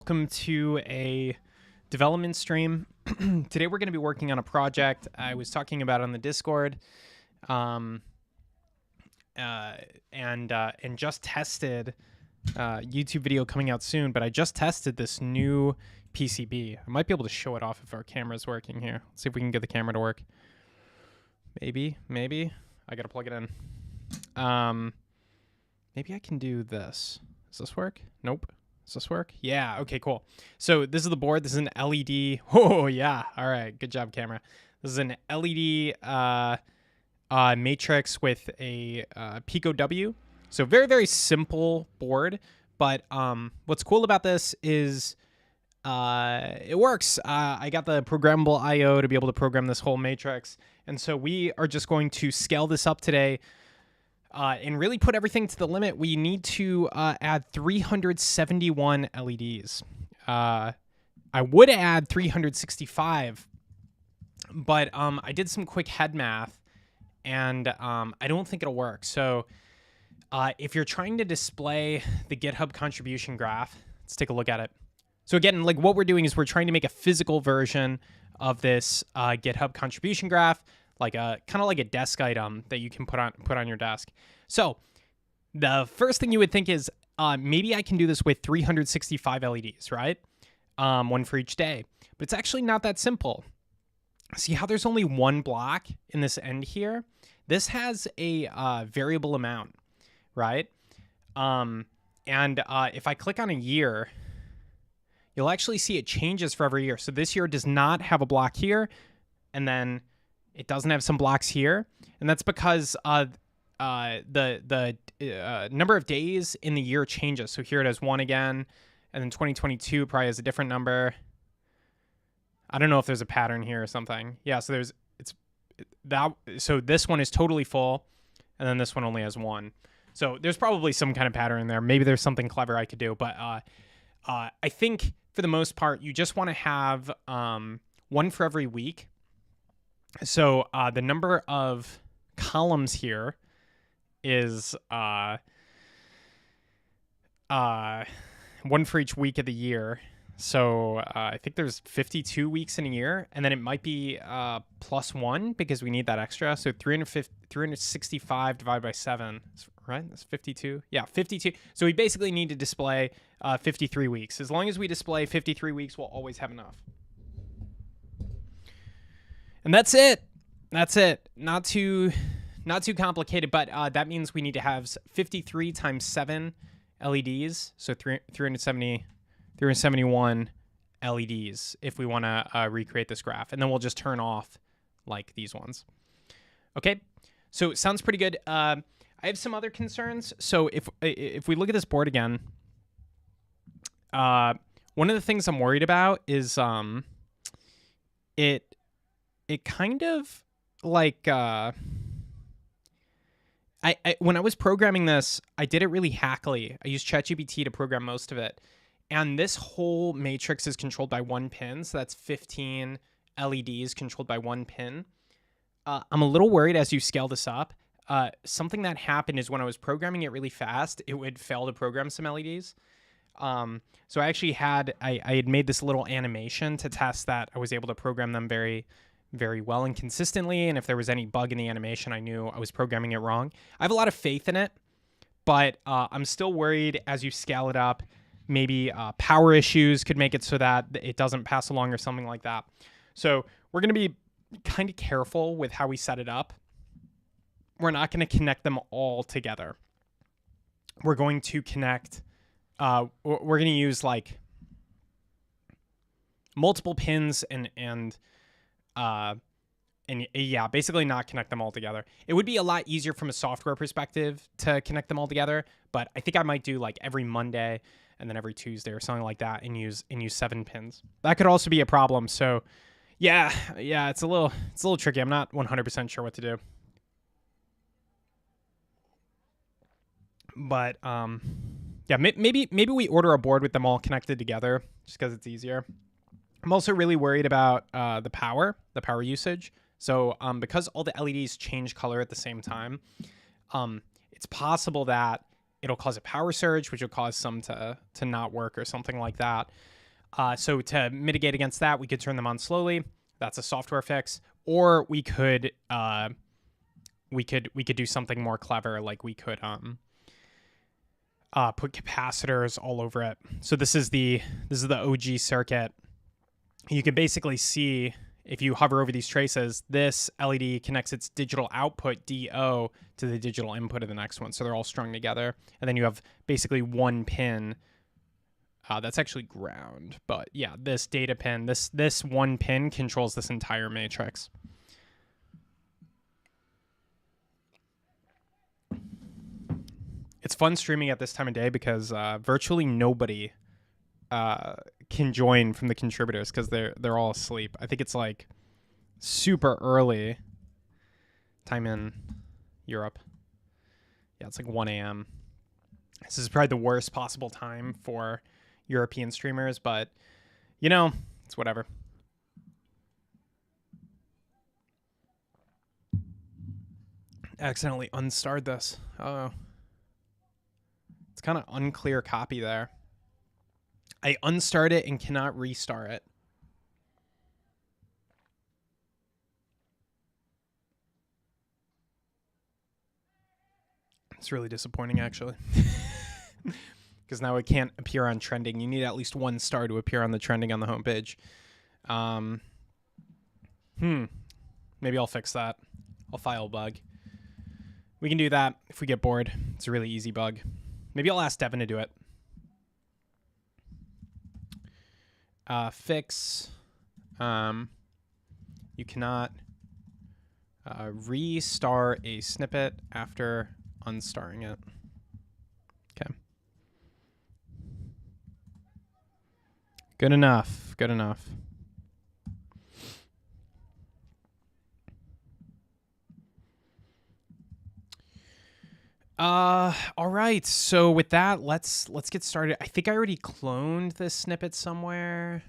Welcome to a development stream. Today we're going to be working on a project I was talking about on the Discord, and just tested YouTube video coming out soon. But I just tested this new PCB. I might be able to show it off if our camera's working here. Let's see if we can get the camera to work. Maybe I got to plug it in. Maybe I can do this. Does this work? Nope. Does this work? Yeah. Okay, cool. So this is the board. This is an LED. Oh, yeah. All right. Good job, camera. This is an LED matrix with a Pico W. So very, very simple board. But what's cool about this is it works. I got the programmable I/O to be able to program this whole matrix. And so we are just going to scale this up today. And really put everything to the limit. We need to add 371 LEDs. I would add 365, but I did some quick head math, and I don't think it'll work. So if you're trying to display the GitHub contribution graph, let's take a look at it. So again, like what we're doing is we're trying to make a physical version of this GitHub contribution graph, like a kind of like a desk item that you can put on your desk. So the first thing you would think is maybe I can do this with 365 LEDs, right? One for each day. But it's actually not that simple. See how there's only one block in this end here? This has a variable amount, right? If I click on a year, you'll actually see it changes for every year. So this year does not have a block here, and then it doesn't have some blocks here, and that's because the number of days in the year changes. So here it has 1 again, and then 2022 probably has a different number. I don't know if there's a pattern here or something. Yeah, so so this one is totally full, and then this one only has 1. So there's probably some kind of pattern there. Maybe there's something clever I could do, but I think for the most part, you just want to have one for every week. So the number of columns here is 1 for each week of the year. So I think there's 52 weeks in a year, and then it might be plus 1 because we need that extra. So 365 divided by 7, right? That's 52. Yeah, 52. So we basically need to display 53 weeks. As long as we display 53 weeks, we'll always have enough. And that's it. Not too complicated, but that means we need to have 53 times 7 LEDs, so 371 LEDs if we want to recreate this graph. And then we'll just turn off like these ones. Okay, so it sounds pretty good. I have some other concerns. So if we look at this board again, one of the things I'm worried about is it kind of like when I was programming this, I did it really hackily. I used ChatGPT to program most of it. And this whole matrix is controlled by 1 pin. So that's 15 LEDs controlled by 1 pin. I'm a little worried as you scale this up. Something that happened is when I was programming it really fast, it would fail to program some LEDs. So I actually I had made this little animation to test that I was able to program them very, very well and consistently. And if there was any bug in the animation, I knew I was programming it wrong. I have a lot of faith in it, but I'm still worried as you scale it up, maybe power issues could make it so that it doesn't pass along or something like that. So we're going to be kind of careful with how we set it up. We're not going to connect them all together. We're going to connect, we're going to use like multiple pins and yeah, basically not connect them all together. It would be a lot easier from a software perspective to connect them all together, but I think I might do like every Monday and then every Tuesday or something like that and use 7 pins. That could also be a problem. So yeah, it's a little tricky. I'm not 100% sure what to do. But yeah, maybe we order a board with them all connected together just because it's easier. I'm also really worried about the power usage. So because all the LEDs change color at the same time, it's possible that it'll cause a power surge, which will cause some to not work or something like that. So to mitigate against that, we could turn them on slowly. That's a software fix. Or we could do something more clever, like we could put capacitors all over it. So this is the OG circuit. You can basically see, if you hover over these traces, this LED connects its digital output DO to the digital input of the next one. So they're all strung together. And then you have basically one pin. That's actually ground. But yeah, this data pin, this one pin controls this entire matrix. It's fun streaming at this time of day because virtually nobody can join from the contributors because they're all asleep. I think it's like super early time in Europe. Yeah, it's like 1 a.m. This is probably the worst possible time for European streamers, but you know, it's whatever. I accidentally unstarred this. Oh, it's kind of unclear copy there. I unstart it and cannot restart it. It's really disappointing, actually. Because now it can't appear on trending. You need at least one star to appear on the trending on the homepage. Maybe I'll fix that. I'll file a bug. We can do that if we get bored. It's a really easy bug. Maybe I'll ask Devin to do it. Fix. You cannot restart a snippet after unstarring it. Okay. Good enough. Good enough. All right. So with that, let's get started. I think I already cloned this snippet somewhere.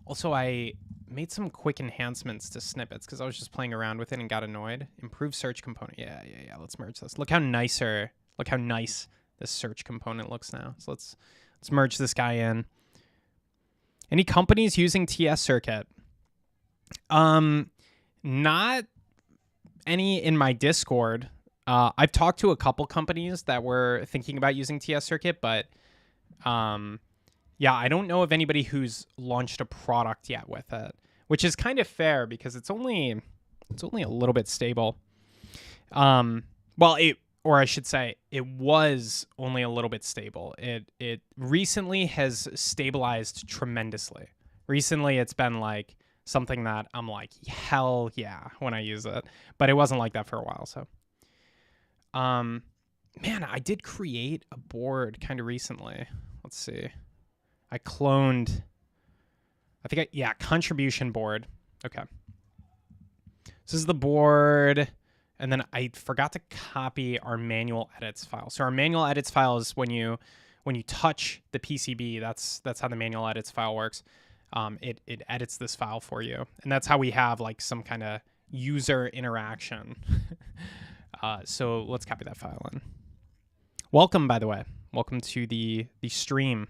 Also, I made some quick enhancements to snippets because I was just playing around with it and got annoyed. Improve search component. Yeah. Let's merge this. Look how nice this search component looks now. So let's merge this guy in. Any companies using TS circuit? Not any in my Discord. I've talked to a couple companies that were thinking about using TS circuit, but yeah, I don't know of anybody who's launched a product yet with it, which is kind of fair because it's only a little bit stable. Or I should say, it was only a little bit stable. It recently has stabilized tremendously. Recently, it's been like something that I'm like, hell yeah, when I use it. But it wasn't like that for a while, so. Man, I did create a board kind of recently. Let's see. I cloned, contribution board. Okay. This is the board. And then I forgot to copy our manual edits file. So our manual edits file is when you touch the PCB, that's how the manual edits file works. It edits this file for you. And that's how we have like some kind of user interaction. So let's copy that file in. Welcome, by the way. Welcome to the stream.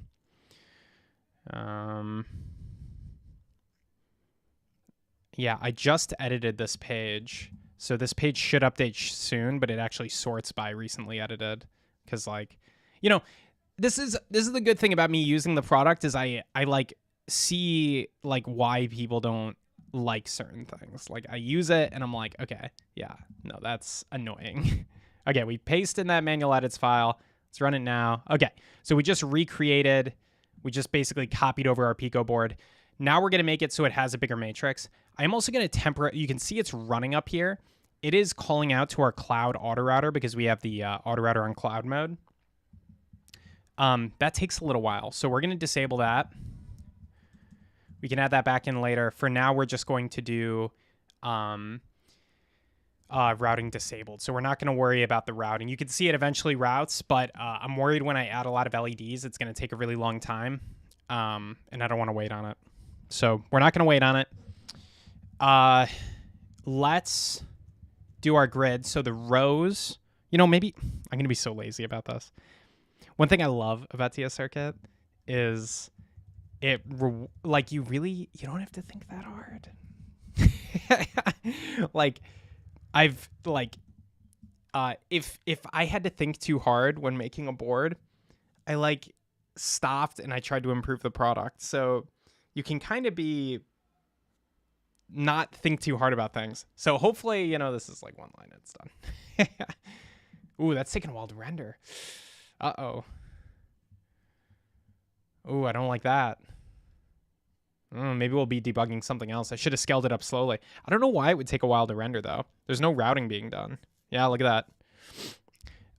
Yeah, I just edited this page. So this page should update soon, but it actually sorts by recently edited. Because like, you know, this is the good thing about me using the product is I like see like why people don't like certain things. Like I use it and I'm like, okay, yeah, no, that's annoying. Okay, we paste in that manual edits file. Let's run it now. Okay, so we just basically copied over our Pico board. Now we're gonna make it so it has a bigger matrix. I'm also gonna you can see it's running up here. It is calling out to our cloud auto router because we have the auto router on cloud mode. That takes a little while. So we're gonna disable that. We can add that back in later. For now, we're just going to do routing disabled. So we're not going to worry about the routing. You can see it eventually routes, but I'm worried when I add a lot of LEDs, it's going to take a really long time, and I don't want to wait on it. So we're not going to wait on it. Let's do our grid. So the rows, maybe I'm going to be so lazy about this. One thing I love about TS Circuit is like you don't have to think that hard. Like I've like if I had to think too hard when making a board, I like stopped and I tried to improve the product. So you can kind of be not think too hard about things. So hopefully, this is like one line, it's done. Ooh, that's taking a while to render. Uh-oh. Ooh, I don't like that. Maybe we'll be debugging something else. I should have scaled it up slowly. I don't know why it would take a while to render, though. There's no routing being done. Yeah, look at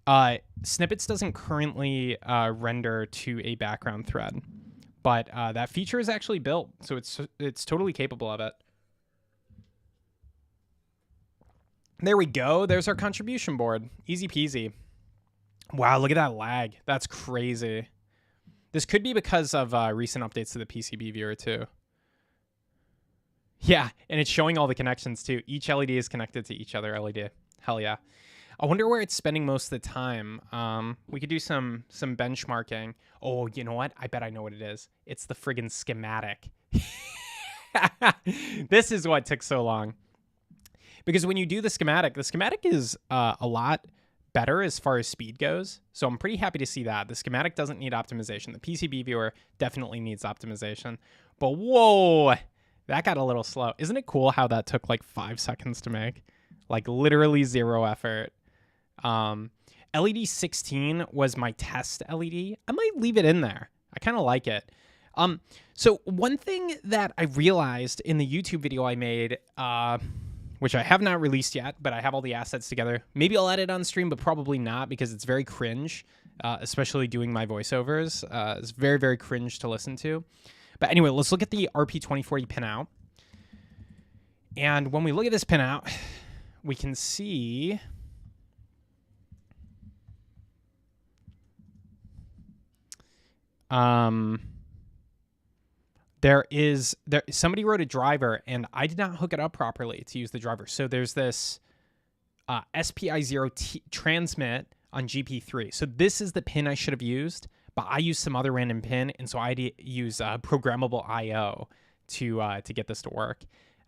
that. Snippets doesn't currently render to a background thread, but that feature is actually built, so it's totally capable of it. There we go. There's our contribution board. Easy peasy. Wow, look at that lag. That's crazy. This could be because of recent updates to the PCB viewer, too. Yeah, and it's showing all the connections, too. Each LED is connected to each other LED. Hell yeah. I wonder where it's spending most of the time. We could do some benchmarking. Oh, you know what? I bet I know what it is. It's the friggin' schematic. This is what took so long. Because when you do the schematic is a lot better as far as speed goes. So I'm pretty happy to see that. The schematic doesn't need optimization. The PCB viewer definitely needs optimization. But whoa, that got a little slow. Isn't it cool how that took like 5 seconds to make? Like literally zero effort. LED 16 was my test LED. I might leave it in there. I kind of like it. So one thing that I realized in the YouTube video I made, which I have not released yet, but I have all the assets together. Maybe I'll edit on stream, but probably not because it's very cringe, especially doing my voiceovers. It's very, very cringe to listen to. But anyway, let's look at the RP2040 pinout. And when we look at this pinout, we can see somebody wrote a driver and I did not hook it up properly to use the driver. So there's this SPI0 transmit on GP3. So this is the pin I should have used, but I used some other random pin, and so I had to use programmable IO to get this to work.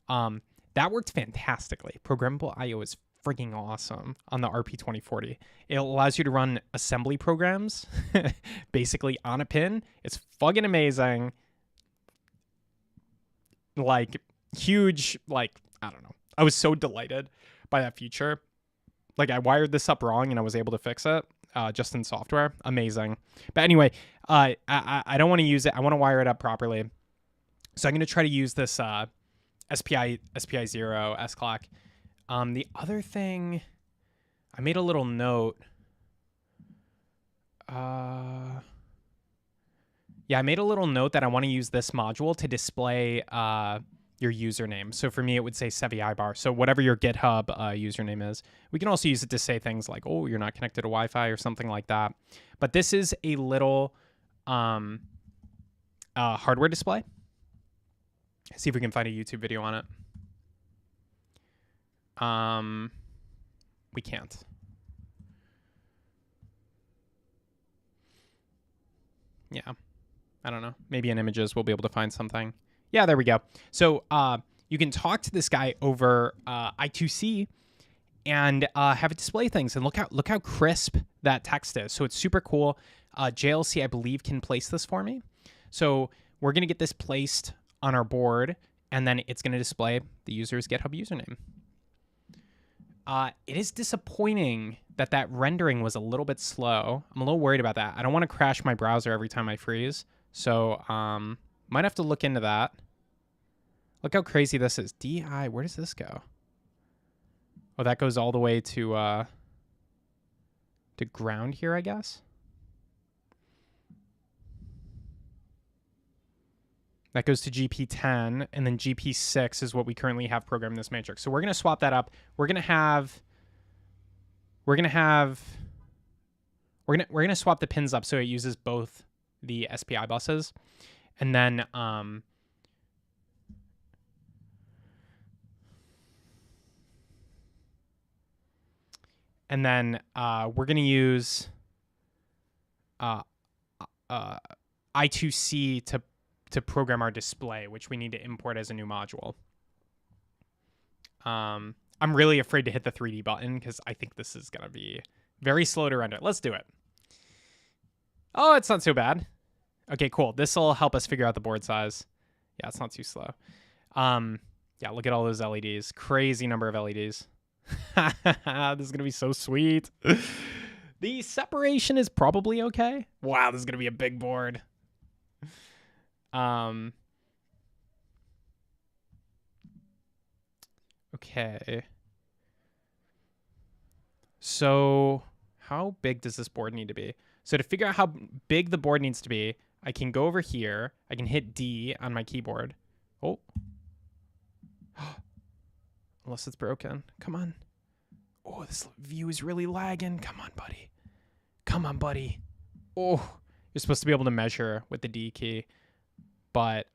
That worked fantastically. Programmable IO is freaking awesome on the RP2040. It allows you to run assembly programs basically on a pin. It's fucking amazing. Like huge, like, I don't know. I was so delighted by that feature. Like I wired this up wrong and I was able to fix it just in software. Amazing. But anyway, I don't want to use it. I want to wire it up properly. So I'm going to try to use this SPI0 S-Clock. The other thing, I made a little note. Yeah, I made a little note that I want to use this module to display your username. So for me, it would say Sevi Ibar. So whatever your GitHub username is. We can also use it to say things like, oh, you're not connected to Wi-Fi or something like that. But this is a little hardware display. See if we can find a YouTube video on it. We can't. Yeah. I don't know. Maybe in images we'll be able to find something. Yeah, there we go. So you can talk to this guy over I2C and have it display things. And look how crisp that text is. So it's super cool. JLC, I believe, can place this for me. So we're going to get this placed on our board, and then it's going to display the user's GitHub username. It is disappointing that rendering was a little bit slow. I'm a little worried about that. I don't want to crash my browser every time I freeze. So might have to look into that. Look how crazy this is. DI, where does this go? Oh, that goes all the way to ground here, I guess. That goes to GP10, and then GP6 is what we currently have programmed in this matrix. So we're going to swap that up. We're going to swap the pins up so it uses both the SPI buses. And then we're going to use uh, I2C to program our display, which we need to import as a new module. I'm really afraid to hit the 3D button because I think this is going to be very slow to render. Let's do it. Oh, it's not so bad. Okay, cool. This will help us figure out the board size. Yeah, it's not too slow. Yeah, look at all those LEDs. Crazy number of LEDs. This is going to be so sweet. The separation is probably okay. Wow, this is going to be a big board. Okay. So how big does this board need to be? So to figure out how big the board needs to be, I can go over here. I can hit D on my keyboard. Oh. Unless it's broken. Come on. Oh, this view is really lagging. Come on, buddy. Come on, buddy. Oh, you're supposed to be able to measure with the D key. But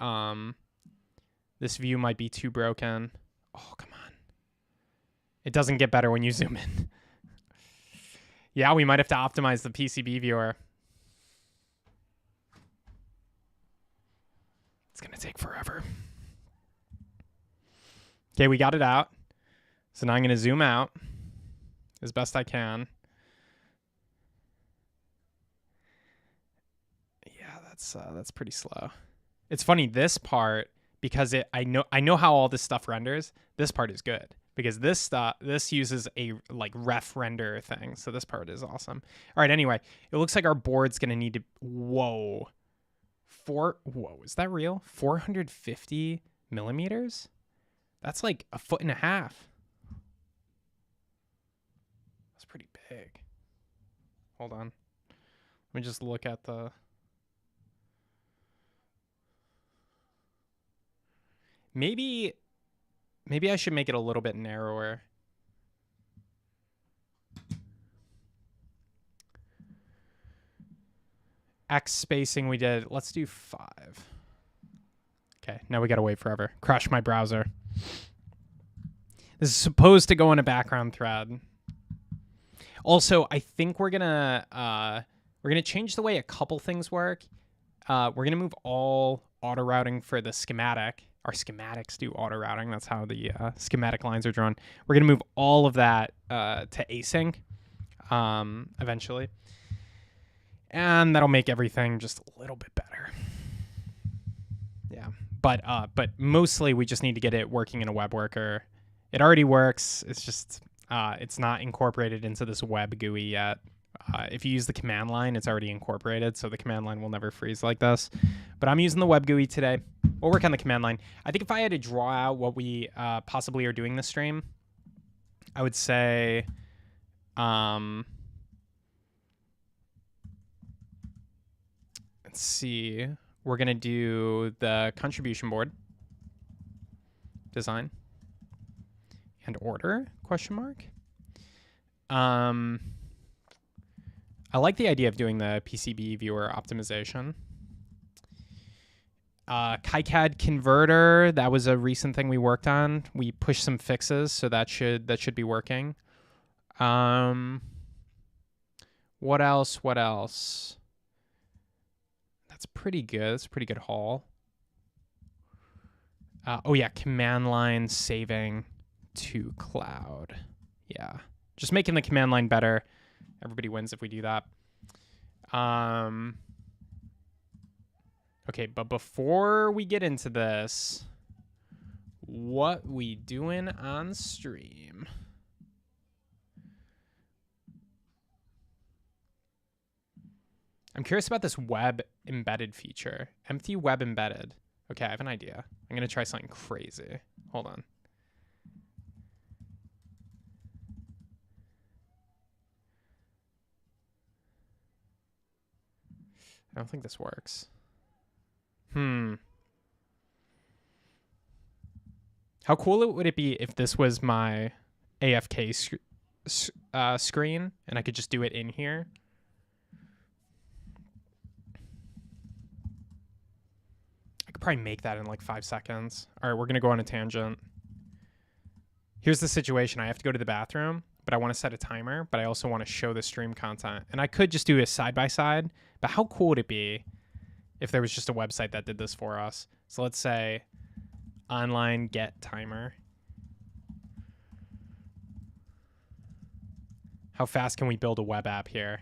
this view might be too broken. Oh, come on. It doesn't get better when you zoom in. Yeah, we might have to optimize the PCB viewer. It's going to take forever. Okay, we got it out. So now I'm going to zoom out as best I can. Yeah, that's pretty slow. It's funny, this part, because I know how all this stuff renders, this part is good. Because this uses a like ref render thing. So this part is awesome. All right, anyway, it looks like our board's going to need to whoa, is that real? 450 millimeters? That's like 1.5 feet. That's pretty big. Hold on. Let me just look at the maybe I should make it a little bit narrower. X spacing we did. Let's do 5. Okay, now we gotta wait forever. Crash my browser. This is supposed to go in a background thread. Also, I think we're gonna change the way a couple things work. We're gonna move all auto routing for the schematic. Our schematics do auto routing. That's how the schematic lines are drawn. We're going to move all of that to async eventually. And that'll make everything just a little bit better. Yeah. But mostly we just need to get it working in a web worker. It already works. It's just it's not incorporated into this web GUI yet. If you use the command line, it's already incorporated, so the command line will never freeze like this. But I'm using the web GUI today. We'll work on the command line. I think if I had to draw out what we possibly are doing this stream, I would say let's see. We're going to do the contribution board design and order, question mark. I like the idea of doing the PCB viewer optimization. KiCad converter, that was a recent thing we worked on. We pushed some fixes, so that should be working. What else? That's pretty good. That's a pretty good haul. Oh yeah, command line saving to cloud. Yeah, just making the command line better. Everybody wins if we do that. Okay, but before we get into this, what we doing on stream? I'm curious about this web embedded feature. Empty web embedded. Okay, I have an idea. I'm going to try something crazy. Hold on. I don't think this works. How cool would it be if this was my AFK screen and I could just do it in here? I could probably make that in like 5 seconds. All right, we're going to go on a tangent. Here's the situation. I have to go to the bathroom. but I want to set a timer, but I also want to show the stream content. And I could just do a side-by-side, but how cool would it be if there was just a website that did this for us? So let's say online get timer. How fast can we build a web app here?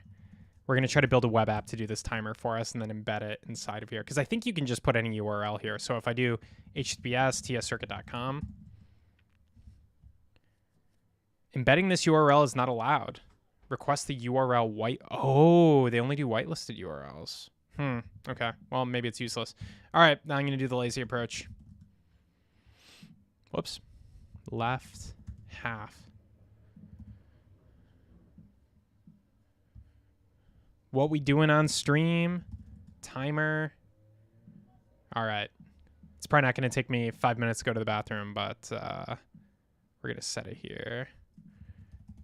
We're going to try to build a web app to do this timer for us and then embed it inside of here. Because I think you can just put any URL here. So if I do https tscircuit.com, embedding this URL is not allowed. Request the URL white. Oh, they only do whitelisted URLs. Okay. Well, maybe it's useless. All right. Now I'm going to do the lazy approach. Whoops. Left half. What we doing on stream? Timer. All right. It's probably not going to take me 5 minutes to go to the bathroom, but we're going to set it here.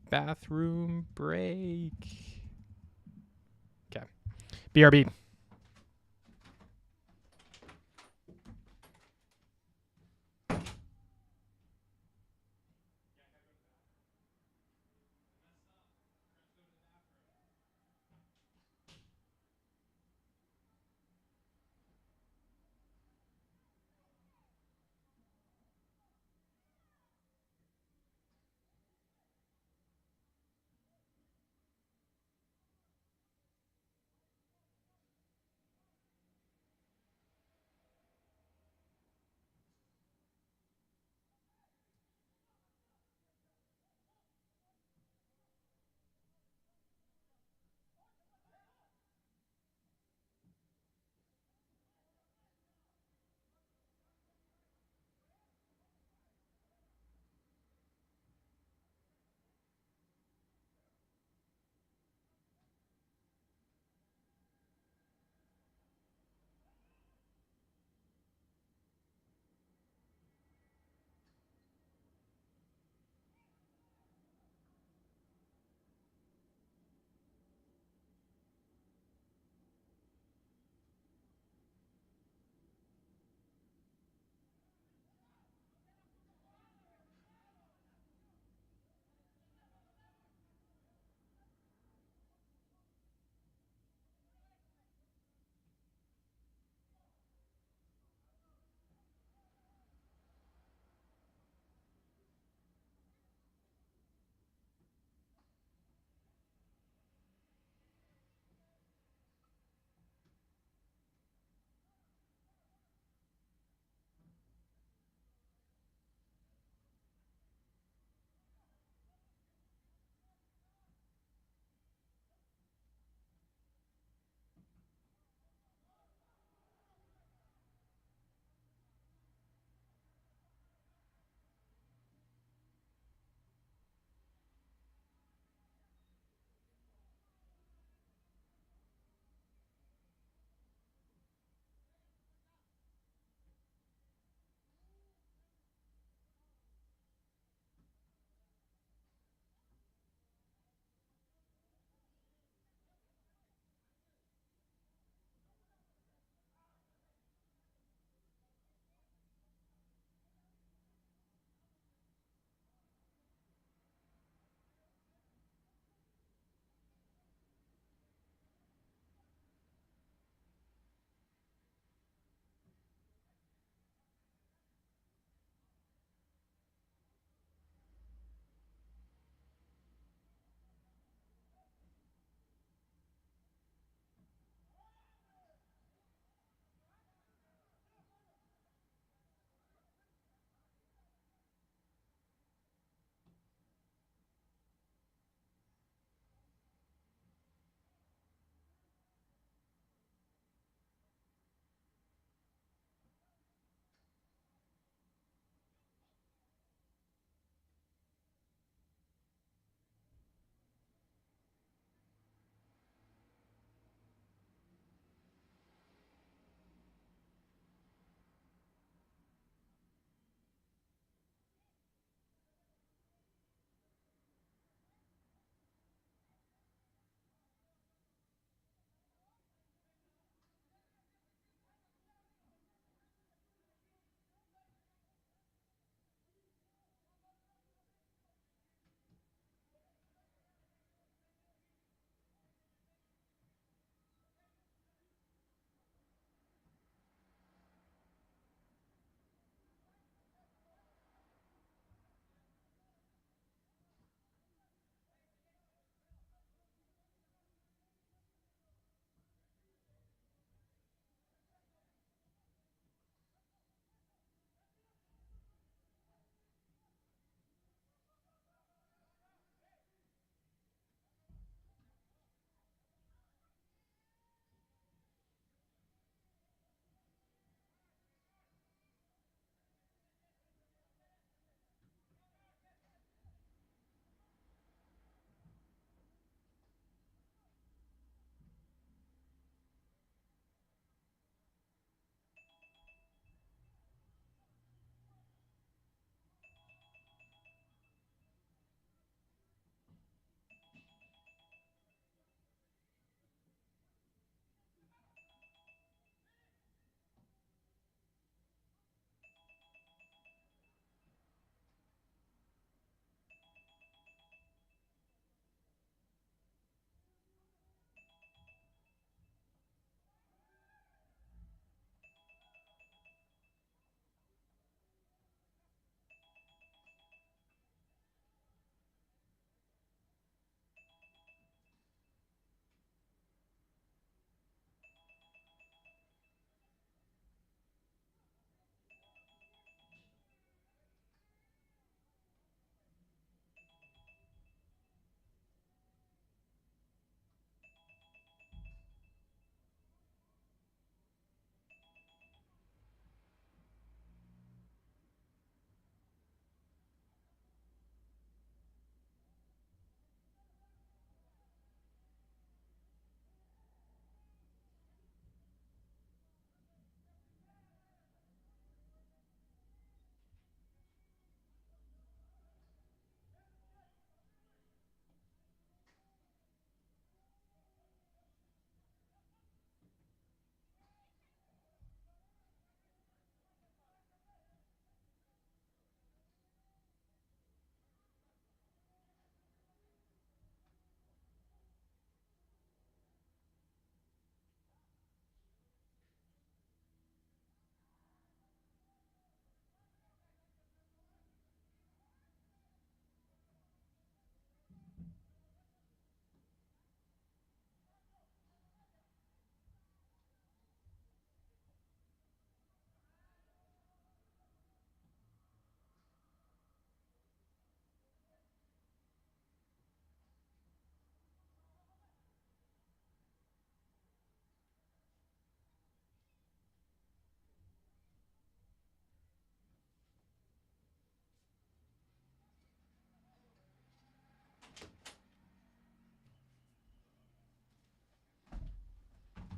Bathroom break. Okay. BRB.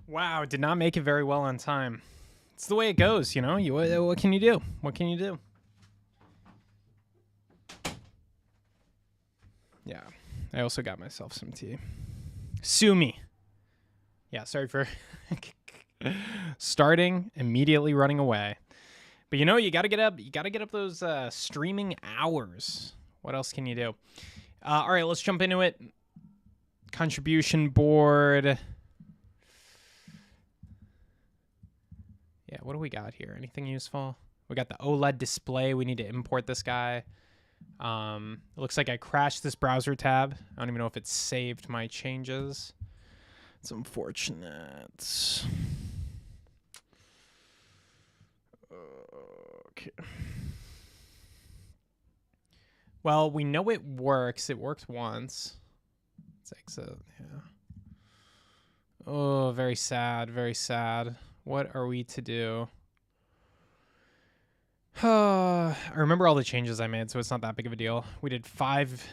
Wow, did not make it very well on time. It's the way it goes, you know? What can you do? What can you do? Yeah, I also got myself some tea. Sue me. Yeah, sorry for starting, immediately running away. But you know, you got to get up. You got to get up those streaming hours. What else can you do? All right, let's jump into it. Contribution board. Yeah, what do we got here? Anything useful? We got the OLED display. We need to import this guy. It looks like I crashed this browser tab. I don't even know if it saved my changes. It's unfortunate. Okay. Well, we know it works. It worked once. Let's exit. Yeah. Oh, very sad. Very sad. What are we to do? I remember all the changes I made, so it's not that big of a deal. We did 5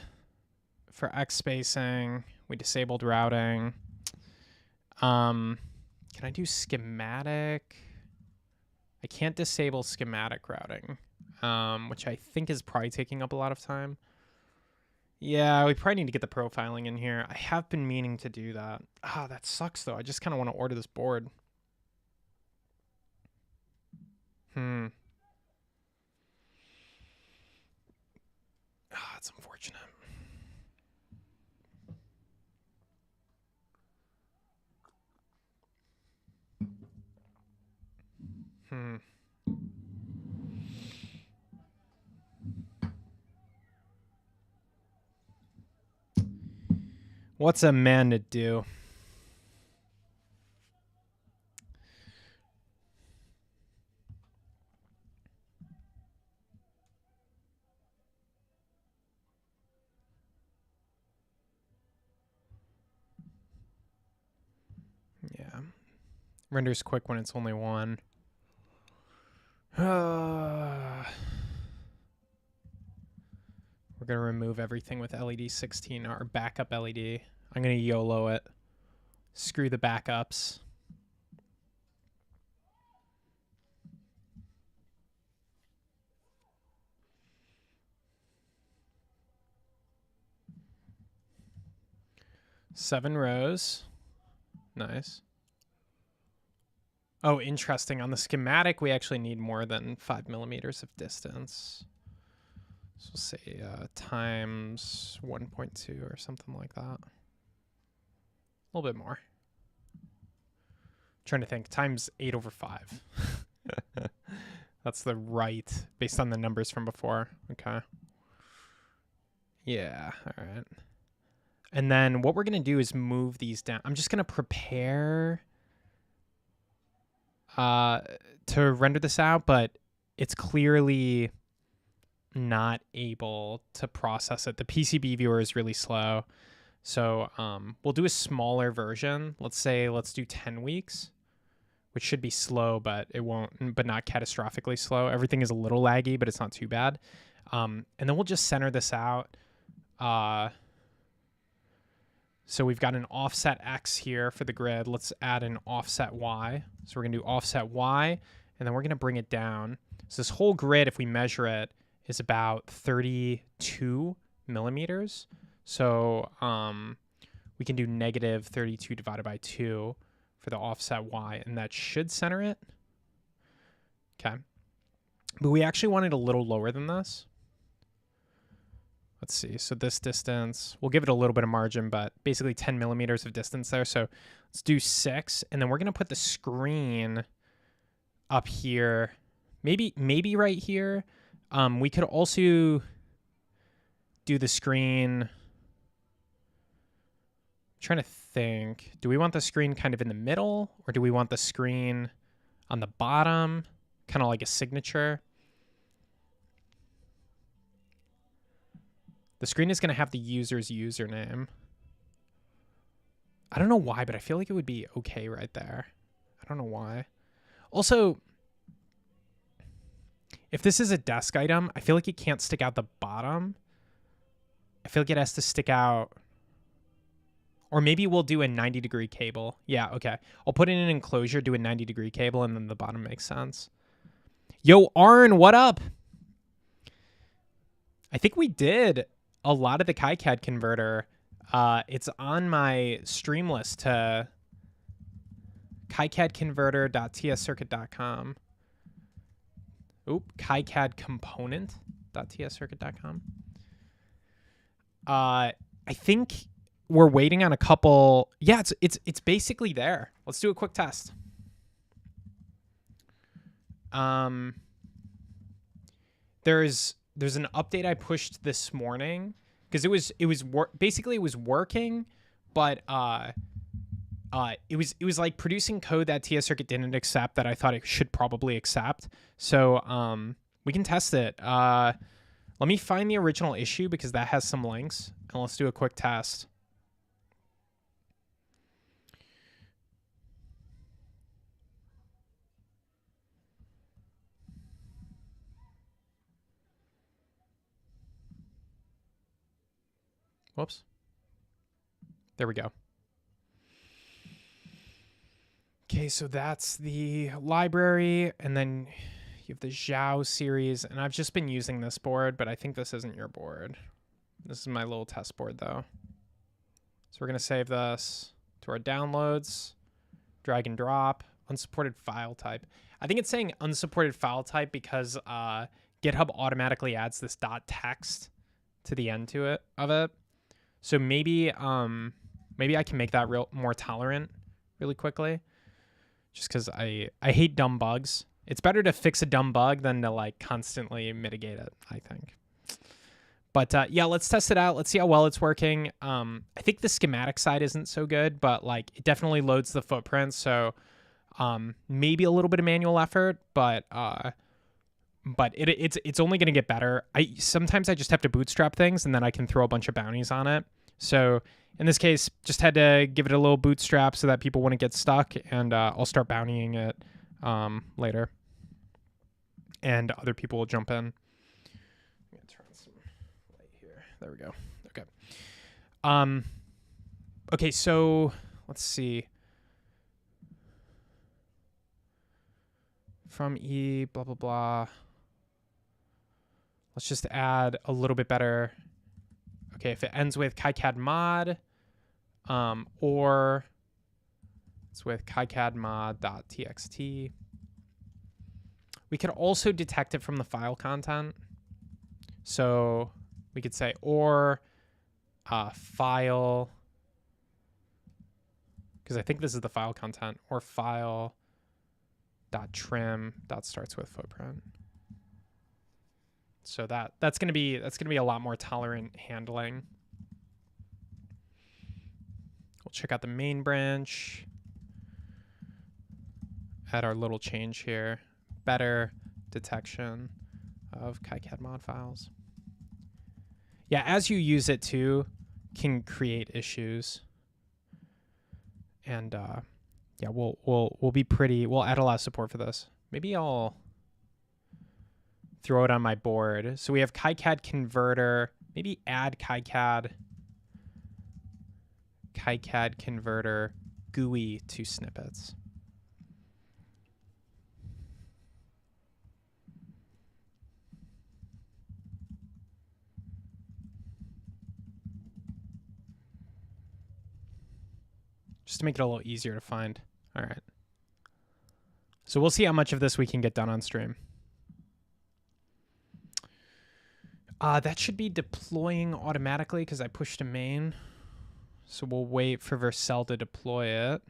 for X spacing. We disabled routing. Can I do schematic? I can't disable schematic routing, which I think is probably taking up a lot of time. Yeah, we probably need to get the profiling in here. I have been meaning to do that. Ah, that sucks, though. I just kind of want to order this board. It's unfortunate. What's a man to do? Yeah. Renders quick when it's only one. We're going to remove everything with LED 16, our backup LED. I'm going to YOLO it. Screw the backups. Seven rows. Nice. Oh, interesting. On the schematic, we actually need more than 5 millimeters of distance. So we'll say times 1.2 or something like that. A little bit more. Trying to think. Times 8/5. That's the right, based on the numbers from before. Okay. Yeah, all right. And then what we're going to do is move these down. I'm just going to prepare to render this out, but it's clearly not able to process it. The PCB viewer is really slow. So we'll do a smaller version. Let's do 10 weeks, which should be slow, but it won't, but not catastrophically slow. Everything is a little laggy, but it's not too bad. And then we'll just center this out. So we've got an offset X here for the grid. Let's add an offset Y. So we're going to do offset Y, and then we're going to bring it down. So this whole grid, if we measure it, is about 32 millimeters. So we can do negative 32 divided by 2 for the offset Y, and that should center it. Okay. But we actually want it a little lower than this. Let's see. So this distance, we'll give it a little bit of margin, but basically 10 millimeters of distance there. So let's do 6. And then we're going to put the screen up here, maybe right here. We could also do the screen. I'm trying to think. Do we want the screen kind of in the middle, or do we want the screen on the bottom, kind of like a signature? The screen is going to have the user's username. I don't know why, but I feel like it would be okay right there. I don't know why. Also, if this is a desk item, I feel like it can't stick out the bottom. I feel like it has to stick out Or maybe we'll do a 90-degree cable. Yeah, okay. I'll put in an enclosure, do a 90-degree cable, and then the bottom makes sense. Yo, Arn, what up? I think we did a lot of the KiCad converter. It's on my stream list to KiCadConverter.tscircuit.com. Oop, KiCadComponent.tscircuit.com. I think we're waiting on a couple. Yeah, it's basically there. Let's do a quick test. There's an update I pushed this morning because it was basically it was working, but it was like producing code that TS Circuit didn't accept that I thought it should probably accept. So we can test it. Let me find the original issue because that has some links, and let's do a quick test. Whoops. There we go. Okay, so that's the library, and then you have the Zhao series, and I've just been using this board, but I think this isn't your board. This is my little test board, though. So we're going to save this to our downloads, drag and drop, unsupported file type. I think it's saying unsupported file type because GitHub automatically adds this .text to the end of it. So maybe I can make that more tolerant really quickly, just because I hate dumb bugs. It's better to fix a dumb bug than to like constantly mitigate it, I think. But yeah, let's test it out. Let's see how well it's working. I think the schematic side isn't so good, but like it definitely loads the footprint. So maybe a little bit of manual effort, but it's only going to get better. Sometimes I just have to bootstrap things and then I can throw a bunch of bounties on it. So in this case, just had to give it a little bootstrap so that people wouldn't get stuck, and I'll start bountying it later. And other people will jump in. I'm going to turn some light here. There we go. Okay. Okay, so let's see. From E, blah, blah, blah. Let's just add a little bit better. Okay, if it ends with KiCad mod, or it's with KiCadMod.txt. We could also detect it from the file content. So we could say or file, because I think this is the file content, or file dot trim dot starts with footprint. So that's gonna be a lot more tolerant handling. We'll check out the main branch. Add our little change here. Better detection of KiCad mod files. Yeah, as you use it too, can create issues. And yeah, we'll add a lot of support for this. Maybe I'll throw it on my board. So we have KiCad converter. Maybe add KiCad converter GUI to snippets. Just to make it a little easier to find. All right. So we'll see how much of this we can get done on stream. That should be deploying automatically because I pushed a main. So we'll wait for Vercel to deploy it.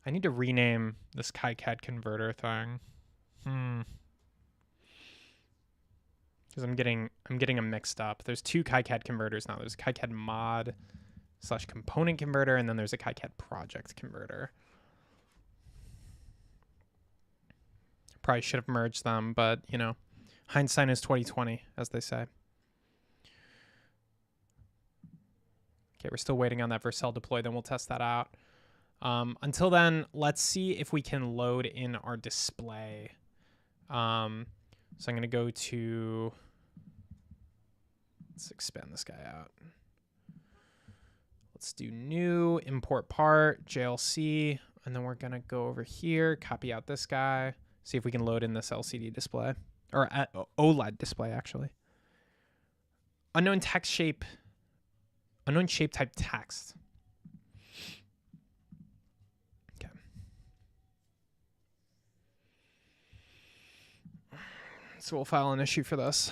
I need to rename this KiCad converter thing. Because I'm getting them mixed up. There's two KiCad converters now. There's a KiCad mod / component converter, and then there's a KiCad project converter. Probably should have merged them, but you know, hindsight is 20/20, as they say. Okay, we're still waiting on that Vercel deploy, then we'll test that out. Until then, let's see if we can load in our display. So I'm going to go to, let's expand this guy out. Let's do new, import part, JLC, and then we're going to go over here, copy out this guy, see if we can load in this LCD display, or OLED display, actually. Unknown text shape, unknown shape type text. Okay. So we'll file an issue for this.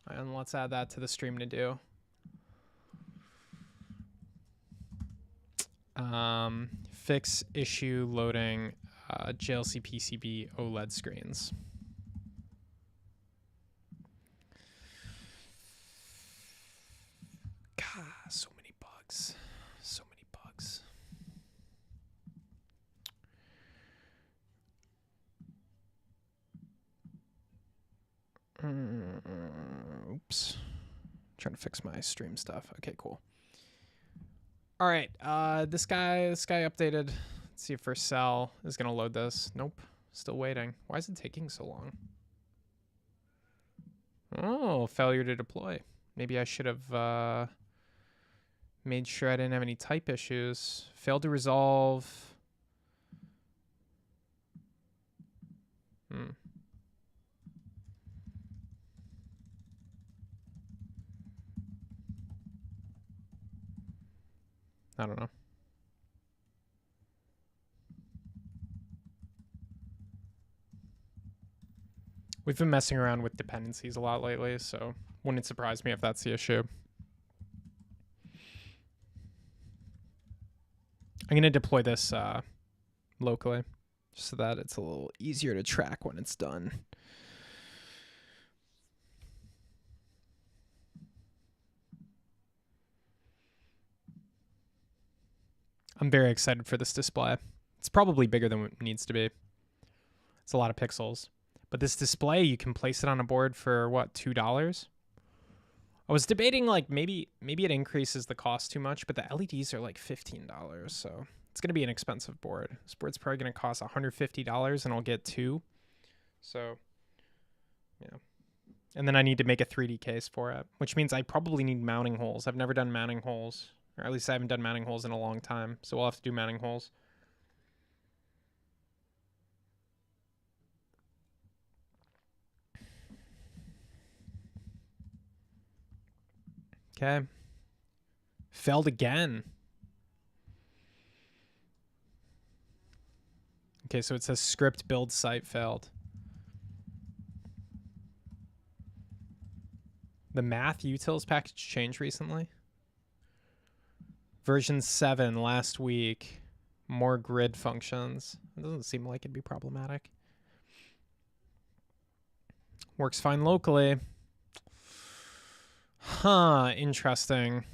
And let's add that to the stream to do. Fix issue loading JLC PCB OLED screens. God, so many bugs. So many bugs. Oops. Trying to fix my stream stuff. Okay, cool. All right, this guy updated. Let's see if first cell is gonna load this. Nope, still waiting. Why is it taking so long? Oh, failure to deploy. Maybe I should have made sure I didn't have any type issues. Failed to resolve. I don't know. We've been messing around with dependencies a lot lately, so wouldn't surprise me if that's the issue. I'm going to deploy this locally, just so that it's a little easier to track when it's done. I'm very excited for this display. It's probably bigger than it needs to be. It's a lot of pixels. But this display, you can place it on a board for, what, $2? I was debating, like, maybe it increases the cost too much, but the LEDs are like $15, so it's going to be an expensive board. This board's probably going to cost $150, and I'll get 2. So, yeah. And then I need to make a 3D case for it, which means I probably need mounting holes. I've never done mounting holes. Or at least I haven't done mounting holes in a long time. So we'll have to do mounting holes. Okay. Failed again. Okay, so it says script build site failed. The math utils package changed recently. Version 7 last week. More grid functions. It doesn't seem like it'd be problematic. Works fine locally. Huh, interesting.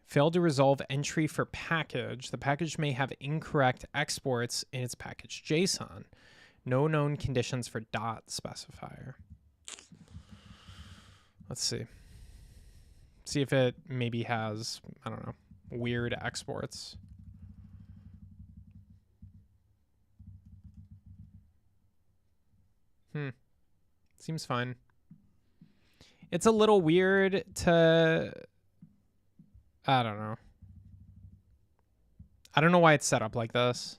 Failed to resolve entry for package. The package may have incorrect exports in its package JSON. No known conditions for dot specifier. Let's see. See if it maybe has, I don't know, weird exports. Seems fine. It's a little weird to, I don't know. I don't know why it's set up like this.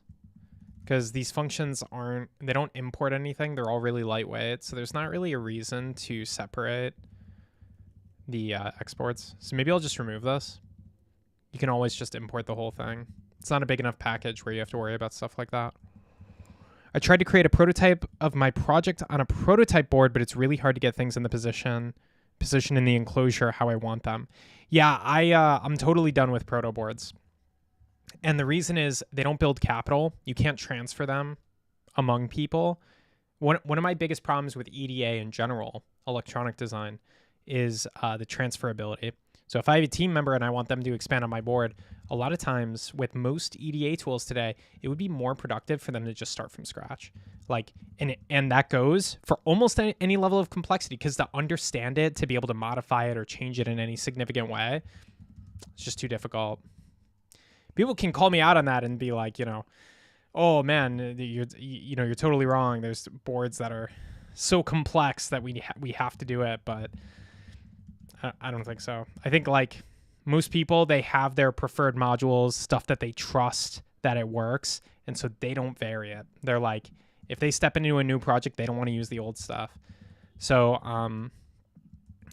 Because these functions they don't import anything. They're all really lightweight. So there's not really a reason to separate the exports. So maybe I'll just remove this. You can always just import the whole thing. It's not a big enough package where you have to worry about stuff like that. I tried to create a prototype of my project on a prototype board, but it's really hard to get things in the position in the enclosure how I want them. Yeah, I'm totally done with proto boards. And the reason is they don't build capital. You can't transfer them among people. One of my biggest problems with EDA in general, electronic design, is the transferability. So if I have a team member and I want them to expand on my board, a lot of times with most EDA tools today, it would be more productive for them to just start from scratch. Like, and that goes for almost any level of complexity, because to understand it, to be able to modify it or change it in any significant way, It's just too difficult. People can call me out on that and be like, oh man, you're totally wrong. There's boards that are so complex that we have to do it, but I don't think so. I think like most people, they have their preferred modules, stuff that they trust that it works, and so they don't vary it. They're like, if they step into a new project, they don't want to use the old stuff. So,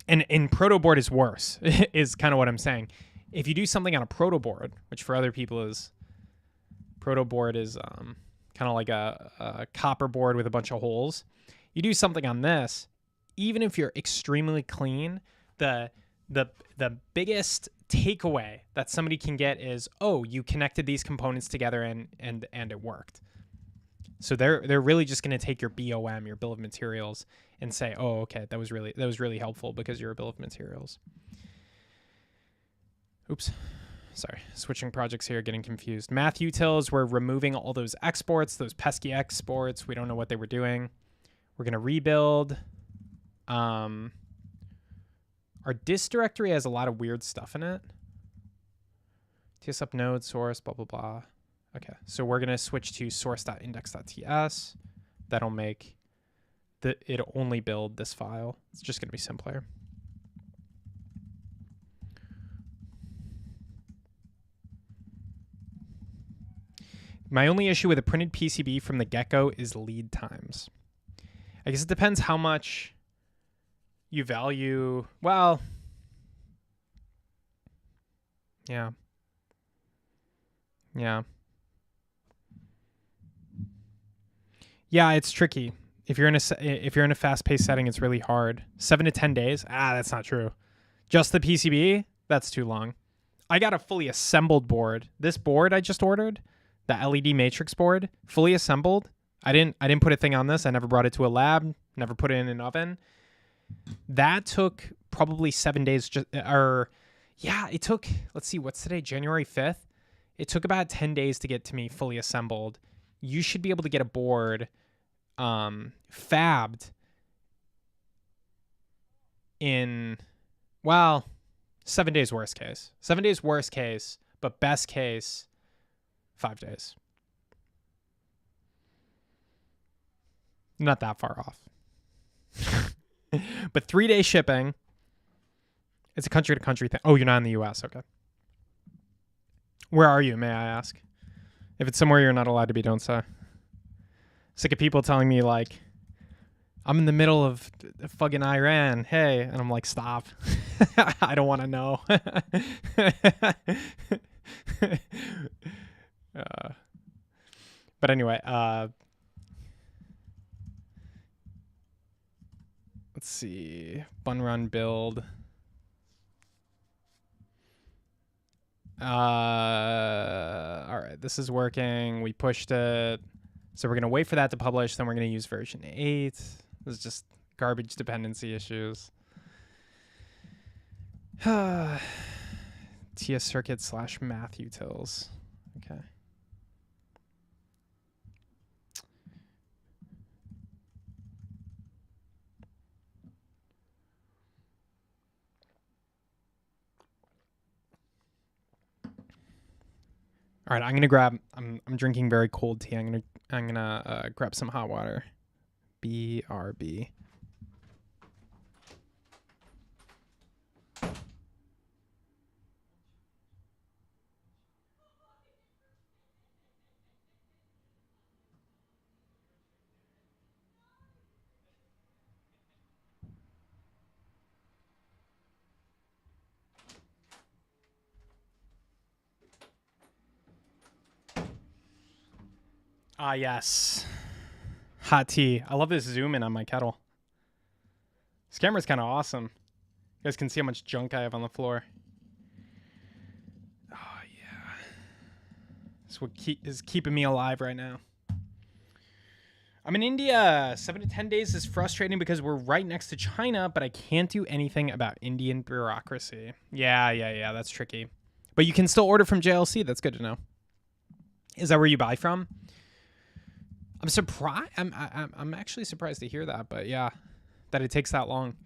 and proto board is worse, is kind of what I'm saying. If you do something on a proto board, which for other people is, proto board is kind of like a copper board with a bunch of holes. You do something on this, even if you're extremely clean, the biggest takeaway that somebody can get is, oh, you connected these components together and it worked. So they're really just going to take your BOM, your bill of materials, and say, oh, okay, that was really helpful because you're a bill of materials. Oops. Sorry, switching projects here, getting confused. Math utils, we're removing all those exports, those pesky exports. We don't know what they were doing. We're going to rebuild. Our dist directory has a lot of weird stuff in it. TSUp node, source, blah, blah, blah. Okay, so we're going to switch to source.index.ts. That'll make it only build this file. It's just going to be simpler. My only issue with a printed PCB from the get-go is lead times. I guess it depends how much you value. Well, yeah. Yeah, it's tricky. If you're in a fast-paced setting, it's really hard. 7 to 10 days? That's not true. Just the PCB? That's too long. I got a fully assembled board. This board I just ordered, the LED matrix board, fully assembled. I didn't put a thing on this. I never brought it to a lab, never put it in an oven. That took probably 7 days. It took, let's see, what's today? January 5th. It took about 10 days to get to me fully assembled. You should be able to get a board fabbed in, 7 days worst case. 7 days worst case, but best case, 5 days. Not that far off. But 3-day shipping. It's a country-to-country thing. Oh, you're not in the U.S. Okay. Where are you, may I ask? If it's somewhere you're not allowed to be, don't say. Sick of people telling me, like, I'm in the middle of fucking Iran. Hey. And I'm like, stop. I don't want to know. But anyway, let's see. Bun run build. All right, this is working. We pushed it. So we're going to wait for that to publish. Then we're going to use version 8. This is just garbage dependency issues. TS circuit / math utils. Okay. All right, I'm gonna grab. I'm drinking very cold tea. I'm gonna grab some hot water. BRB. Ah, yes. Hot tea. I love this zoom in on my kettle. This camera's kind of awesome. You guys can see how much junk I have on the floor. Oh, yeah. It's what is keeping me alive right now. I'm in India. 7 to 10 days is frustrating because we're right next to China, but I can't do anything about Indian bureaucracy. Yeah. That's tricky. But you can still order from JLC. That's good to know. Is that where you buy from? I'm surprised. I'm actually surprised to hear that, but yeah, that it takes that long.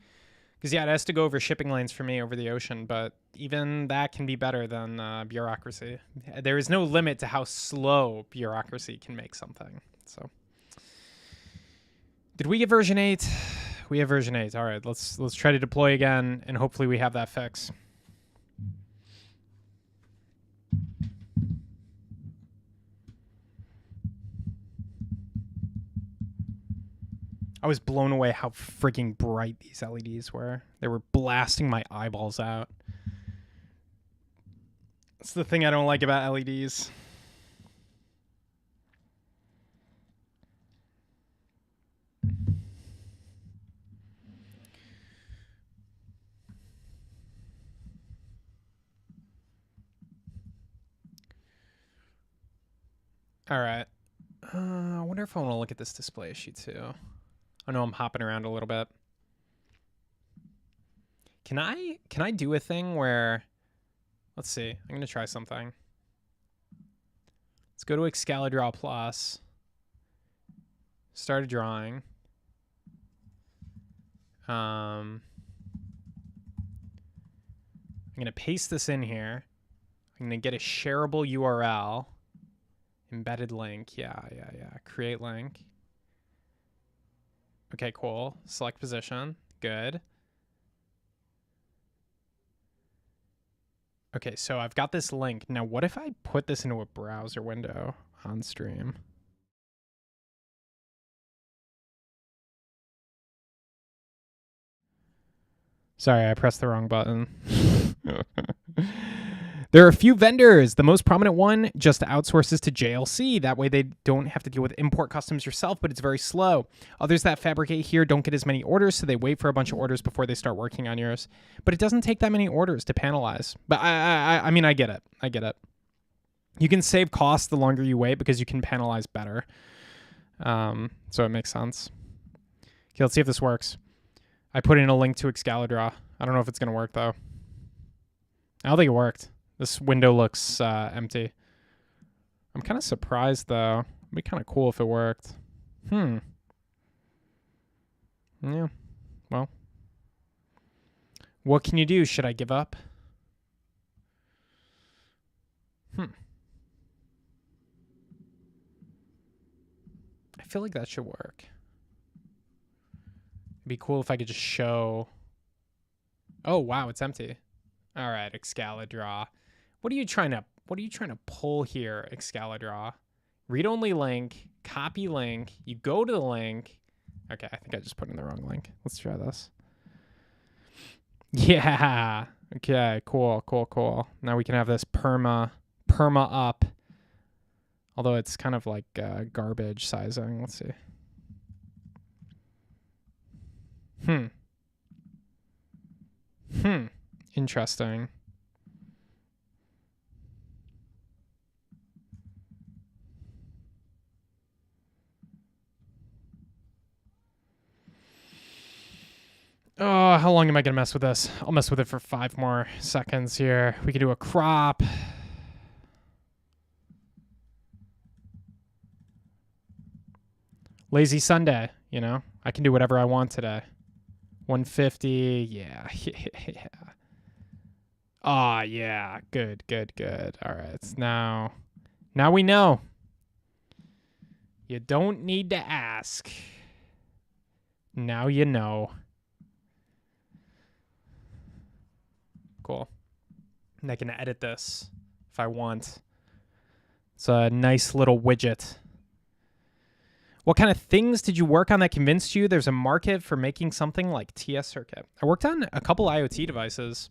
Because, yeah, it has to go over shipping lanes for me over the ocean, but even that can be better than bureaucracy. There is no limit to how slow bureaucracy can make something. So, did we get version 8? We have version 8. All right, let's try to deploy again, and hopefully we have that fix. I was blown away how freaking bright these LEDs were. They were blasting my eyeballs out. That's the thing I don't like about LEDs. All right. I wonder if I want to look at this display issue too. I know I'm hopping around a little bit. Can I do a thing where, let's see, I'm going to try something. Let's go to Excalidraw Plus. Start a drawing. I'm going to paste this in here. I'm going to get a shareable URL. Embedded link. Yeah. Create link. Okay, cool. Select position. Good. Okay, so I've got this link. Now, what if I put this into a browser window on stream? Sorry, I pressed the wrong button. There are a few vendors. The most prominent one just outsources to JLC. That way they don't have to deal with import customs yourself, but it's very slow. Others that fabricate here don't get as many orders, so they wait for a bunch of orders before they start working on yours. But it doesn't take that many orders to panelize. But I mean, I get it. I get it. You can save costs the longer you wait because you can panelize better. So it makes sense. Okay, let's see if this works. I put in a link to Excalidraw. I don't know if it's going to work, though. I don't think it worked. This window looks empty. I'm kind of surprised, though. It'd be kind of cool if it worked. Yeah. Well. What can you do? Should I give up? I feel like that should work. It'd be cool if I could just show... Oh, wow, it's empty. All right, Excalidraw. What are you trying to pull here, Excalidraw? Read-only link, copy link. You go to the link. Okay, I think I just put in the wrong link. Let's try this. Yeah. Okay, cool. Now we can have this perma up. Although it's kind of like garbage sizing. Let's see. Interesting. Oh, how long am I going to mess with this? I'll mess with it for 5 more seconds here. We could do a crop. Lazy Sunday, you know? I can do whatever I want today. 150. Yeah. Oh, yeah. Good. All right. Now we know. You don't need to ask. Now you know. Cool. And I can edit this if I want. It's a nice little widget. What kind of things did you work on that convinced you there's a market for making something like TS Circuit? I worked on a couple IoT devices.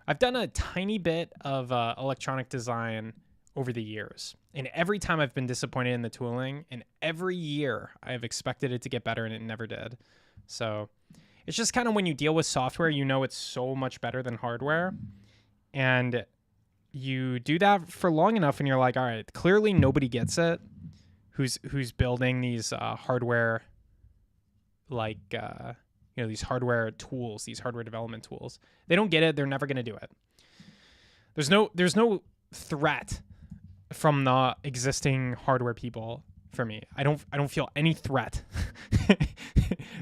I've done a tiny bit of electronic design over the years. And every time I've been disappointed in the tooling, and every year I've expected it to get better and it never did. So it's just kind of when you deal with software, you know it's so much better than hardware. And you do that for long enough and you're like, all right, clearly nobody gets it. Who's building these hardware, like, these hardware tools, these hardware development tools. They don't get it. They're never going to do it. There's no threat from the existing hardware people for me. I don't feel any threat.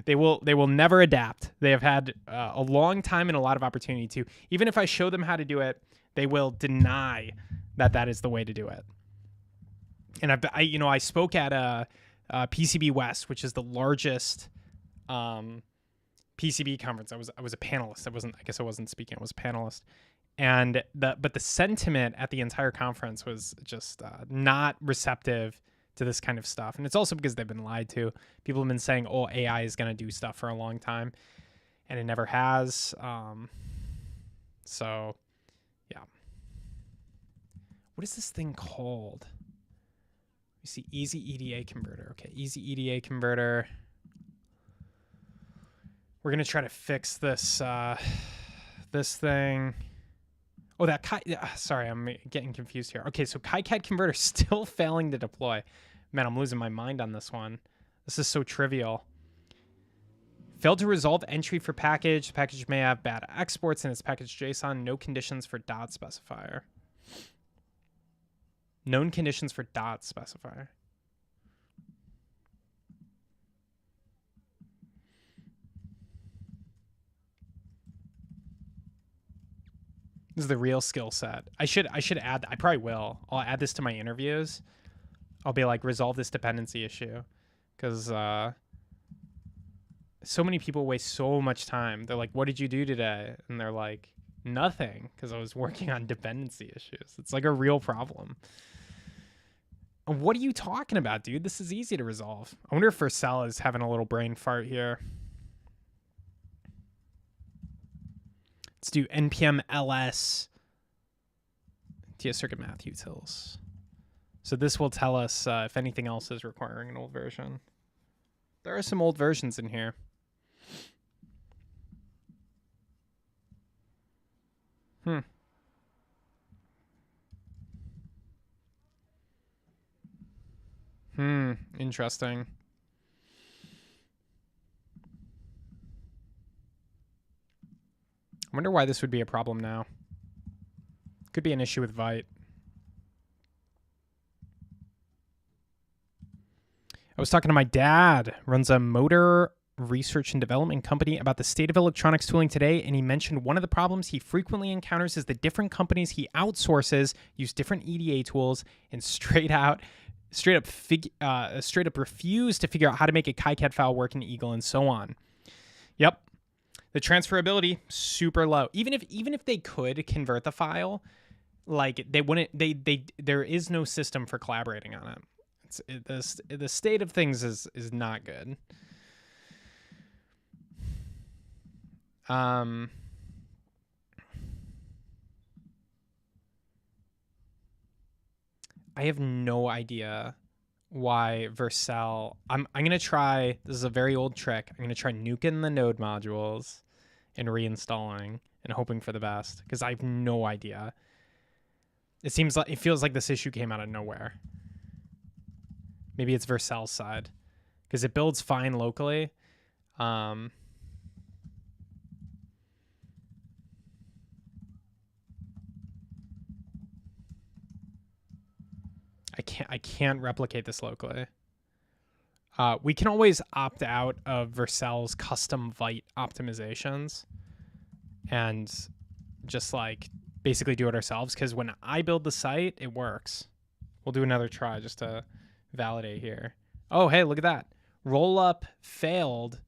They will never adapt. They have had a long time and a lot of opportunity to. Even if I show them how to do it, they will deny that that is the way to do it. And I spoke at PCB West, which is the largest PCB conference. I was a panelist. I guess I wasn't speaking. I was a panelist. And the sentiment at the entire conference was just not receptive to this kind of stuff. And it's also because they've been lied to. People have been saying, "Oh, AI is going to do stuff" for a long time, and it never has. So, yeah. What is this thing called? You see, easy EDA converter. Okay, easy EDA converter. We're gonna try to fix this this thing. Oh, sorry, I'm getting confused here. Okay, so KiCad converter still failing to deploy. Man, I'm losing my mind on this one. This is so trivial. Failed to resolve entry for package. The package may have bad exports in its package JSON. No conditions for dot specifier. Known conditions for dot specifier. This is the real skill set. I should add. I probably will. I'll add this to my interviews. I'll be like, resolve this dependency issue, because so many people waste so much time. They're like, "What did you do today?" And they're like, "Nothing," because I was working on dependency issues. It's like a real problem. What are you talking about, dude? This is easy to resolve. I wonder if Vercel is having a little brain fart here. Let's do npm ls ts circuit math utils. So this will tell us if anything else is requiring an old version. There are some old versions in here. Interesting. I wonder why this would be a problem now. Could be an issue with Vite. I was talking to my dad, runs a motor research and development company, about the state of electronics tooling today, and he mentioned one of the problems he frequently encounters is the different companies he outsources use different EDA tools and straight up refuse to figure out how to make a KiCad file work in Eagle and so on. Yep. The transferability super low. Even if they could convert the file, like they wouldn't. There is no system for collaborating on it. The state of things is not good. I have no idea why Vercel. I'm gonna try. This is a very old trick. I'm gonna try nuking the node modules and reinstalling and hoping for the best, because I have no idea. It feels like this issue came out of nowhere. Maybe it's Vercel's side, because it builds fine locally. I can't replicate this locally. We can always opt out of Vercel's custom Vite optimizations and just like basically do it ourselves, because when I build the site, it works. We'll do another try just to validate here. Oh, hey, look at that. Roll up failed.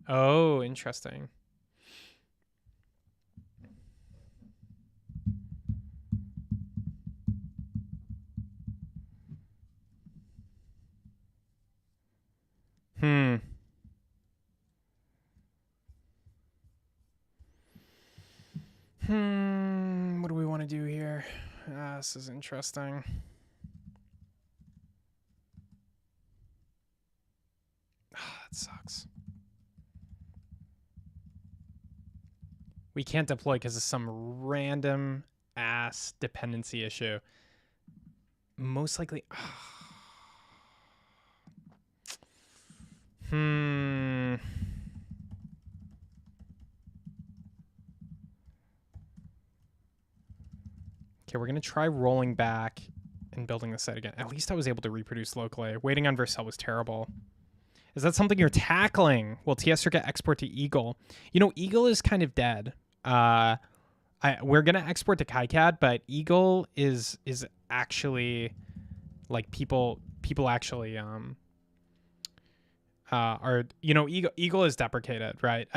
Oh, interesting. What do we want to do here? This is interesting. That sucks. We can't deploy because of some random ass dependency issue. Most likely. Okay, we're going to try rolling back and building the site again. At least I was able to reproduce locally. Waiting on Vercel was terrible. Is that something you're tackling? Will TS Circuit export to Eagle? You know, Eagle is kind of dead. We're gonna export to KiCad, but Eagle is actually like people actually are, you know, Eagle is deprecated, right?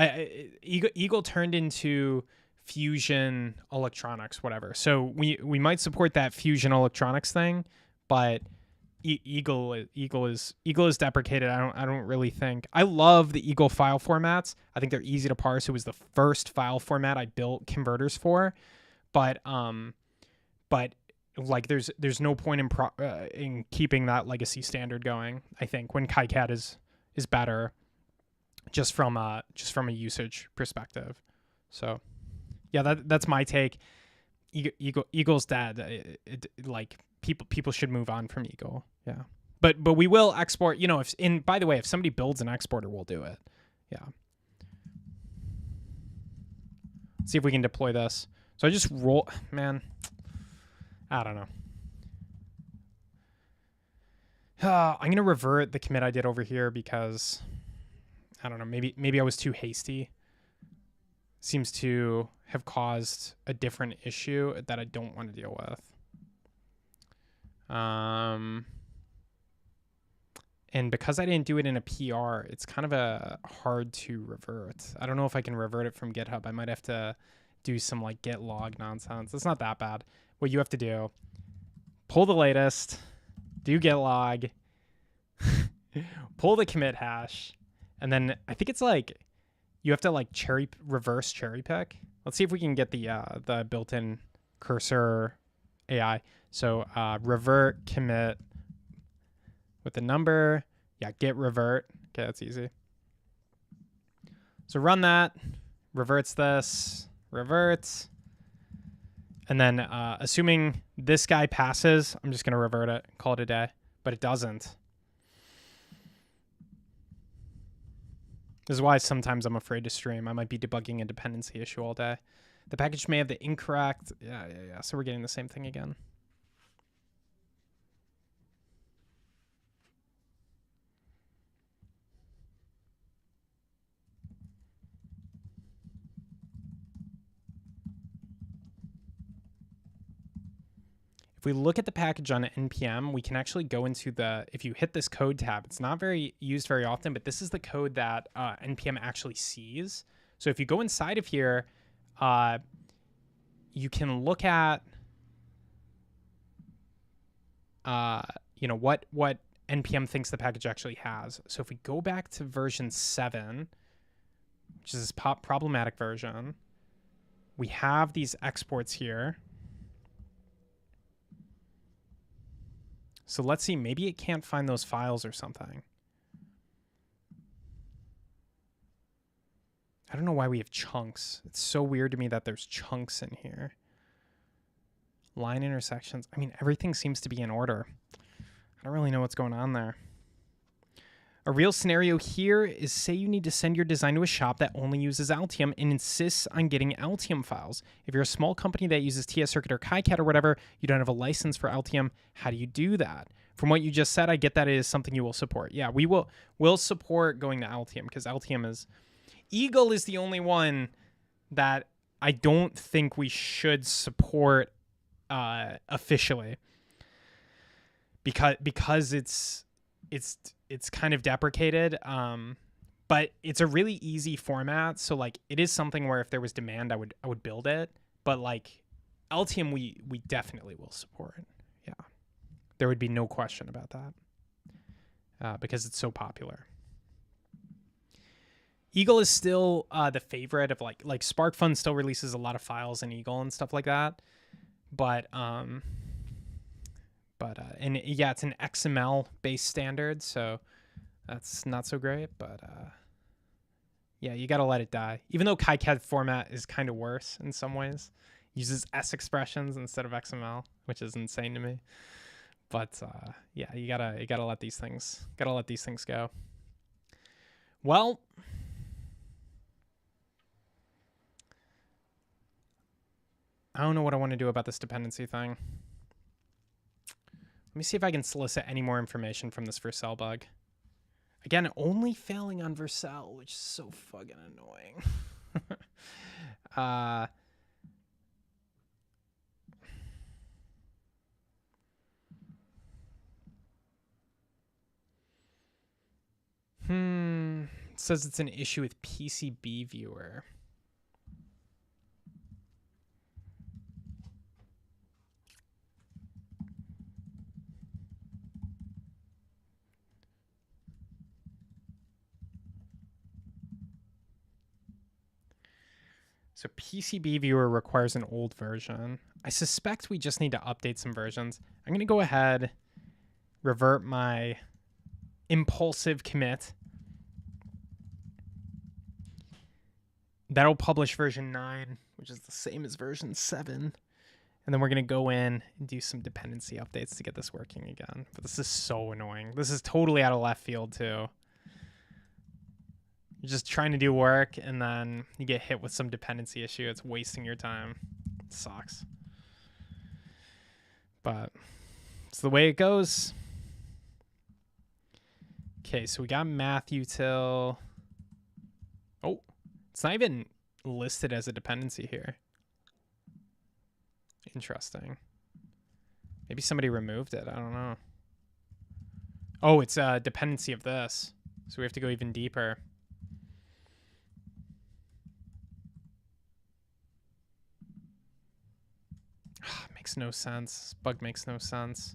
Eagle turned into Fusion Electronics, whatever. So we might support that Fusion Electronics thing, but Eagle is deprecated. I don't really think. I love the Eagle file formats. I think they're easy to parse. It was the first file format I built converters for, but like there's no point in keeping that legacy standard going. I think when KiCad is better, just from a usage perspective. So yeah, that's my take. Eagle's dead. Like people should move on from Eagle. Yeah, but we will export. You know, by the way, if somebody builds an exporter, we'll do it. Yeah. Let's see if we can deploy this. So I just roll, man. I don't know. I'm gonna revert the commit I did over here because I don't know. Maybe I was too hasty. Seems to have caused a different issue that I don't want to deal with. And because I didn't do it in a PR, it's kind of hard to revert. I don't know if I can revert it from GitHub. I might have to do some like git log nonsense. It's not that bad. What you have to do, pull the latest, do git log, pull the commit hash, and then I think it's like you have to like reverse cherry pick. Let's see if we can get the built-in cursor AI. So revert commit with the number. Yeah, git revert. Okay, that's easy. So run that, reverts this, reverts. And then assuming this guy passes, I'm just going to revert it, call it a day. But it doesn't. This is why sometimes I'm afraid to stream. I might be debugging a dependency issue all day. The package may have the incorrect... Yeah. So we're getting the same thing again. If we look at the package on NPM, we can actually go into if you hit this code tab, it's not used very often, but this is the code that NPM actually sees. So if you go inside of here, you can look at, you know, what NPM thinks the package actually has. So if we go back to version 7, which is this problematic version, we have these exports here. So let's see, maybe it can't find those files or something. I don't know why we have chunks. It's so weird to me that there's chunks in here. Line intersections. I mean, everything seems to be in order. I don't really know what's going on there. A real scenario here is, say you need to send your design to a shop that only uses Altium and insists on getting Altium files. If you're a small company that uses TS Circuit or KiCad or whatever, you don't have a license for Altium. How do you do that? From what you just said, I get that it is something you will support. Yeah, we'll support going to Altium because Altium is... Eagle is the only one that I don't think we should support officially because it's kind of deprecated, but it's a really easy format. So like it is something where if there was demand, I would build it. But like Altium, we definitely will support. Yeah, there would be no question about that because it's so popular. Eagle is still the favorite of like SparkFun still releases a lot of files in Eagle and stuff like that, but and yeah, it's an XML based standard, so that's not so great. But yeah, you gotta let it die. Even though KiCad format is kind of worse in some ways, uses S expressions instead of XML, which is insane to me. But yeah, you gotta let these things go. Well. I don't know what I want to do about this dependency thing. Let me see if I can solicit any more information from this for cell bug. Again, only failing on Vercel, which is so fucking annoying. It says it's an issue with PCB viewer. So PCB viewer requires an old version. I suspect we just need to update some versions. I'm going to go ahead, revert my impulsive commit. That'll publish version 9, which is the same as version 7. And then we're going to go in and do some dependency updates to get this working again. But this is so annoying. This is totally out of left field, too. You're just trying to do work, and then you get hit with some dependency issue. It's wasting your time. It sucks. But it's the way it goes. Okay, so we got math util. Oh, it's not even listed as a dependency here. Interesting. Maybe somebody removed it. I don't know. Oh, it's a dependency of this. So we have to go even deeper. Makes no sense. This bug makes no sense.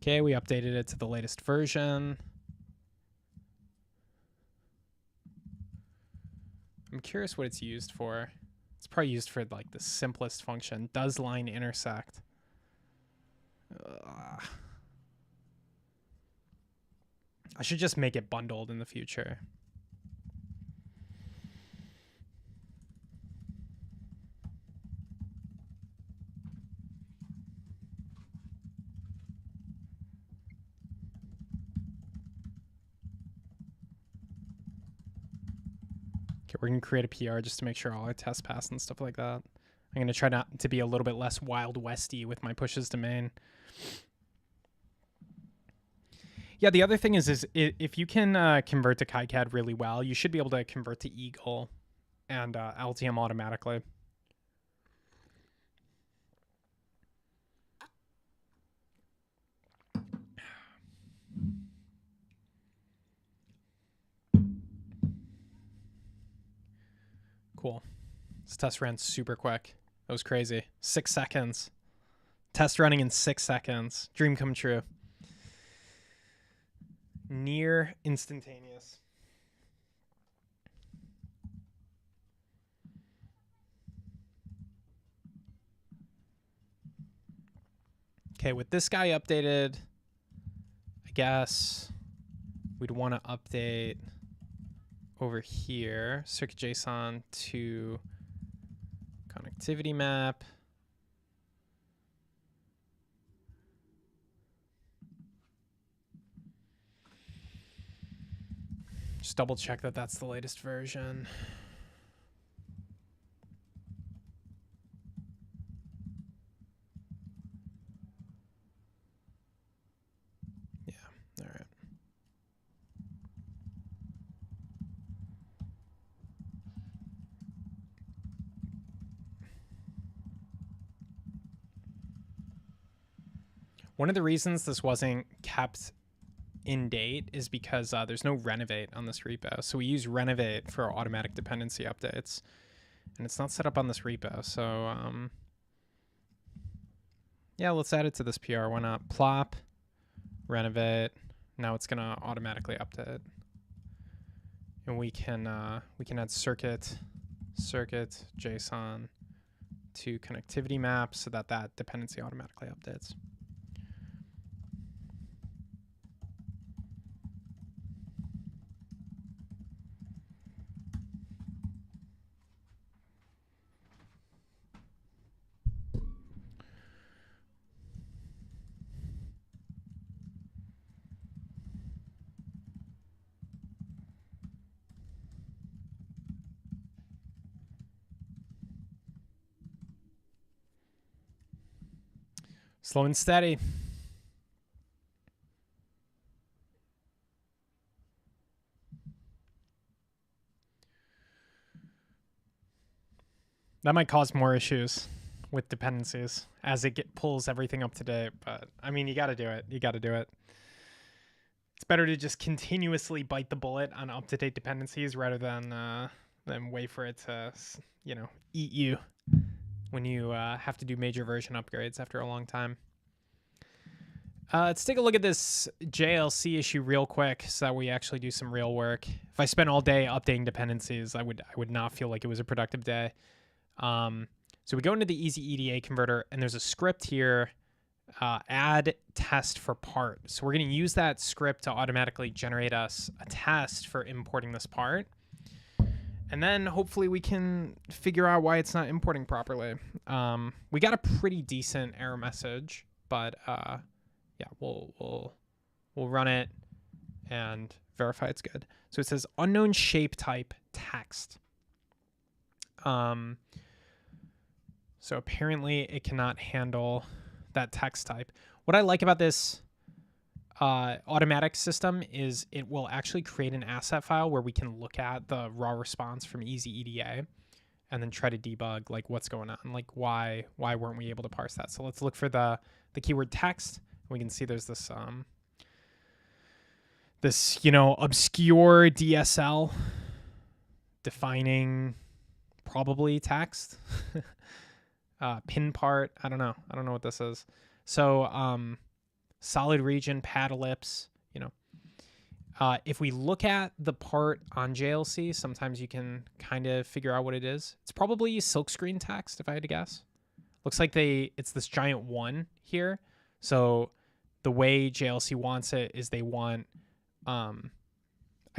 Okay, we updated it to the latest version. I'm curious what it's used for. It's probably used for like the simplest function. Does line intersect? I should just make it bundled in the future. Okay, we're going to create a PR just to make sure all our tests pass and stuff like that. I'm going to try not to be a little bit less Wild Westy with my pushes to main. Yeah, the other thing is if you can convert to KiCad really well, you should be able to convert to Eagle and LTM automatically. Cool. This test ran super quick. That was crazy. 6 seconds. Test running in 6 seconds. Dream come true. Near instantaneous. Okay, with this guy updated, I guess we'd want to update over here, circuit JSON to connectivity map. Just double check that that's the latest version. Yeah, all right. One of the reasons this wasn't kept in date is because there's no renovate on this repo. So we use renovate for automatic dependency updates, and it's not set up on this repo. So yeah, let's add it to this PR. Why not? Plop, renovate. Now it's gonna automatically update, and we can add circuit JSON to connectivity map so that that dependency automatically updates. Slow and steady. That might cause more issues with dependencies as it pulls everything up to date. But I mean, you got to do it. You got to do it. It's better to just continuously bite the bullet on up-to-date dependencies rather than wait for it to, eat you when you have to do major version upgrades after a long time. Let's take a look at this JLC issue real quick so that we actually do some real work. If I spent all day updating dependencies, I would not feel like it was a productive day. So we go into the easy EDA converter, and there's a script here, add test for part. So we're going to use that script to automatically generate us a test for importing this part. And then hopefully we can figure out why it's not importing properly. We got a pretty decent error message, but yeah, we'll run it and verify it's good. So it says unknown shape type text. So apparently it cannot handle that text type. What I like about this automatic system is it will actually create an asset file where we can look at the raw response from easy EDA and then try to debug like what's going on, like why weren't we able to parse that. So let's look for the keyword text. We can see there's this obscure DSL defining probably text. Pin part, I don't know what this is. So solid region, pad ellipse, if we look at the part on JLC, sometimes you can kind of figure out what it is. It's probably silkscreen text, if I had to guess. Looks like it's this giant 1 here. So the way JLC wants it is they want, I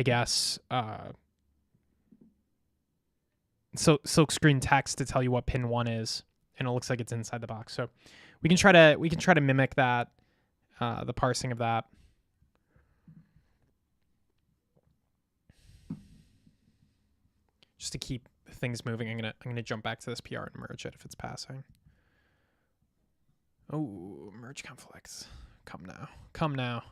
guess, so silkscreen text to tell you what pin 1 is, and it looks like it's inside the box. So we can try to mimic that, the parsing of that. Just to keep things moving, I'm gonna jump back to this PR and merge it if it's passing. Oh, merge conflicts. Come now. Come now.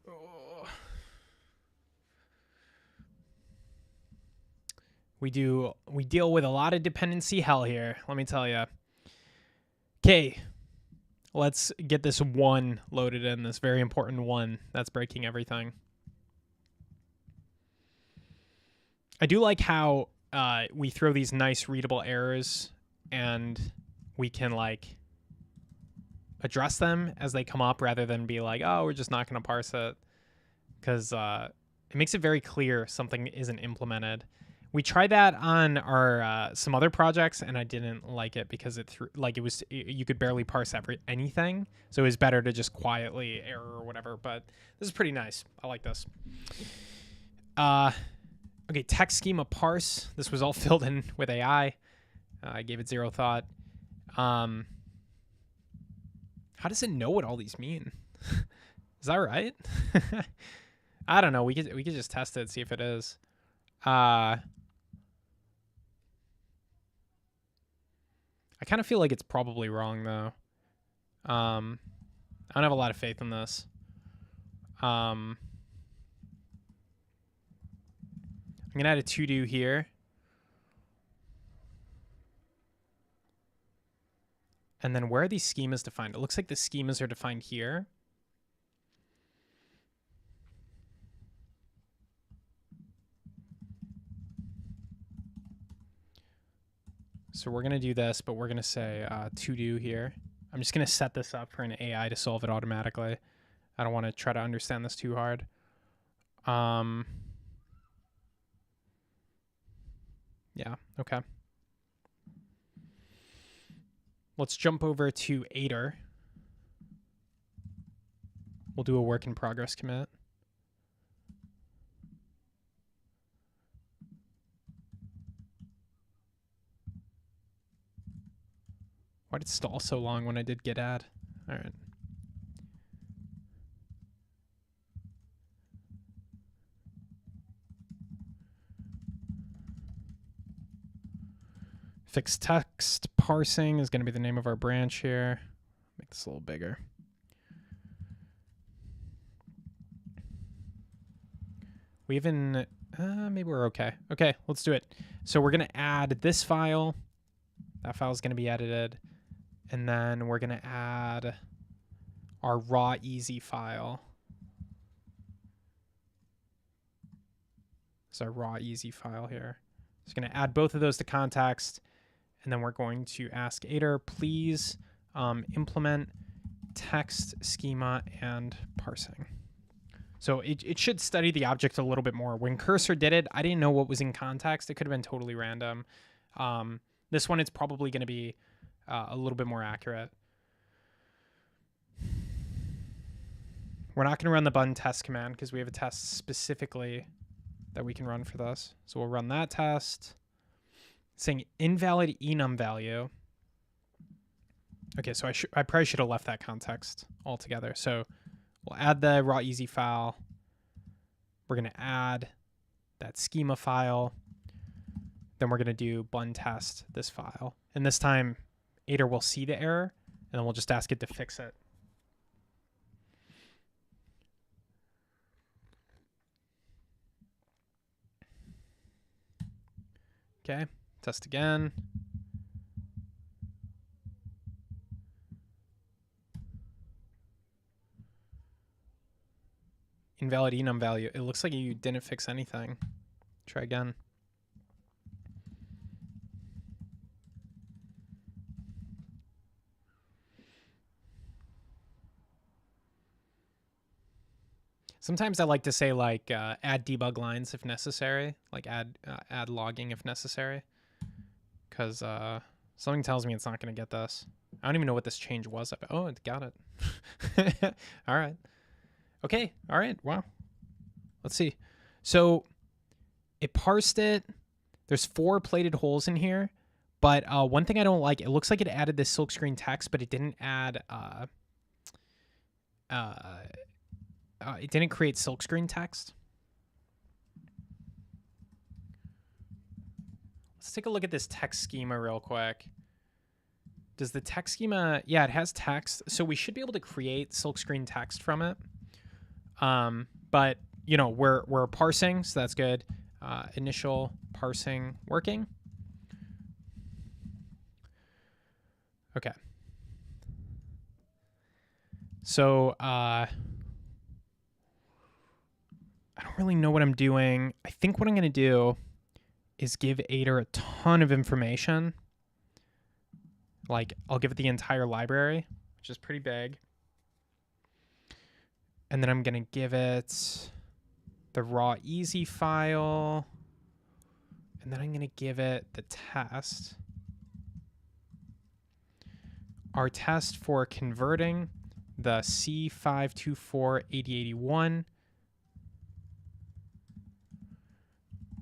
Oh. We deal with a lot of dependency hell here, let me tell you. Okay, let's get this 1 loaded in, this very important 1 that's breaking everything. I do like how we throw these nice readable errors and we can like address them as they come up rather than be like, oh, we're just not going to parse it, because it makes it very clear something isn't implemented. We tried that on our some other projects, and I didn't like it because you could barely parse anything. So it was better to just quietly error or whatever. But this is pretty nice. I like this. Okay, text schema parse. This was all filled in with AI. I gave it 0 thought. How does it know what all these mean? Is that right? I don't know. We could just test it, see if it is. I kind of feel like it's probably wrong though. I don't have a lot of faith in this. I'm gonna add a to-do here. And then where are these schemas defined? It looks like the schemas are defined here. So we're going to do this, but we're going to say to do here. I'm just going to set this up for an AI to solve it automatically. I don't want to try to understand this too hard. Yeah, okay. Let's jump over to Aider. We'll do a work in progress commit. Why did it stall so long when I did git add. All right. Fixed text parsing is going to be the name of our branch here. Make this a little bigger. We even, maybe we're okay. Okay, let's do it. So we're going to add this file. That file is going to be edited. And then we're going to add our raw easy file. It's our raw easy file here. Just going to add both of those to context. And then we're going to ask Aider, please implement text schema and parsing. So it should study the object a little bit more. When cursor did it, I didn't know what was in context. It could have been totally random. This one, it's probably going to be a little bit more accurate. We're not going to run the button test command because we have a test specifically that we can run for this. So we'll run that test. It's saying invalid enum value. Okay, so I probably should have left that context altogether. So we'll add the raw easy file. We're going to add that schema file. Then we're going to do bun test this file. And this time, Aider will see the error, and then we'll just ask it to fix it. Okay, test again. Invalid enum value. It looks like you didn't fix anything. Try again. Sometimes I like to say like add debug lines if necessary, like add logging if necessary, because something tells me it's not going to get this. I don't even know what this change was. Oh, it got it. All right. Okay. All right. Wow. Let's see. So it parsed it. There's 4 plated holes in here, but one thing I don't like, it looks like it added this silkscreen text, but it didn't add it didn't create silkscreen text. Let's take a look at this text schema real quick. Does the text schema, yeah, it has text. So we should be able to create silkscreen text from it. But you know, we're parsing, so that's good. Initial parsing working. Okay. So, I don't really know what I'm doing. I think what I'm going to do is give Aider a ton of information. Like, I'll give it the entire library, which is pretty big. And then I'm going to give it the raw easy file. And then I'm going to give it the test. Our test for converting the C5248081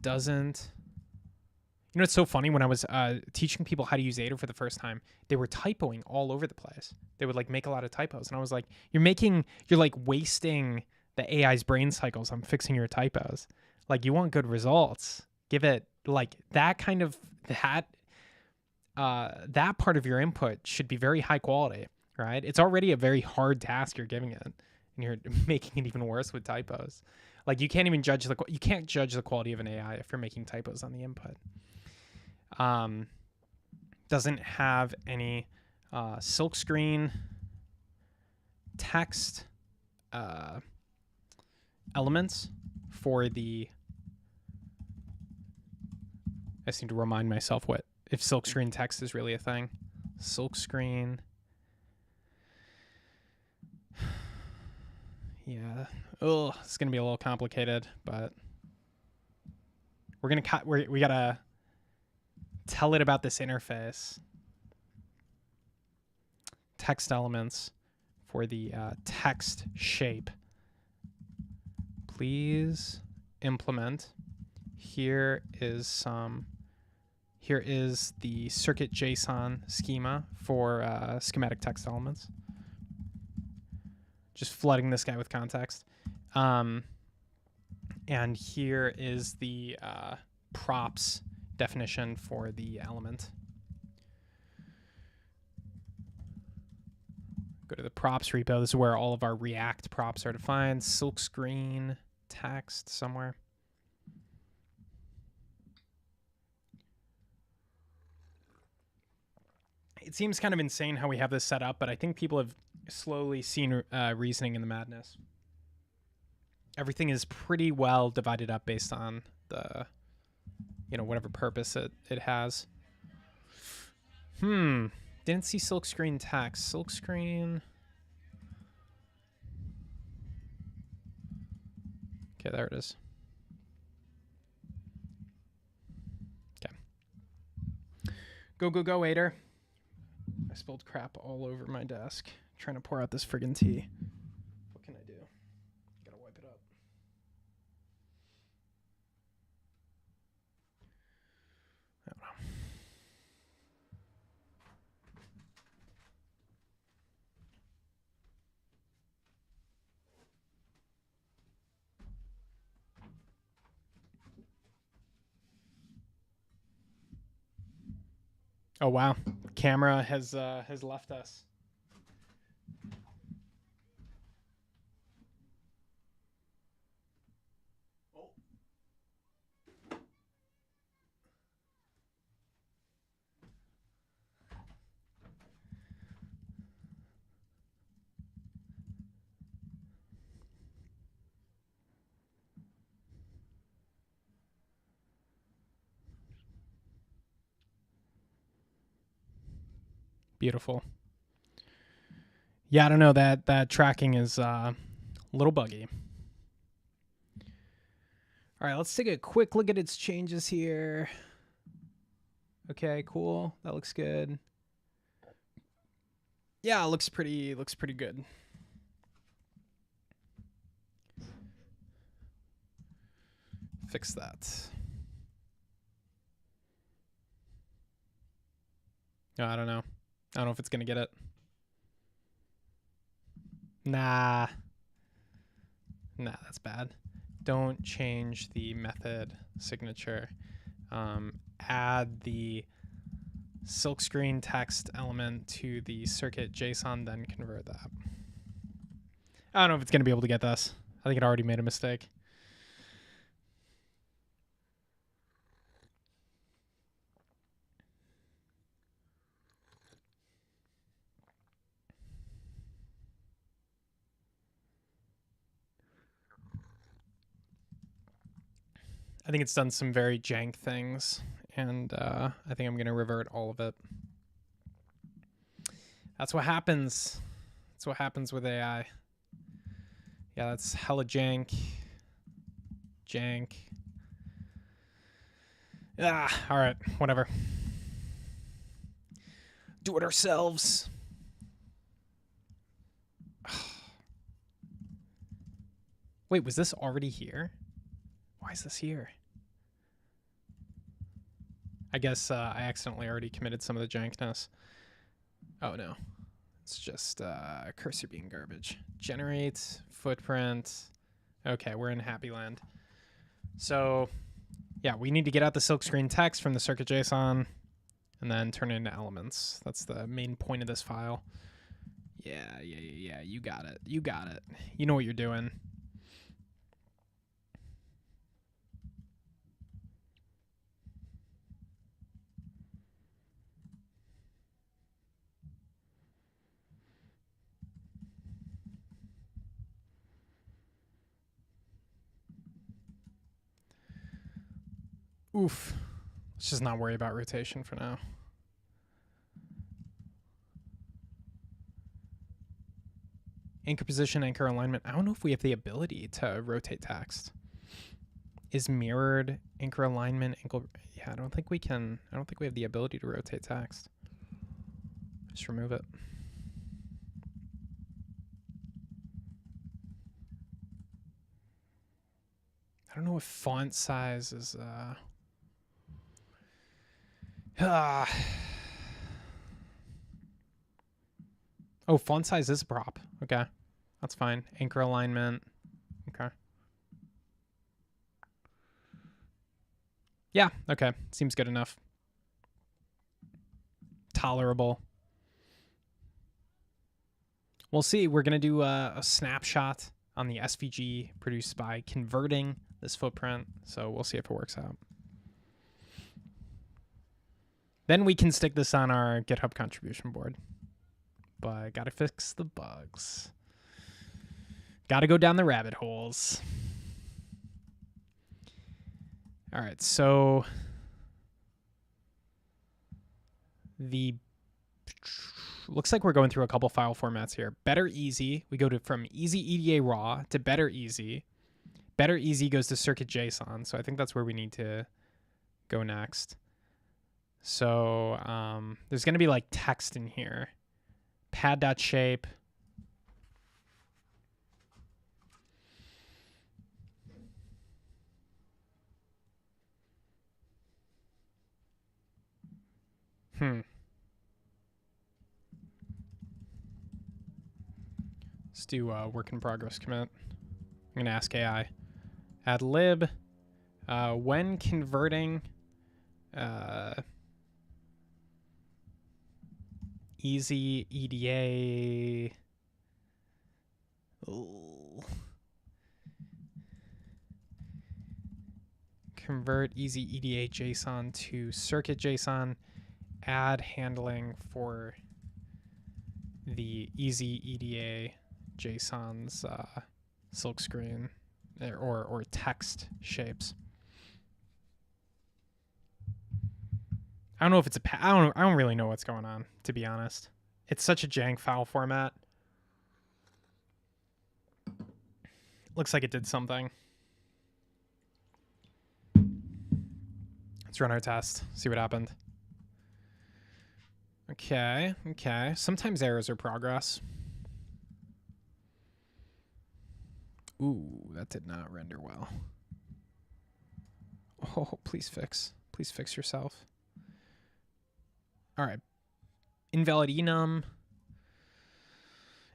doesn't. You know, it's so funny when I was teaching people how to use Aider for the first time, they were typoing all over the place. They would like make a lot of typos. And I was like, you're like wasting the AI's brain cycles on fixing your typos. Like, you want good results. Give it like that kind of, that part of your input should be very high quality, right? It's already a very hard task you're giving it, and you're making it even worse with typos. Like, you can't judge the quality of an AI if you're making typos on the input. Doesn't have any silkscreen text elements for the. I just need to remind myself if silkscreen text is really a thing. Silkscreen. Yeah. Oh, it's gonna be a little complicated, but we're gonna cut. We gotta tell it about this interface. Text elements for the text shape. Please implement. Here is some Here is the circuit JSON schema for schematic text elements. Just flooding this guy with context. And here is the props definition for the element. Go to the props repo. This is where all of our React props are defined. Silkscreen text somewhere. It seems kind of insane how we have this set up, but I think people have slowly seen reasoning in the madness. Everything is pretty well divided up based on the, whatever purpose it has. Didn't see silkscreen text. Silkscreen. Okay, there it is. Okay. Go, Ader. I spilled crap all over my desk trying to pour out this friggin' tea. What can I do? Gotta wipe it up. I don't know. Oh wow, camera has left us. Oh. Beautiful. Yeah, I don't know, that tracking is a little buggy. All right, let's take a quick look at its changes here. Okay, cool. That looks good. Yeah, it looks pretty good. Fix that. No, I don't know. I don't know if it's going to get it. Nah, that's bad. Don't change the method signature. Add the silkscreen text element to the circuit JSON, then convert that. I don't know if it's going to be able to get this. I think it already made a mistake. I think it's done some very jank things, and I think I'm going to revert all of it. That's what happens. That's what happens with AI. Yeah, that's hella jank. Jank. All right, whatever. Do it ourselves. Wait, was this already here? Why is this here? I guess I accidentally already committed some of the jankness. Oh no. It's just cursor being garbage. Generate, footprint. Okay, we're in happy land. So yeah, we need to get out the silkscreen text from the circuit JSON and then turn it into elements. That's the main point of this file. Yeah. You got it. You know what you're doing. Oof. Let's just not worry about rotation for now. Anchor position, anchor alignment. I don't know if we have the ability to rotate text. Is mirrored anchor alignment, yeah, I don't think we have the ability to rotate text. Just remove it. I don't know if font size is Oh, font size is a prop. Okay. That's fine. Anchor alignment. Okay. Yeah, okay. Seems good enough. Tolerable. We'll see. We're going to do a snapshot on the SVG produced by converting this footprint. So we'll see if it works out. Then we can stick this on our GitHub contribution board. But got to fix the bugs. Got to go down the rabbit holes. All right, so the looks like we're going through a couple file formats here. Better easy. We go from easy EDA raw to better easy. Better easy goes to circuit JSON. So I think that's where we need to go next. So there's going to be like text in here. Pad.shape. Let's do work in progress commit. I'm going to ask AI. Add lib. When converting easy EDA. Ooh. Convert easy EDA JSON to circuit JSON. Add handling for the easy EDA JSON's silkscreen or text shapes. I don't know if it's I don't really know what's going on, to be honest. It's such a jank file format. Looks like it did something. Let's run our test, see what happened. Okay. Sometimes errors are progress. Ooh, that did not render well. Oh, please fix. Please fix yourself. All right. Invalid enum.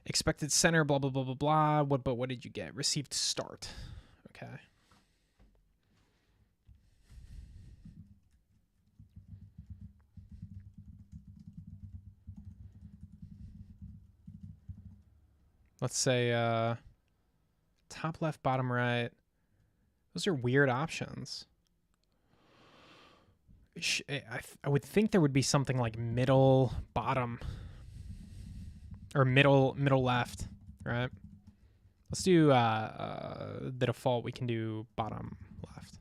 Expected center, blah, blah, blah, blah, blah. What did you get? Received start. Okay. Let's say top left, bottom right. Those are weird options. I would think there would be something like middle, bottom, or middle left, right? Let's do the default. We can do bottom left.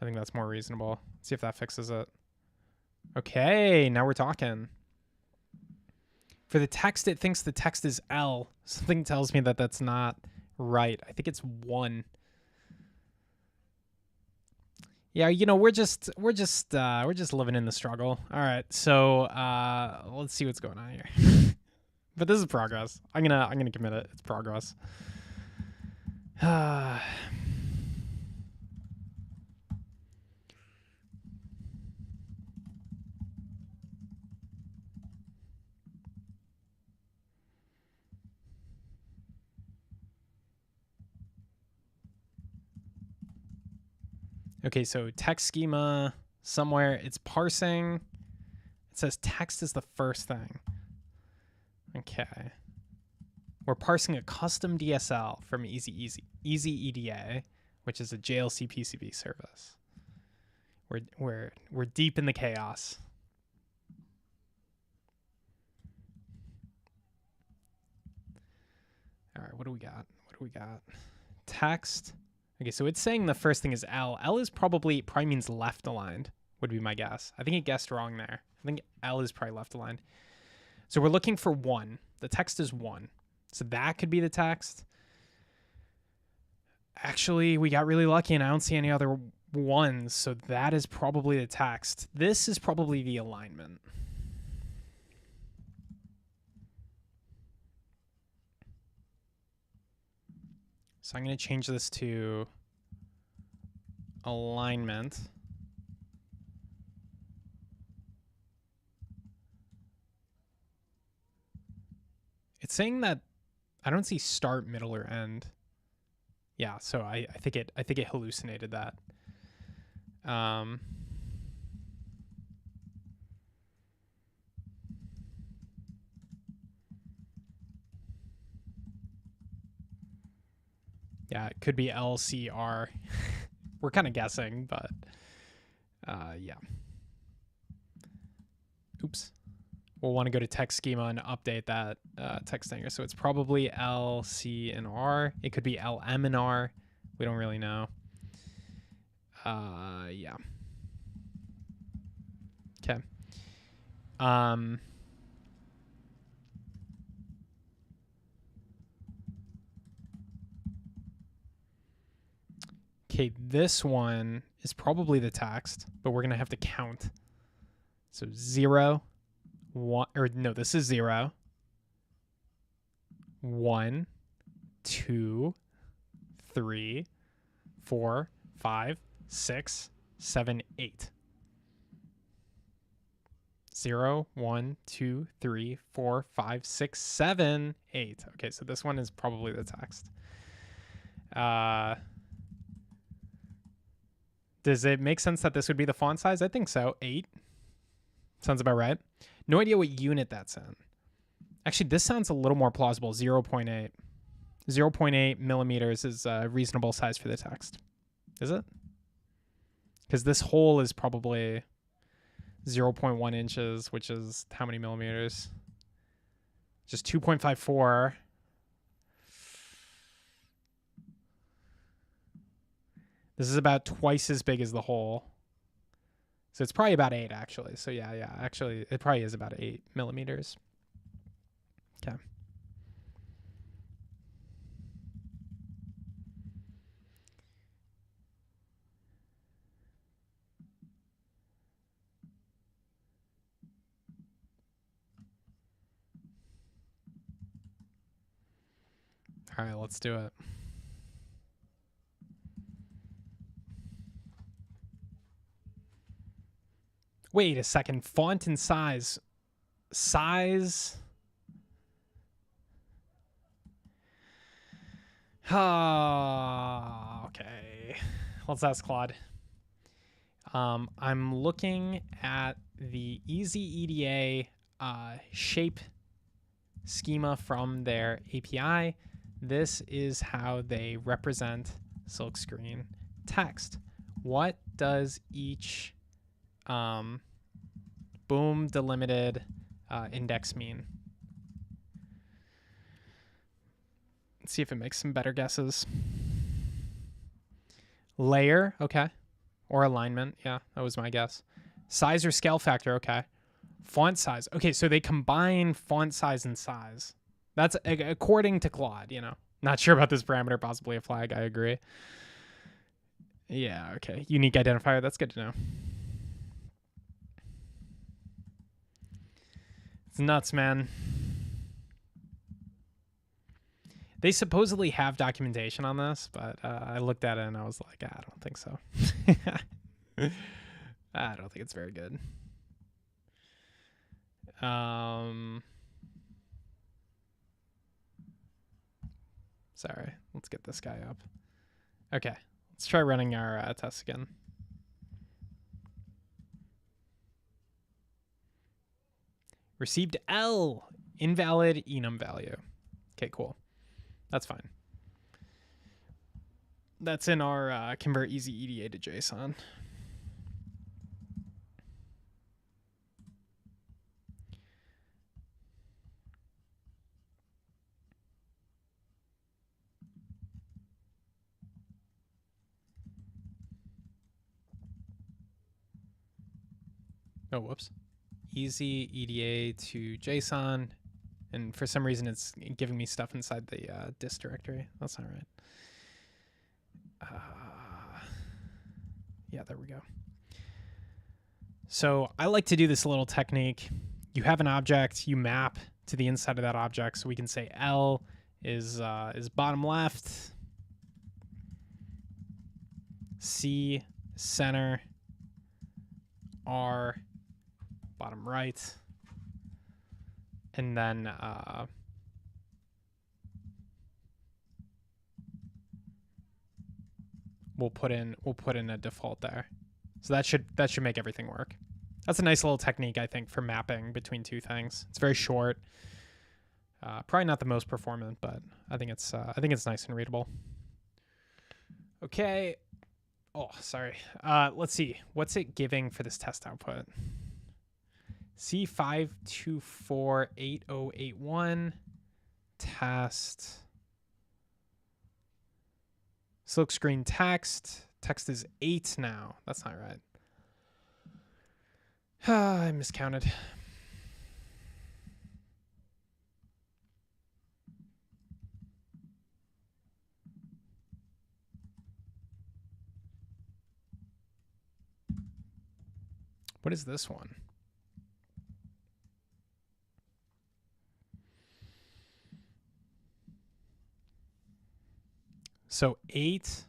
I think that's more reasonable. See if that fixes it. Okay, now we're talking. For the text, it thinks the text is L. Something tells me that that's not right. I think it's 1. Yeah, you know, we're just living in the struggle. All right, so let's see what's going on here. But this is progress. I'm gonna commit it. It's progress. Okay, so text schema somewhere. It's parsing. It says text is the first thing. Okay. We're parsing a custom DSL from Easy EDA, which is a JLC PCB service. We're deep in the chaos. All right, what do we got? Text. Okay, so it's saying the first thing is L. L is probably means left aligned, would be my guess. I think it guessed wrong there. I think L is probably left aligned. So we're looking for 1. The text is 1. So that could be the text. Actually, we got really lucky and I don't see any other 1s. So that is probably the text. This is probably the alignment. So I'm going to change this to alignment. saying that I don't see start, middle, or end. Yeah, so I think it hallucinated that. Yeah, it could be LCR. We're kind of guessing, but yeah. Oops. We'll want to go to text schema and update that text hanger. So it's probably L, C, and R. It could be L, M, and R. We don't really know. Yeah. Okay. Okay, this one is probably the text, but we're going to have to count. So 0, 1, or no, this is 0, 1, 2, 3, 4, 5, 6, 7, 8. 0, 1, 2, 3, 4, 5, 6, 7, 8. Okay, so this one is probably the text. Does it make sense that this would be the font size? I think so. 8. Sounds about right. No idea what unit that's in. Actually, this sounds a little more plausible. 0.8. 0.8 millimeters is a reasonable size for the text. Is it? Because this hole is probably 0.1 inches, which is how many millimeters? Just 2.54. This is about twice as big as the hole. So it's probably about 8, actually. So yeah. Actually, it probably is about 8 millimeters. Okay. All right, let's do it. Wait a second. Font and size. Size. Okay. Let's ask Claude. I'm looking at the Easy EDA shape schema from their API. This is how they represent silkscreen text. What does each boom delimited index mean? Let's see if it makes some better guesses. Layer, okay. Or alignment, yeah, that was my guess. Size or scale factor, okay. Font size, okay, so they combine font size and size. That's according to Claude, you know. Not sure about this parameter, possibly a flag, I agree. Yeah, okay. Unique identifier, that's good to know. It's nuts, man. They supposedly have documentation on this, but I looked at it and I was like, I don't think so. I don't think it's very good. Sorry, let's get this guy up. Okay, let's try running our tests again. Received L, invalid enum value. Okay, cool. That's fine. That's in our convert easy EDA to JSON. Oh, whoops. Easy EDA to JSON. And for some reason, it's giving me stuff inside the dist directory. That's not right. Yeah, there we go. So I like to do this little technique. You have an object, you map to the inside of that object. So we can say L is bottom left, C center, R bottom right, and then we'll put in a default there. So that should make everything work. That's a nice little technique, I think, for mapping between two things. It's very short. Probably not the most performant, but I think it's nice and readable. Okay. Oh, sorry. Let's see. What's it giving for this test output? C5248081 test. Silkscreen text. Text is 8 now. That's not right. I miscounted. What is this one? So 8. It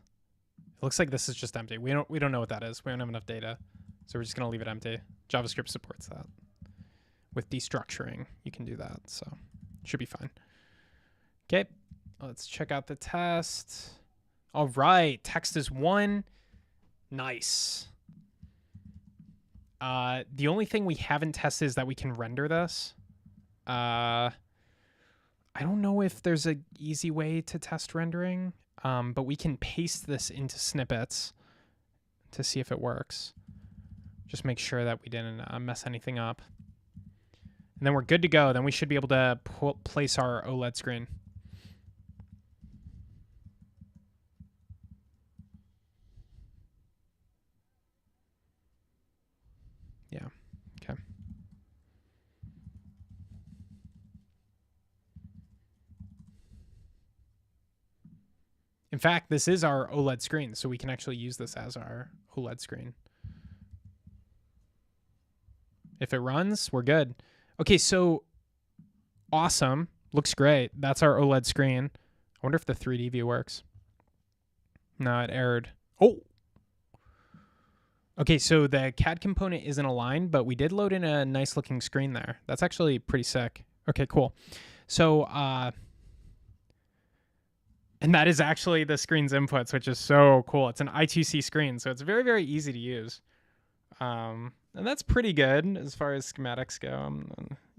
looks like this is just empty. We don't know what that is. We don't have enough data. So we're just gonna leave it empty. JavaScript supports that. With destructuring, you can do that. So should be fine. Okay, let's check out the test. All right, text is 1. Nice. The only thing we haven't tested is that we can render this. I don't know if there's an easy way to test rendering, but we can paste this into snippets to see if it works. Just make sure that we didn't mess anything up. And then we're good to go. Then we should be able to place our OLED screen. Yeah, okay. In fact, this is our OLED screen, so we can actually use this as our OLED screen. If it runs, we're good. Okay, so awesome. Looks great. That's our OLED screen. I wonder if the 3D view works. No, it errored. Oh! Okay, so the CAD component isn't aligned, but we did load in a nice looking screen there. That's actually pretty sick. Okay, cool. So, and that is actually the screen's inputs, which is so cool. It's an I2C screen, so it's very, very easy to use. And that's pretty good as far as schematics go.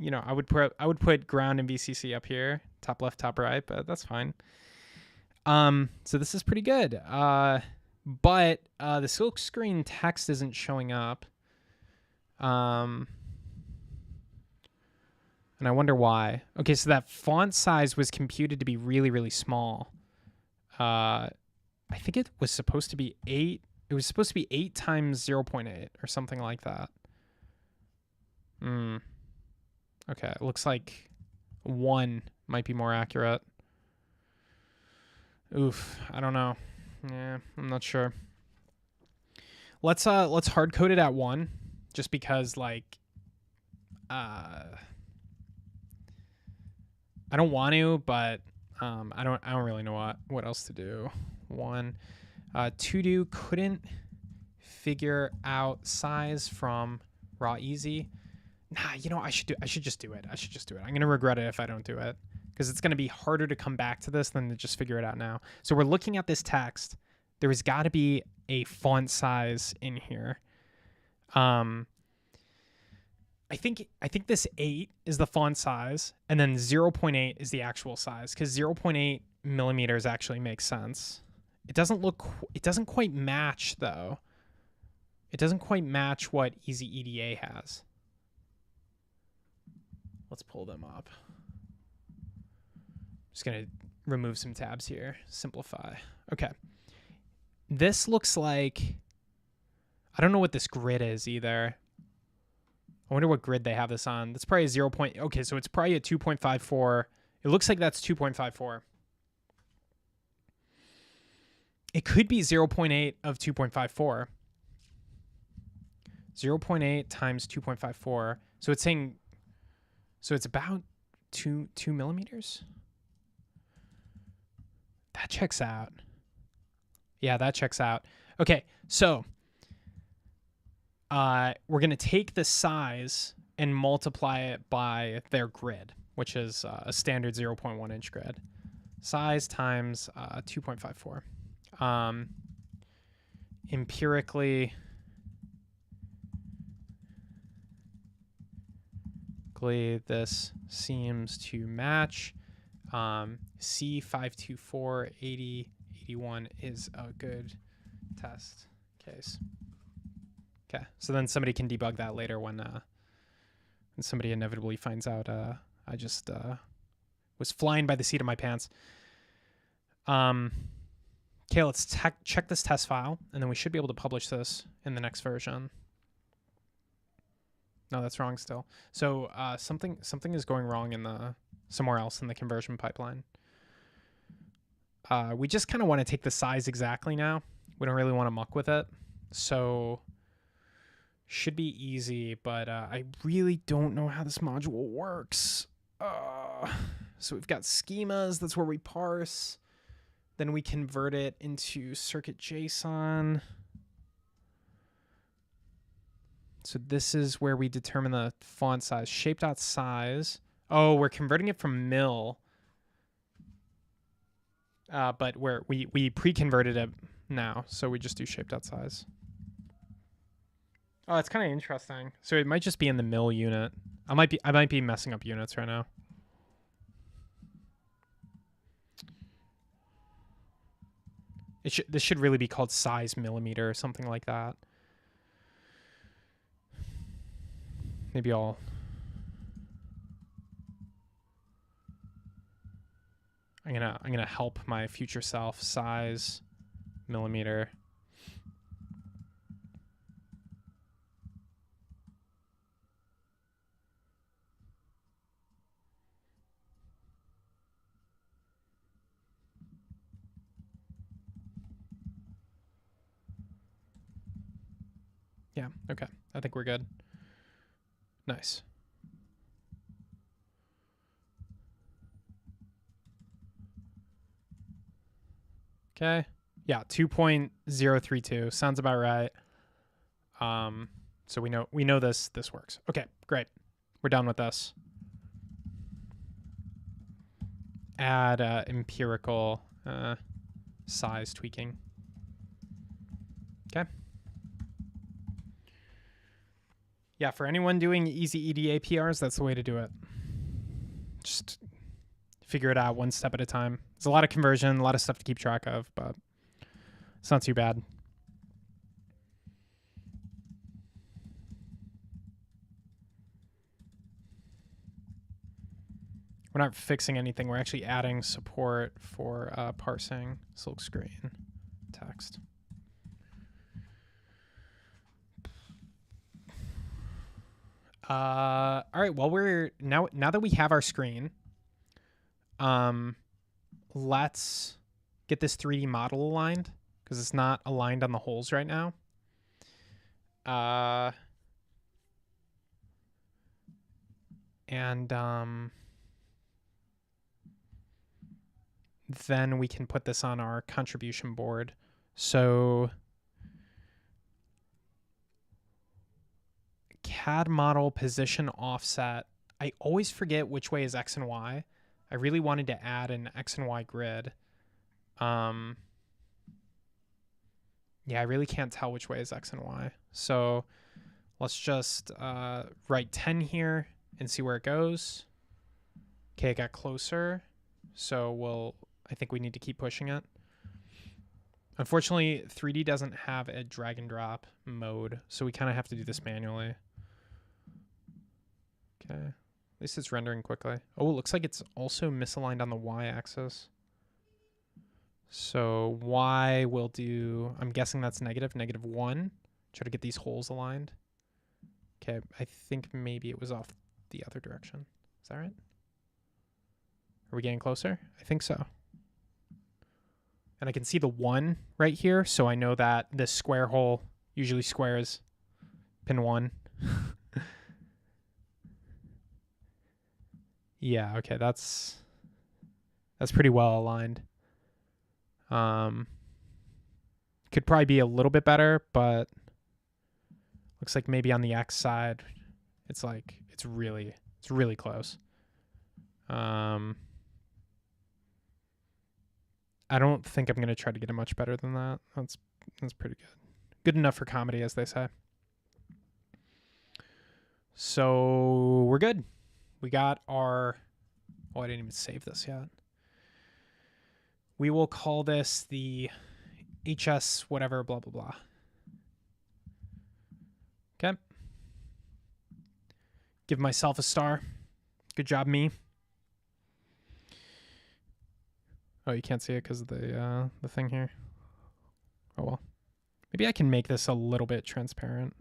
You know, I would put ground and VCC up here, top left, top right, but that's fine. So this is pretty good. But the silkscreen text isn't showing up. And I wonder why. Okay, so that font size was computed to be really, really small. I think it was supposed to be 8. It was supposed to be 8 times 0.8 or something like that. Okay, it looks like 1 might be more accurate. Oof, I don't know. Yeah, I'm not sure. Let's hard code it at 1, just because like I don't want to, but I don't really know what else to do. 1. To do couldn't figure out size from raw easy. Nah, you know, I should just do it. I'm gonna regret it if I don't do it, because it's gonna be harder to come back to this than to just figure it out now. So we're looking at this text. There has got to be a font size in here. I think this 8 is the font size, and then 0.8 is the actual size, because 0.8 millimeters actually makes sense. It doesn't quite match though. It doesn't quite match what Easy EDA has. Let's pull them up. Just gonna remove some tabs here. Simplify. Okay. This looks like, I don't know what this grid is either. I wonder what grid they have this on. That's probably a 0. Okay, so it's probably a 2.54. It looks like that's 2.54. It could be 0.8 of 2.54. 0.8 times 2.54. So it's saying, so it's about 2 millimeters. That checks out. Yeah, that checks out. Okay, so we're going to take the size and multiply it by their grid, which is a standard 0.1 inch grid. Size times 2.54. empirically this seems to match. C5248081 is a good test case. Okay, so then somebody can debug that later when somebody inevitably finds out I just was flying by the seat of my pants. Okay, let's check this test file, and then we should be able to publish this in the next version. No, that's wrong still. So something is going wrong in somewhere else in the conversion pipeline. We just kind of want to take the size exactly now. We don't really want to muck with it. So should be easy, but I really don't know how this module works. So we've got schemas. That's where we parse. Then we convert it into circuit JSON. So this is where we determine the font size. Shape.size. Oh, we're converting it from mil. But we pre-converted it now, so we just do shape.size. Oh, that's kind of interesting. So it might just be in the mil unit. I might be messing up units right now. This should really be called size millimeter or something like that. Maybe I'm gonna help my future self. Size millimeter. Yeah, okay. I think we're good. Nice. Okay. Yeah, 2.032 sounds about right. So we know this works. Okay, great. We're done with this. Add empirical size tweaking. Okay. Yeah, for anyone doing easy EDA PRs, that's the way to do it. Just figure it out one step at a time. There's a lot of conversion, a lot of stuff to keep track of, but it's not too bad. We're not fixing anything. We're actually adding support for parsing silk screen text. All right. Well, we're now that we have our screen, let's get this 3D model aligned because it's not aligned on the holes right now. Then we can put this on our contribution board. So CAD model position offset. I always forget which way is X and Y. I really wanted to add an X and Y grid. Yeah, I really can't tell which way is X and Y. So let's just write 10 here and see where it goes. Okay, it got closer. So I think we need to keep pushing it. Unfortunately, 3D doesn't have a drag and drop mode, so we kind of have to do this manually. Okay, at least it's rendering quickly. Oh, it looks like it's also misaligned on the y-axis. So y will do, I'm guessing that's -1. Try to get these holes aligned. Okay, I think maybe it was off the other direction. Is that right? Are we getting closer? I think so. And I can see the 1 right here, so I know that this square hole usually squares pin 1. Yeah, okay, that's pretty well aligned. Could probably be a little bit better, but looks like maybe on the X side, it's really close. I don't think I'm gonna try to get it much better than that. That's pretty good. Good enough for comedy, as they say. So we're good. We got our... Oh, I didn't even save this yet. We will call this the HS whatever, blah, blah, blah. Okay. Give myself a star. Good job, me. Oh, you can't see it because of the thing here. Oh, well. Maybe I can make this a little bit transparent.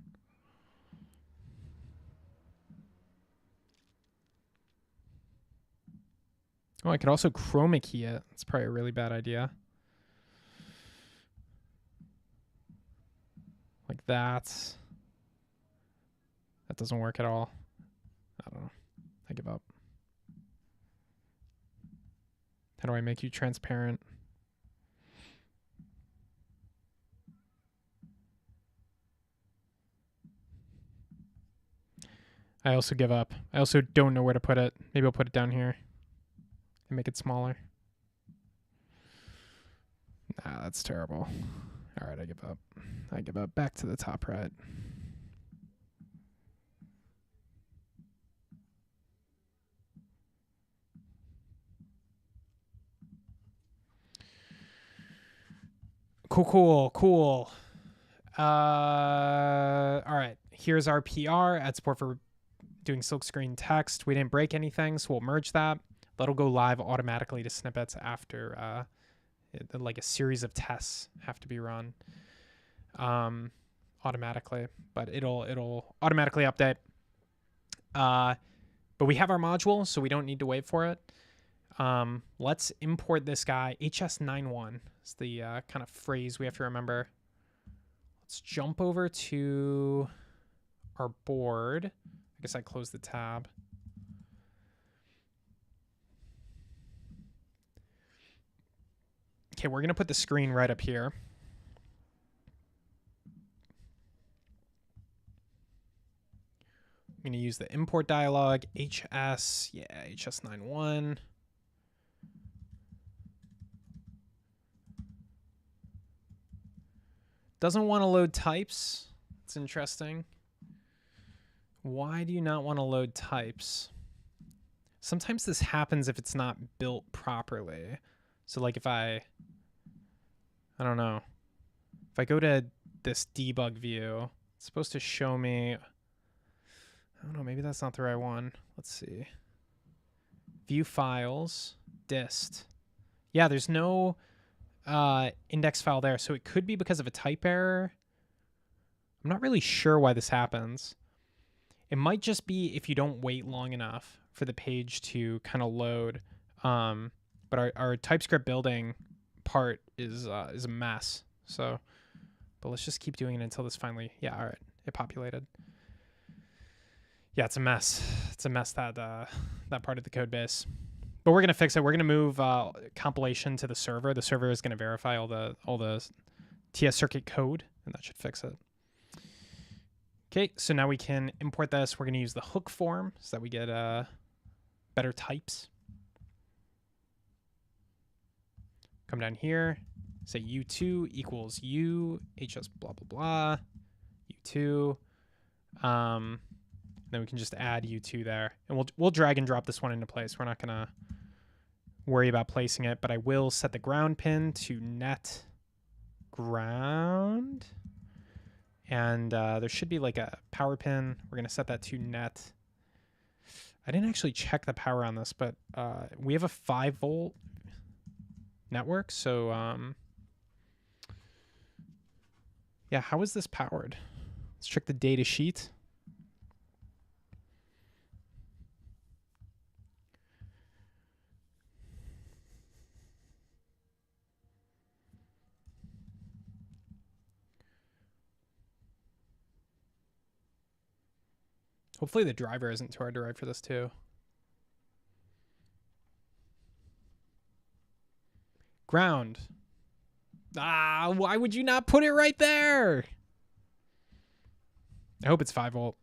Oh, I could also chroma key it. That's probably a really bad idea. Like that. That doesn't work at all. I don't know. I give up. How do I make you transparent? I also give up. I also don't know where to put it. Maybe I'll put it down here and make it smaller. Nah, that's terrible. All right, I give up. I give up. Back to the top right. Cool. All right. Here's our PR. Add support for doing silkscreen text. We didn't break anything, so we'll merge that. That'll go live automatically to snippets after like a series of tests have to be run automatically, but it'll automatically update. But we have our module, so we don't need to wait for it. Let's import this guy. HS91 is the kind of phrase we have to remember. Let's jump over to our board. I guess I closed the tab. Okay, we're going to put the screen right up here. I'm going to use the import dialog, HS, yeah, HS91. Doesn't want to load types. It's interesting. Why do you not want to load types? Sometimes this happens if it's not built properly. So like if I don't know. If I go to this debug view, it's supposed to show me, I don't know, maybe that's not the right one. Let's see. View files, dist. Yeah, there's no index file there, so it could be because of a type error. I'm not really sure why this happens. It might just be if you don't wait long enough for the page to kind of load. But our TypeScript building part is a mess. So, but let's just keep doing it until this finally, yeah, all right, it populated. Yeah, it's a mess. It's a mess, that part of the code base. But we're gonna fix it. We're gonna move compilation to the server. The server is gonna verify all the TS circuit code, and that should fix it. Okay, so now we can import this. We're gonna use the hook form so that we get better types. Come down here, say u2 equals u, hs blah, blah, blah, u2. Then we can just add u2 there. And we'll drag and drop this one into place. We're not going to worry about placing it, but I will set the ground pin to net ground. And there should be like a power pin. We're going to set that to net. I didn't actually check the power on this, but we have a 5-volt network. So yeah, how is this powered? Let's check the data sheet. Hopefully the driver isn't too hard to write for this too. Ground. Ah, why would you not put it right there? I hope it's 5-volt.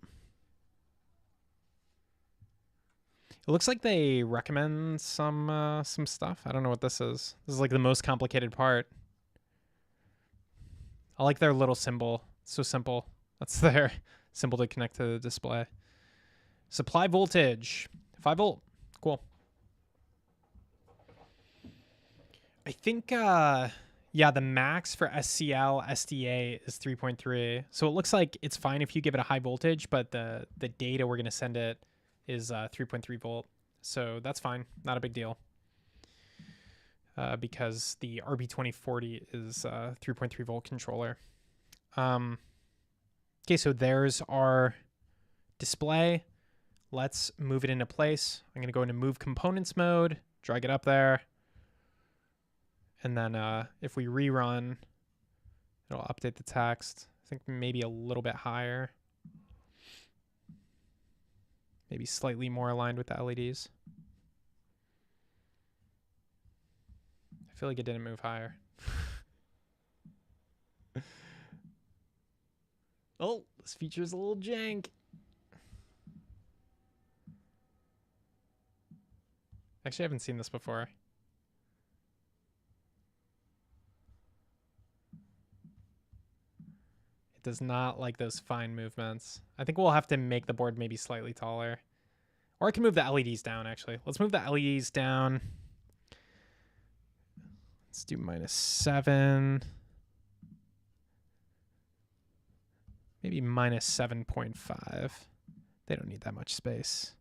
It looks like they recommend some stuff. I don't know what this is. This is like the most complicated part. I like their little symbol. So simple. That's there. Simple to connect to the display. Supply voltage, 5 volt. Cool. I think, yeah, the max for SCL SDA is 3.3. So it looks like it's fine if you give it a high voltage, but the data we're going to send it is 3.3 volt. So that's fine. Not a big deal. Because the RB2040 is a 3.3 volt controller. Okay, so there's our display. Let's move it into place. I'm going to go into move components mode, drag it up there. And then if we rerun, it'll update the text. I think maybe a little bit higher. Maybe slightly more aligned with the LEDs. I feel like it didn't move higher. Oh, this feature's a little jank. Actually, I haven't seen this before. It does not like those fine movements. I think we'll have to make the board maybe slightly taller. Or I can move the LEDs down, actually. Let's move the LEDs down. Let's do -7. Maybe -7.5. They don't need that much space.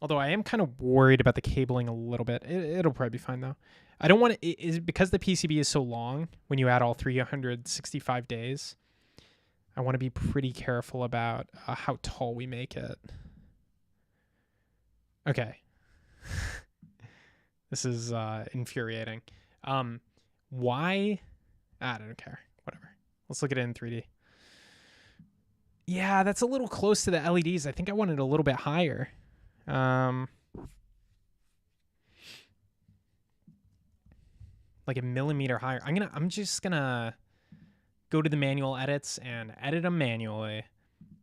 Although I am kind of worried about the cabling a little bit. It'll probably be fine, though. I don't want to... Is because the PCB is so long, when you add all 365 days, I want to be pretty careful about how tall we make it. Okay. This is infuriating. Why? I don't care. Whatever. Let's look at it in 3D. Yeah, that's a little close to the LEDs. I think I wanted a little bit higher. Like a millimeter higher. I'm just gonna go to the manual edits and edit them manually.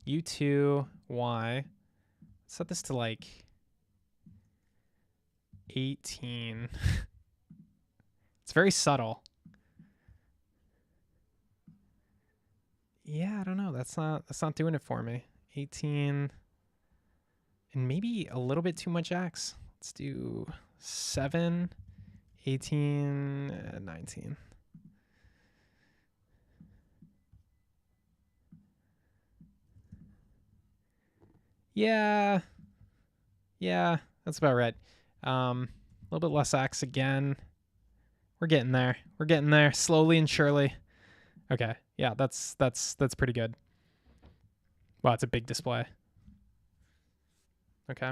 U2, Y. Set this to like 18. It's very subtle. Yeah, I don't know. That's not doing it for me. 18 and maybe a little bit too much X. Let's do 7, 18, 19. Yeah, that's about right. A little bit less X again. We're getting there. We're getting there slowly and surely. Okay, yeah, that's pretty good. Wow, it's a big display. Okay.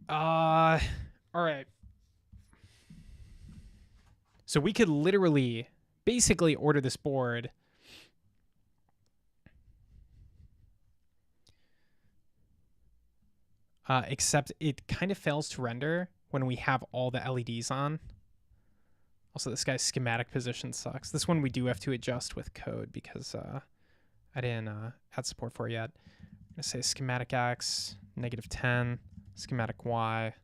All right. So we could literally, basically order this board. Except it kind of fails to render when we have all the LEDs on. Also, this guy's schematic position sucks. This one we do have to adjust with code because I didn't add support for it yet. I'm going to say schematic X, -10, schematic Y,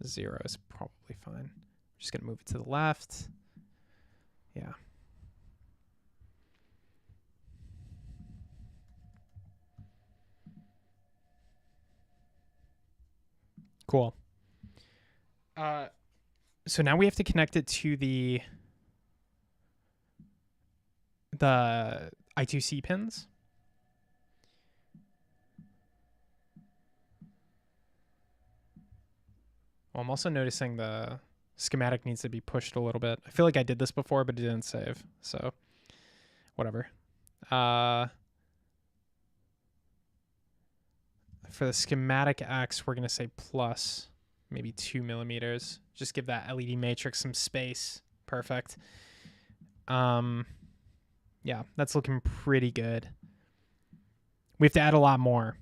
0 is probably fine. I'm just going to move it to the left. Yeah. Cool. So now we have to connect it to the I2C pins. Well, I'm also noticing the schematic needs to be pushed a little bit. I feel like I did this before, but it didn't save. So whatever. For the schematic X, we're going to say plus maybe 2 millimeters. Just give that LED matrix some space. Perfect. Yeah, that's looking pretty good. We have to add a lot more.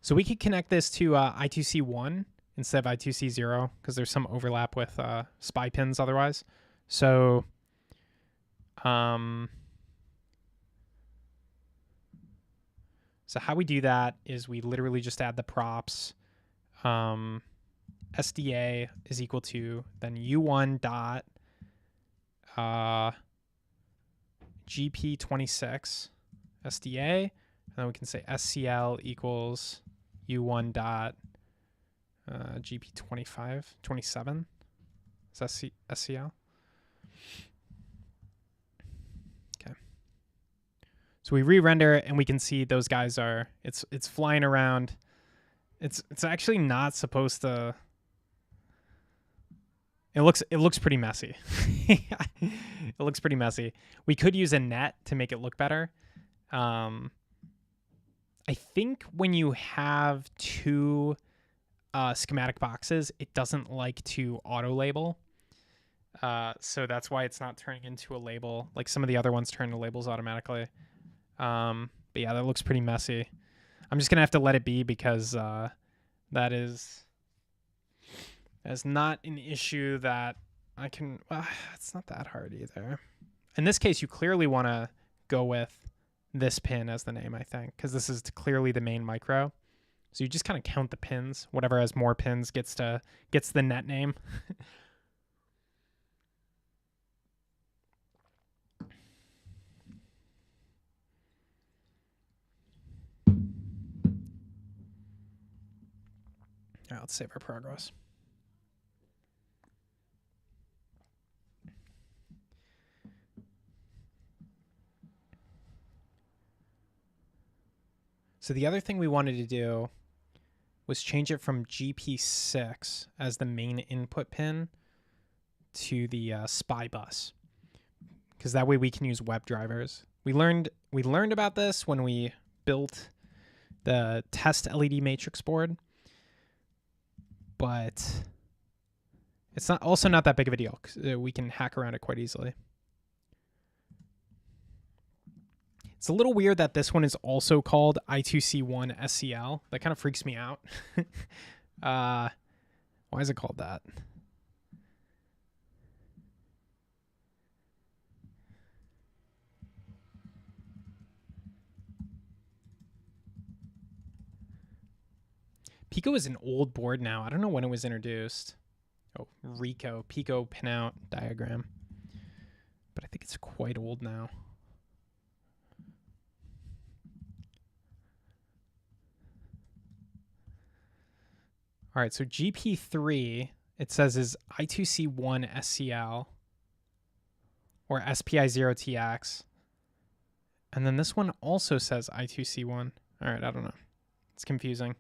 So we could connect this to I2C1 instead of I2C0 because there's some overlap with SPI pins otherwise. So So how we do that is we literally just add the props. SDA is equal to then U1 dot GP26 SDA, and then we can say SCL equals U1 dot GP25 27 is SCL. Okay, so we re-render it and we can see those guys are it's flying around. It's actually not supposed to. It looks pretty messy. It looks pretty messy. We could use a net to make it look better. I think when you have two schematic boxes, it doesn't like to auto label. So that's why it's not turning into a label. Like some of the other ones turn into labels automatically. But yeah, that looks pretty messy. I'm just going to have to let it be because that is not an issue that I can... it's not that hard either. In this case, you clearly want to go with this pin as the name, I think, because this is clearly the main micro. So you just kind of count the pins. Whatever has more pins gets the net name. All right, let's save our progress. So the other thing we wanted to do was change it from GP6 as the main input pin to the SPI bus, because that way we can use web drivers. We learned about this when we built the test LED matrix board, but it's also not that big of a deal because we can hack around it quite easily. It's a little weird that this one is also called I2C1 SCL. That kind of freaks me out. Why is it called that? Pico is an old board now. I don't know when it was introduced. Oh, Pico pinout diagram. But I think it's quite old now. All right, so GP3, it says is I2C1 SCL or SPI0TX. And then this one also says I2C1. All right, I don't know. It's confusing.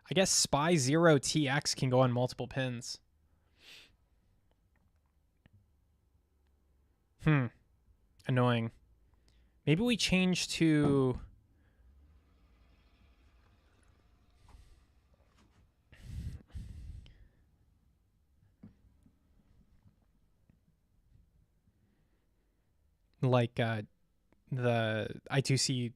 I guess SPI0TX can go on multiple pins. Annoying. Maybe we change to... like the I2C...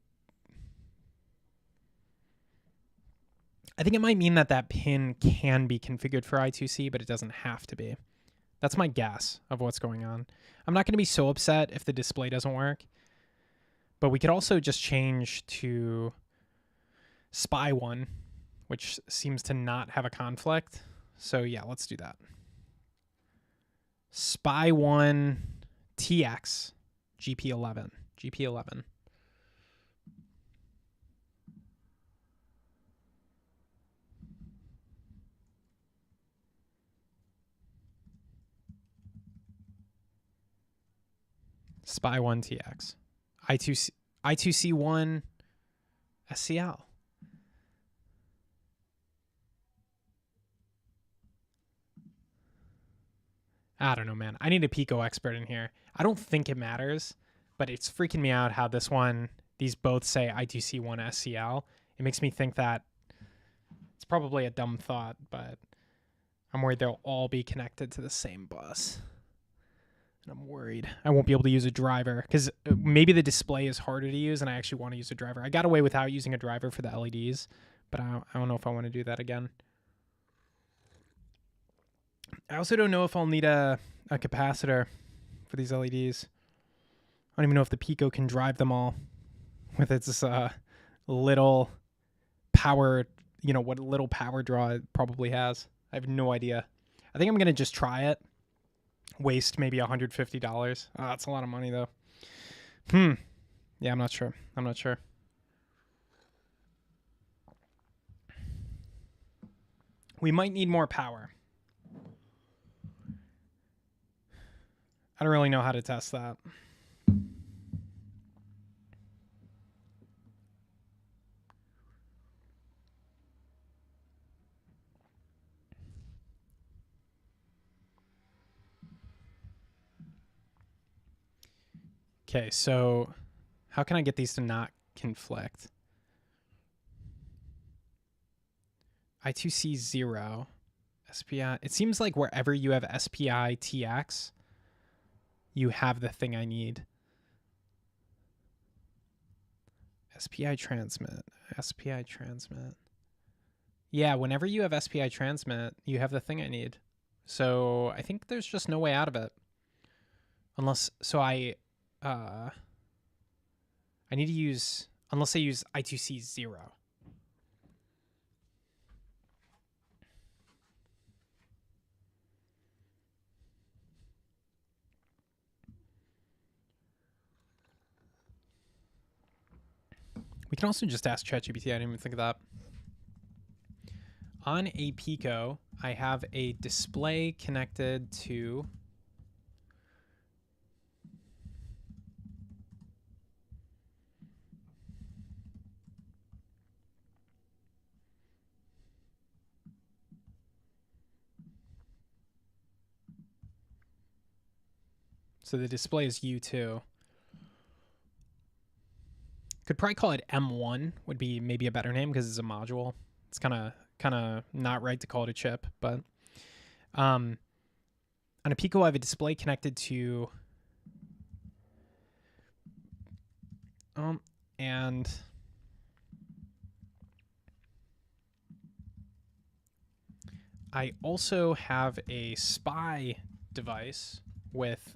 I think it might mean that pin can be configured for I2C, but it doesn't have to be. That's my guess of what's going on. I'm not going to be so upset if the display doesn't work. But we could also just change to SPI1, which seems to not have a conflict. So yeah, let's do that. SPI1 TX GP11. GP11. SPI1 TX. I2C1 SCL. I don't know, man. I need a Pico expert in here. I don't think it matters, but it's freaking me out how these both say I2C1 SCL. It makes me think that it's probably a dumb thought, but I'm worried they'll all be connected to the same bus. And I'm worried I won't be able to use a driver because maybe the display is harder to use and I actually want to use a driver. I got away without using a driver for the LEDs, but I don't know if I want to do that again. I also don't know if I'll need a capacitor for these LEDs. I don't even know if the Pico can drive them all with its little power, what little power draw it probably has. I have no idea. I think I'm going to just try it. Waste maybe $150. Oh, that's a lot of money though. Yeah, I'm not sure. We might need more power. I don't really know how to test that. Okay, so how can I get these to not conflict? I2C 0. SPI. It seems like wherever you have SPI TX, you have the thing I need. SPI transmit. Yeah, whenever you have SPI transmit, you have the thing I need. So I think there's just no way out of it. Unless I need to use, unless I use I2C 0. We can also just ask ChatGPT. I didn't even think of that. On a Pico, I have a display connected to so the display is U2. Could probably call it M1 would be maybe a better name because it's a module. It's kind of not right to call it a chip, but on a Pico I have a display connected to and I also have a SPI device with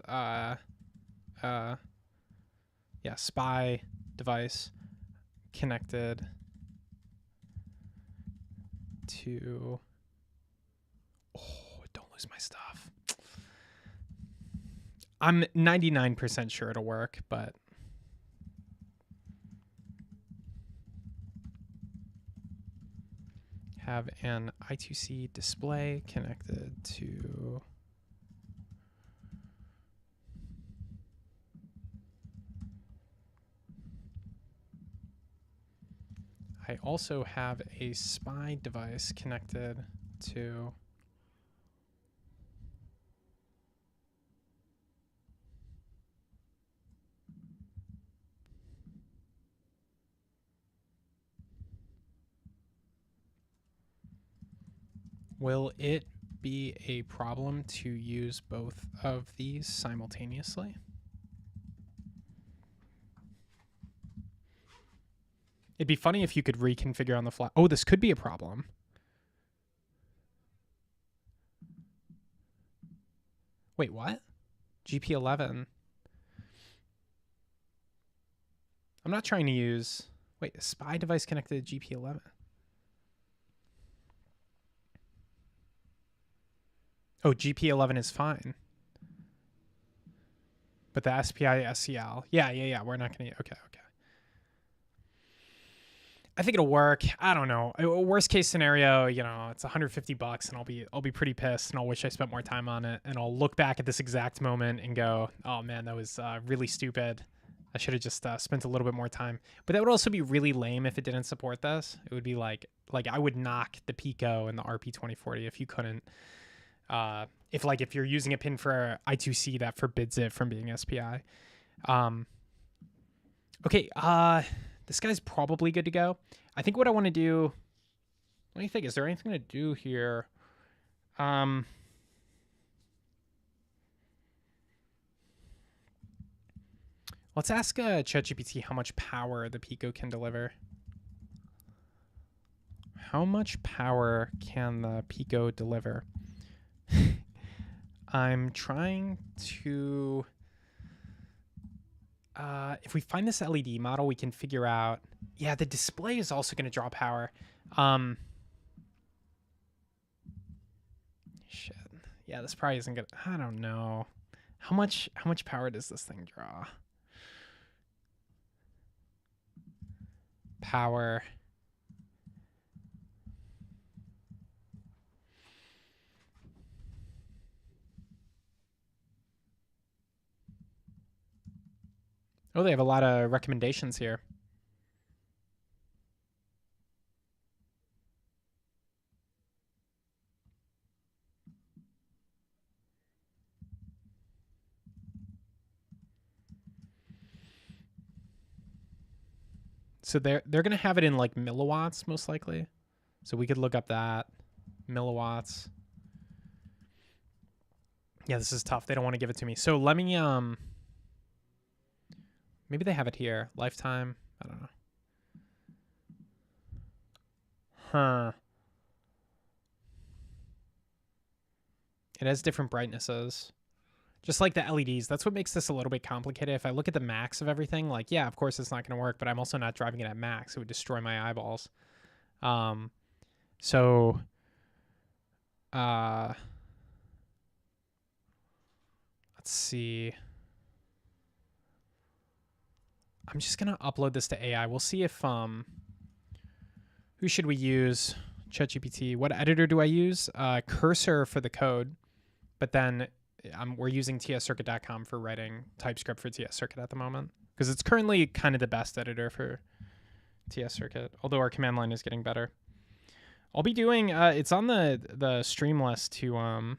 SPI device connected to don't lose my stuff. I'm 99% sure it'll work, but have an I2C display connected to I also have a SPI device connected to Will it be a problem to use both of these simultaneously? It'd be funny if you could reconfigure on the fly. Oh, this could be a problem. Wait, what? GP11. I'm not trying to use... Wait, a SPI device connected to GP11. Oh, GP11 is fine. But the SPI SCL. Yeah. We're not going to... Okay. I think it'll work. I don't know. Worst case scenario, it's $150 and I'll be pretty pissed and I'll wish I spent more time on it. And I'll look back at this exact moment and go, oh man, that was really stupid. I should have just spent a little bit more time. But that would also be really lame if it didn't support this. It would be like I would knock the Pico and the RP2040 if you couldn't. If you're using a pin for I2C, that forbids it from being SPI. Okay. This guy's probably good to go. I think what I want to do... Let me think. Is there anything to do here? Let's ask ChatGPT how much power the Pico can deliver. How much power can the Pico deliver? I'm trying to... if we find this LED model, we can figure out. Yeah, the display is also going to draw power. Shit. Yeah, this probably isn't good. I don't know. How much power does this thing draw? Power. Oh, they have a lot of recommendations here. So they're going to have it in like milliwatts most likely. So we could look up that milliwatts. Yeah, this is tough. They don't want to give it to me. So let me maybe they have it here. Lifetime. I don't know. Huh. It has different brightnesses. Just like the LEDs. That's what makes this a little bit complicated. If I look at the max of everything, like, yeah, of course it's not going to work, but I'm also not driving it at max. It would destroy my eyeballs. So, let's see. I'm just going to upload this to AI. We'll see if, who should we use? ChatGPT. What editor do I use? Cursor for the code, but then we're using tscircuit.com for writing TypeScript for tscircuit at the moment because it's currently kind of the best editor for tscircuit, although our command line is getting better. I'll be doing, it's on the stream list to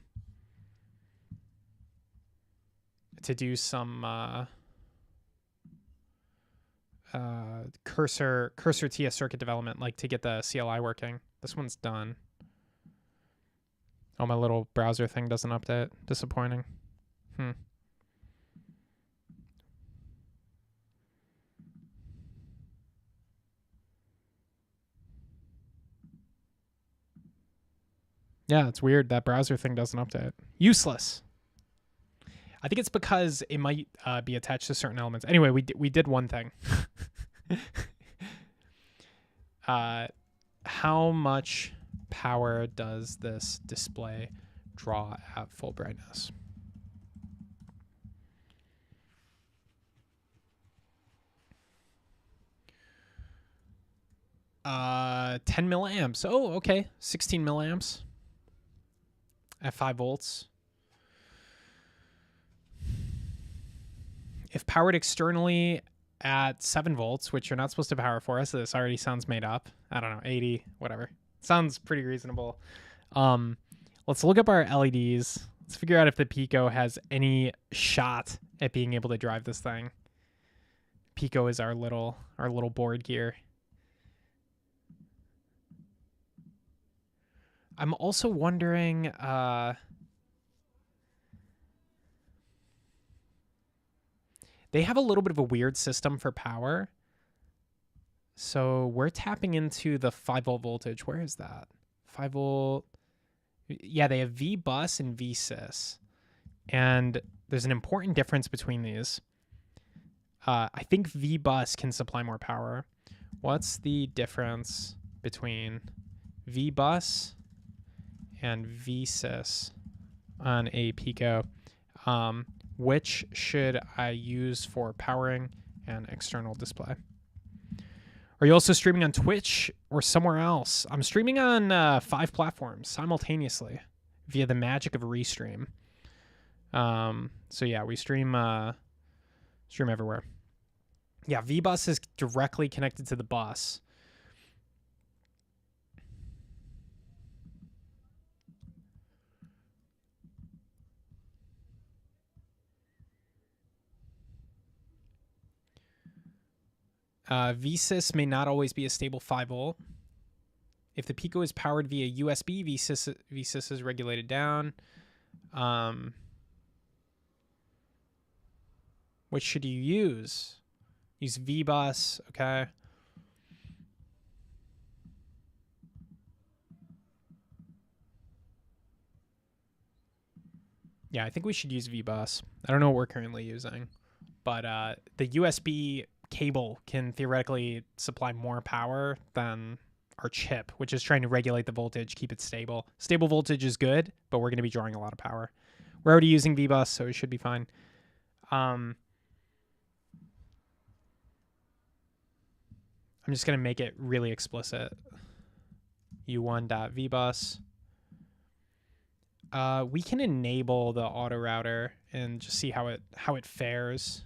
do some cursor tscircuit development, like to get the CLI working. This one's done. Oh, my little browser thing doesn't update. Disappointing. Yeah, it's weird. That browser thing doesn't update. Useless. I think it's because it might be attached to certain elements. Anyway, we did one thing. How much power does this display draw at full brightness? Uh, 10 milliamps. Oh, okay. 16 milliamps at 5 volts. If powered externally at 7 volts, which you're not supposed to power for, so this already sounds made up. I don't know, 80, whatever. Sounds pretty reasonable. Let's look up our LEDs. Let's figure out if the Pico has any shot at being able to drive this thing. Pico is our little board here. I'm also wondering, they have a little bit of a weird system for power. So we're tapping into the 5 volt voltage. Where is that? 5 volt. Yeah, they have V-bus and V-sys. And there's an important difference between these. I think V-bus can supply more power. What's the difference between V-bus and V-sys on a Pico? Which should I use for powering an external display? Are you also streaming on Twitch or somewhere else? I'm streaming on 5 platforms simultaneously via the magic of Restream. So yeah, we stream everywhere. Yeah, V-bus is directly connected to the bus. VSys may not always be a stable 5 volt. If the Pico is powered via USB, VSys is regulated down. Which should you use? Use V-bus, okay. Yeah, I think we should use V-bus. I don't know what we're currently using. but the USB cable can theoretically supply more power than our chip, which is trying to regulate the voltage, keep it stable. Stable voltage is good, but we're going to be drawing a lot of power. We're already using VBus, so it should be fine. I'm just going to make it really explicit. u1.vbus. We can enable the auto router and just see how it fares.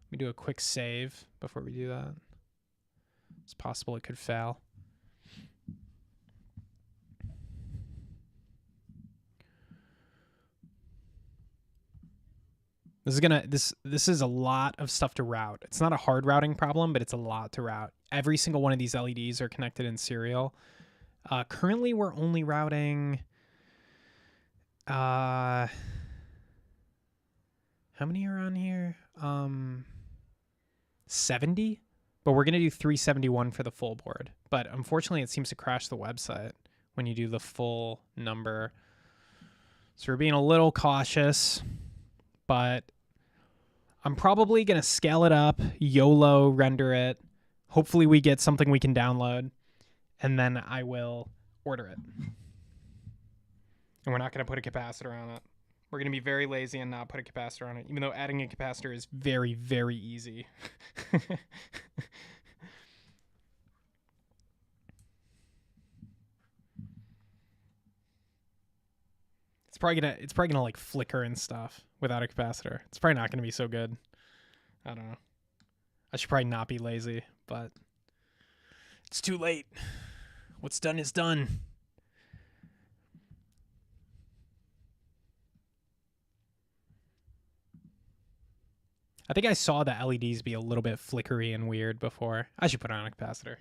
Let me do a quick save before we do that. It's possible it could fail. This is a lot of stuff to route. It's not a hard routing problem, but it's a lot to route. Every single one of these LEDs are connected in serial. Currently, we're only routing. How many are on here? 70, but we're gonna do 371 for the full board. But unfortunately, it seems to crash the website when you do the full number. So we're being a little cautious, but I'm probably gonna scale it up, YOLO render it. Hopefully we get something we can download, and then I will order it. And we're not gonna put a capacitor on it. We're going to be very lazy and not put a capacitor on it, even though adding a capacitor is very, very easy. It's probably gonna like flicker and stuff without a capacitor. It's probably not gonna be so good. I don't know. I should probably not be lazy, but it's too late. What's done is done. I think I saw the LEDs be a little bit flickery and weird before. I should put on a capacitor.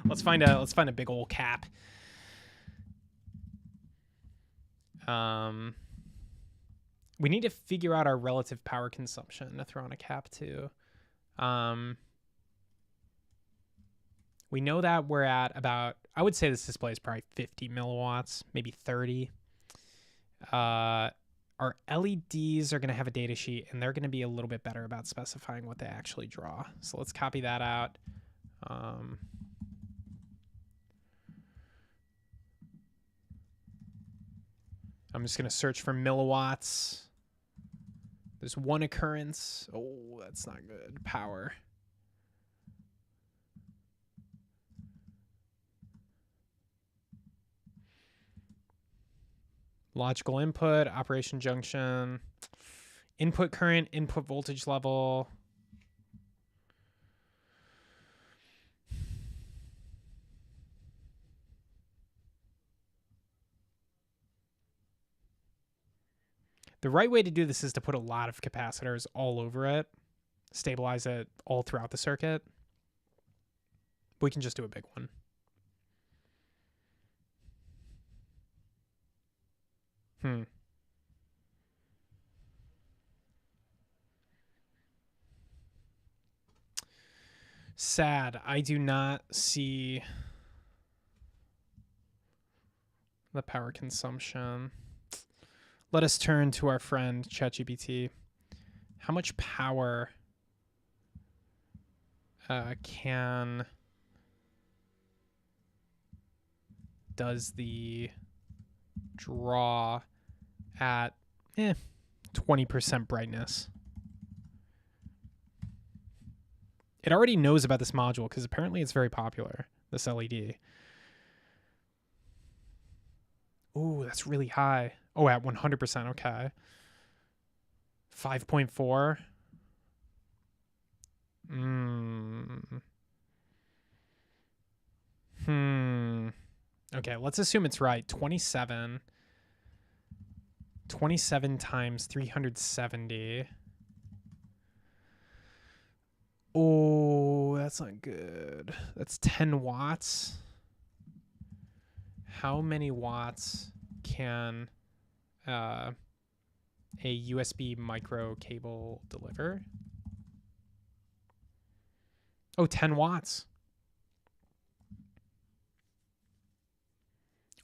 Let's find a big old cap. We need to figure out our relative power consumption to throw on a cap too. We know that we're at about, I would say this display is probably 50 milliwatts, maybe 30. Our LEDs are going to have a data sheet, and they're going to be a little bit better about specifying what they actually draw. So let's copy that out. I'm just going to search for milliwatts. There's one occurrence. Oh, that's not good. Power. Logical input, operation junction, input current, input voltage level. The right way to do this is to put a lot of capacitors all over it, stabilize it all throughout the circuit. We can just do a big one. Sad. I do not see the power consumption. Let us turn to our friend ChatGPT. How much power does the draw at 20% brightness? It already knows about this module because apparently it's very popular, this LED. Ooh, that's really high. Oh, at 100%, okay. 5.4. Okay, let's assume it's right. 27 times 370. Oh, that's not good. That's 10 watts. How many watts can a USB micro cable deliver? Oh, 10 watts.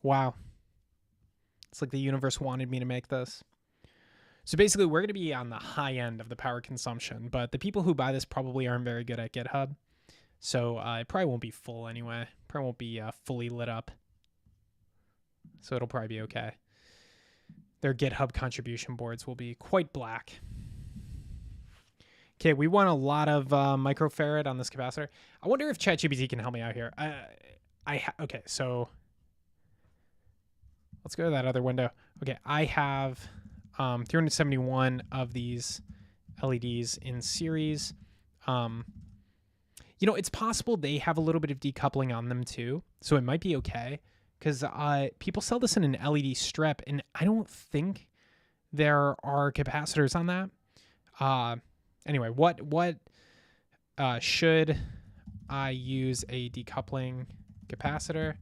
Wow. It's like the universe wanted me to make this. So basically, we're going to be on the high end of the power consumption, but the people who buy this probably aren't very good at GitHub. So it probably won't be full anyway. Probably won't be fully lit up. So it'll probably be okay. Their GitHub contribution boards will be quite black. Okay, we want a lot of microfarad on this capacitor. I wonder if ChatGPT can help me out here. Okay, so let's go to that other window. Okay, I have 371 of these LEDs in series. You know, it's possible they have a little bit of decoupling on them too, so it might be okay. Because people sell this in an LED strip, and I don't think there are capacitors on that. Anyway, what should I use a decoupling capacitor?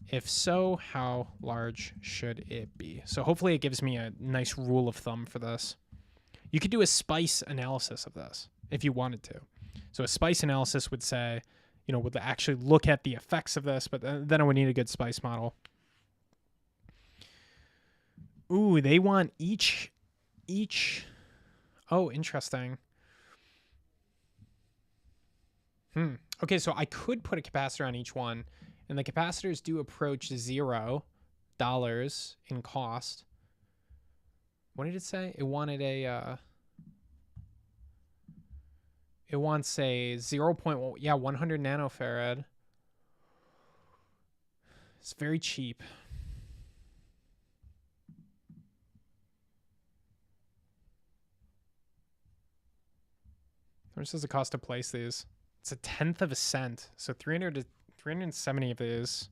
If so, how large should it be? So hopefully it gives me a nice rule of thumb for this. You could do a SPICE analysis of this if you wanted to. So a SPICE analysis would say, you know, would actually look at the effects of this, but then I would need a good SPICE model. Ooh, they want each. Oh, interesting. Okay, so I could put a capacitor on each one, and the capacitors do approach $0 in cost. What did it say? It wanted a it wants a 100 nanofarad. It's very cheap. How much does it cost to place these? It's a 1/10 of a cent. So 300 to 370 of these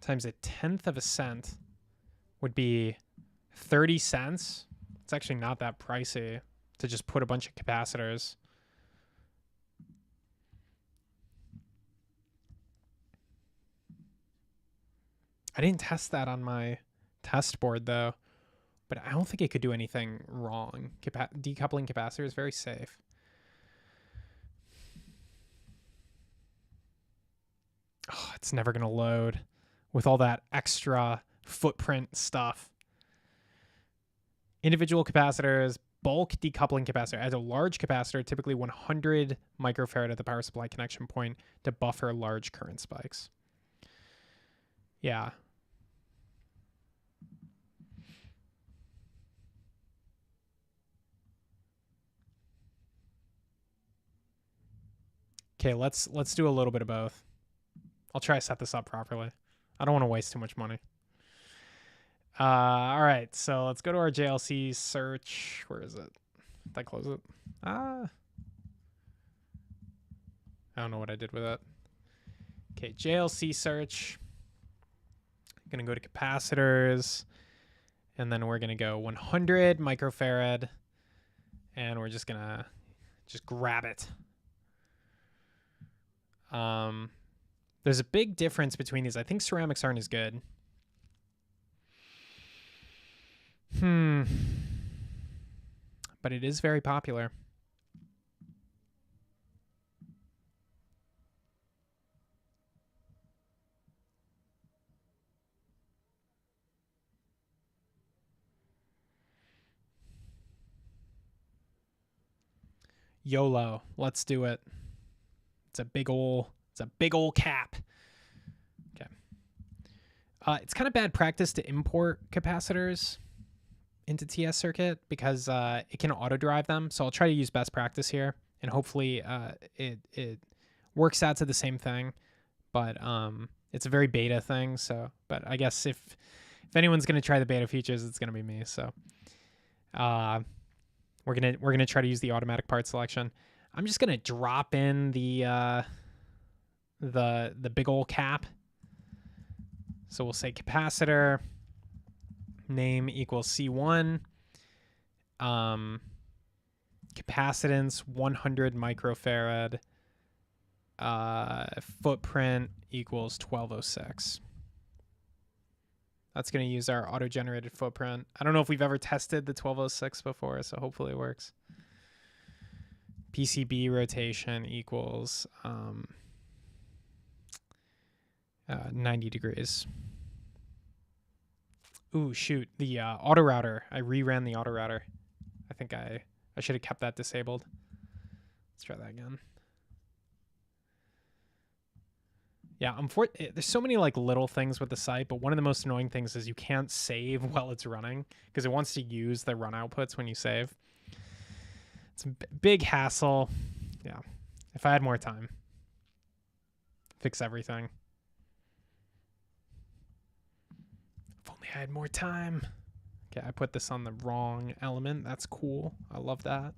times a 1/10 of a cent would be 30 cents. It's actually not that pricey to just put a bunch of capacitors. I didn't test that on my test board though, but I don't think it could do anything wrong. Decoupling capacitor is very safe. Oh, it's never going to load with all that extra footprint stuff. Individual capacitors, bulk decoupling capacitor. As a large capacitor, typically 100 microfarad at the power supply connection point to buffer large current spikes. Yeah. Okay, let's do a little bit of both. I'll try to set this up properly. I don't want to waste too much money. All right, so let's go to our JLC search. Where is it? Did I close it? I don't know what I did with it. Okay, JLC search. I'm going to go to capacitors, and then we're going to go 100 microfarad, and we're just going to grab it. There's a big difference between these. I think ceramics aren't as good. But it is very popular. YOLO. Let's do it. It's a big ol' cap. Okay. It's kind of bad practice to import capacitors into TS circuit because it can auto drive them. So I'll try to use best practice here, and hopefully it works out to the same thing. But it's a very beta thing. So, but I guess if anyone's gonna try the beta features, it's gonna be me. So we're gonna try to use the automatic part selection. I'm just gonna drop in the big ol' cap. So we'll say capacitor name equals C1. Capacitance 100 microfarad. Footprint equals 1206. That's going to use our auto-generated footprint. I don't know if we've ever tested the 1206 before, so hopefully it works. PCB rotation equals 90 degrees. Ooh, shoot. The auto router. I reran the auto router. I think I should have kept that disabled. Let's try that again. Yeah, there's so many like little things with the site, but one of the most annoying things is you can't save while it's running because it wants to use the run outputs when you save. It's a big hassle. Yeah, if I had more time, fix everything. If only I had more time. Okay, I put this on the wrong element. That's cool. I love that.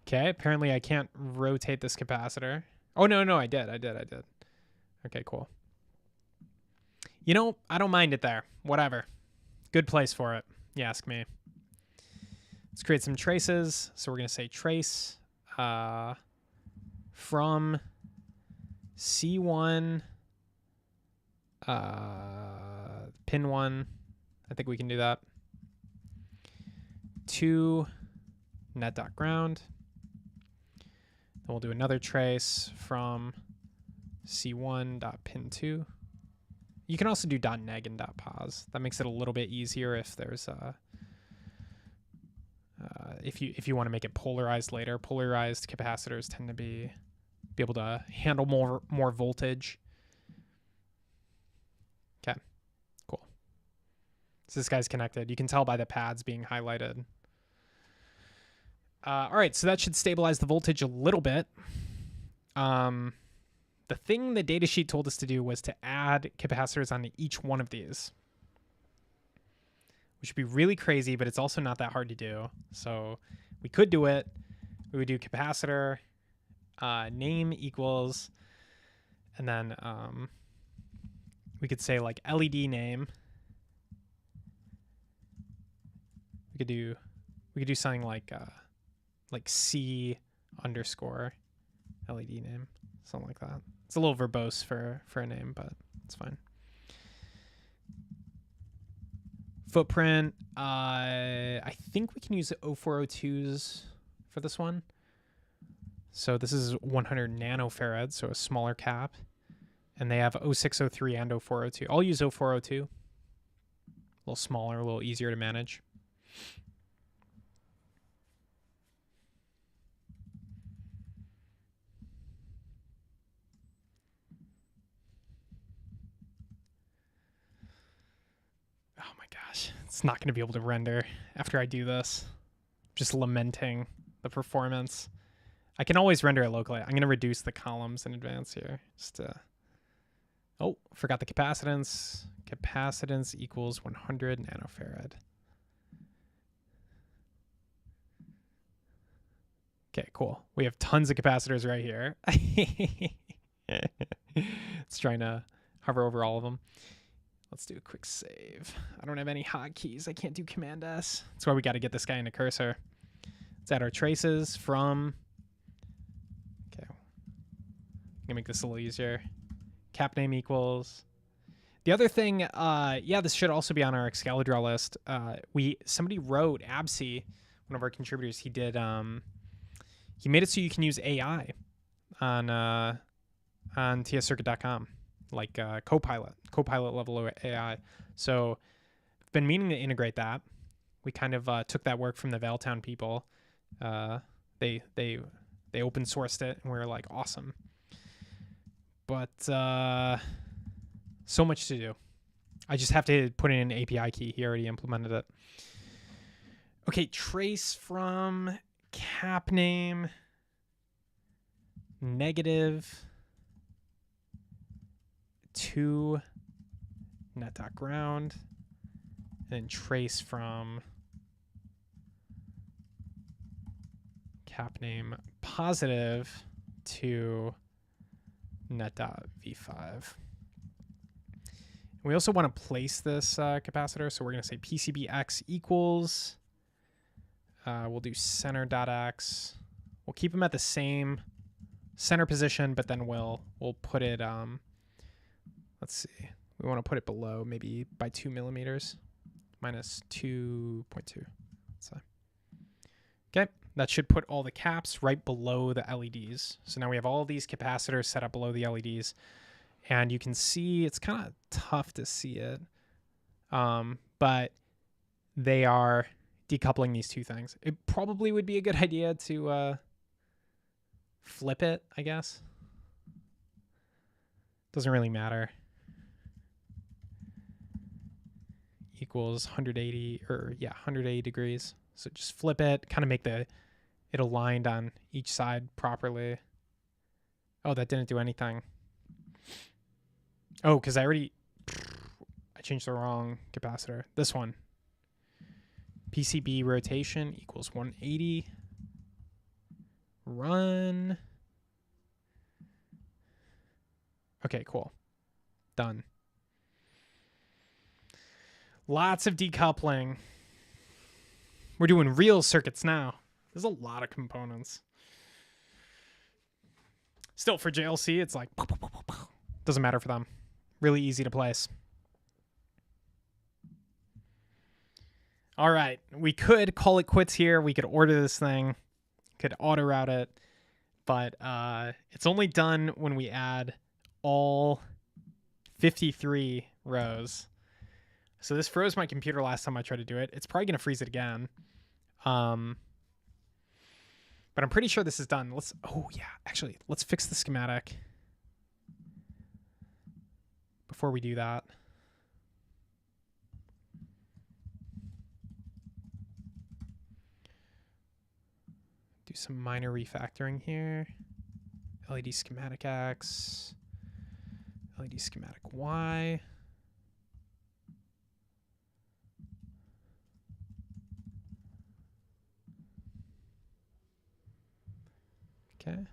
Okay, apparently I can't rotate this capacitor. Oh, no, I did. Okay, cool. You know, I don't mind it there. Whatever. Good place for it, you ask me. Let's create some traces. So we're going to say trace from C1 pin 1. I think we can do that. To net.ground. Then we'll do another trace from C1.pin2. You can also do .neg and .pos. That makes it a little bit easier if there's if you want to make it polarized later. Polarized capacitors tend to be able to handle more voltage. Okay, cool. So this guy's connected. You can tell by the pads being highlighted. All right, so that should stabilize the voltage a little bit. The thing the datasheet told us to do was to add capacitors onto each one of these, which would be really crazy, but it's also not that hard to do. So we could do it. We would do capacitor name equals, and then we could say like LED name. We could do something like C underscore LED name, something like that. It's a little verbose for a name, but it's fine. Footprint, I think we can use 0402s for this one. So this is 100 nanofarads, so a smaller cap. And they have 0603 and 0402. I'll use 0402. A little smaller, a little easier to manage. Oh my gosh, it's not going to be able to render after I do this. Just lamenting the performance. I can always render it locally. I'm going to reduce the columns in advance here. Oh, forgot the capacitance. Capacitance equals 100 nanofarad. Okay, cool. We have tons of capacitors right here. It's trying to hover over all of them. Let's do a quick save. I don't have any hotkeys. I can't do Command S. That's why we got to get this guy into cursor. Let's add our traces from. Okay. I'm going to make this a little easier. Cap name equals. The other thing, yeah, this should also be on our Excalibur list. Somebody wrote, Absi, one of our contributors, he made it so you can use AI on tscircuit.com. Like Copilot level AI. So I've been meaning to integrate that. We kind of took that work from the Valtown people. They open sourced it, and we were like, awesome. But so much to do. I just have to put in an API key. He already implemented it. Okay, trace from cap name negative to net.ground, and then trace from cap name positive to net.v5. We also want to place this capacitor, so we're going to say PCBX equals, we'll do center.x. We'll keep them at the same center position, but then we'll put it, let's see, we want to put it below, maybe by 2 millimeters, minus 2.2. So, okay, that should put all the caps right below the LEDs. So now we have all these capacitors set up below the LEDs. And you can see, it's kind of tough to see it, but they are decoupling these two things. It probably would be a good idea to flip it, I guess. Doesn't really matter. Equals 180, or yeah, 180 degrees. So just flip it, kind of make it aligned on each side properly. Oh, that didn't do anything. Oh, because I changed the wrong capacitor. This one. PCB rotation equals 180. Run. Okay, cool. Done. Lots of decoupling. We're doing real circuits now. There's a lot of components. Still, for JLC, it's like doesn't matter for them. Really easy to place. All right, we could call it quits here. We could order this thing, could auto route it, but it's only done when we add all 53 rows. So this froze my computer last time I tried to do it. It's probably going to freeze it again. But I'm pretty sure this is done. Actually, let's fix the schematic before we do that. Do some minor refactoring here. LED schematic X, LED schematic Y. Okay.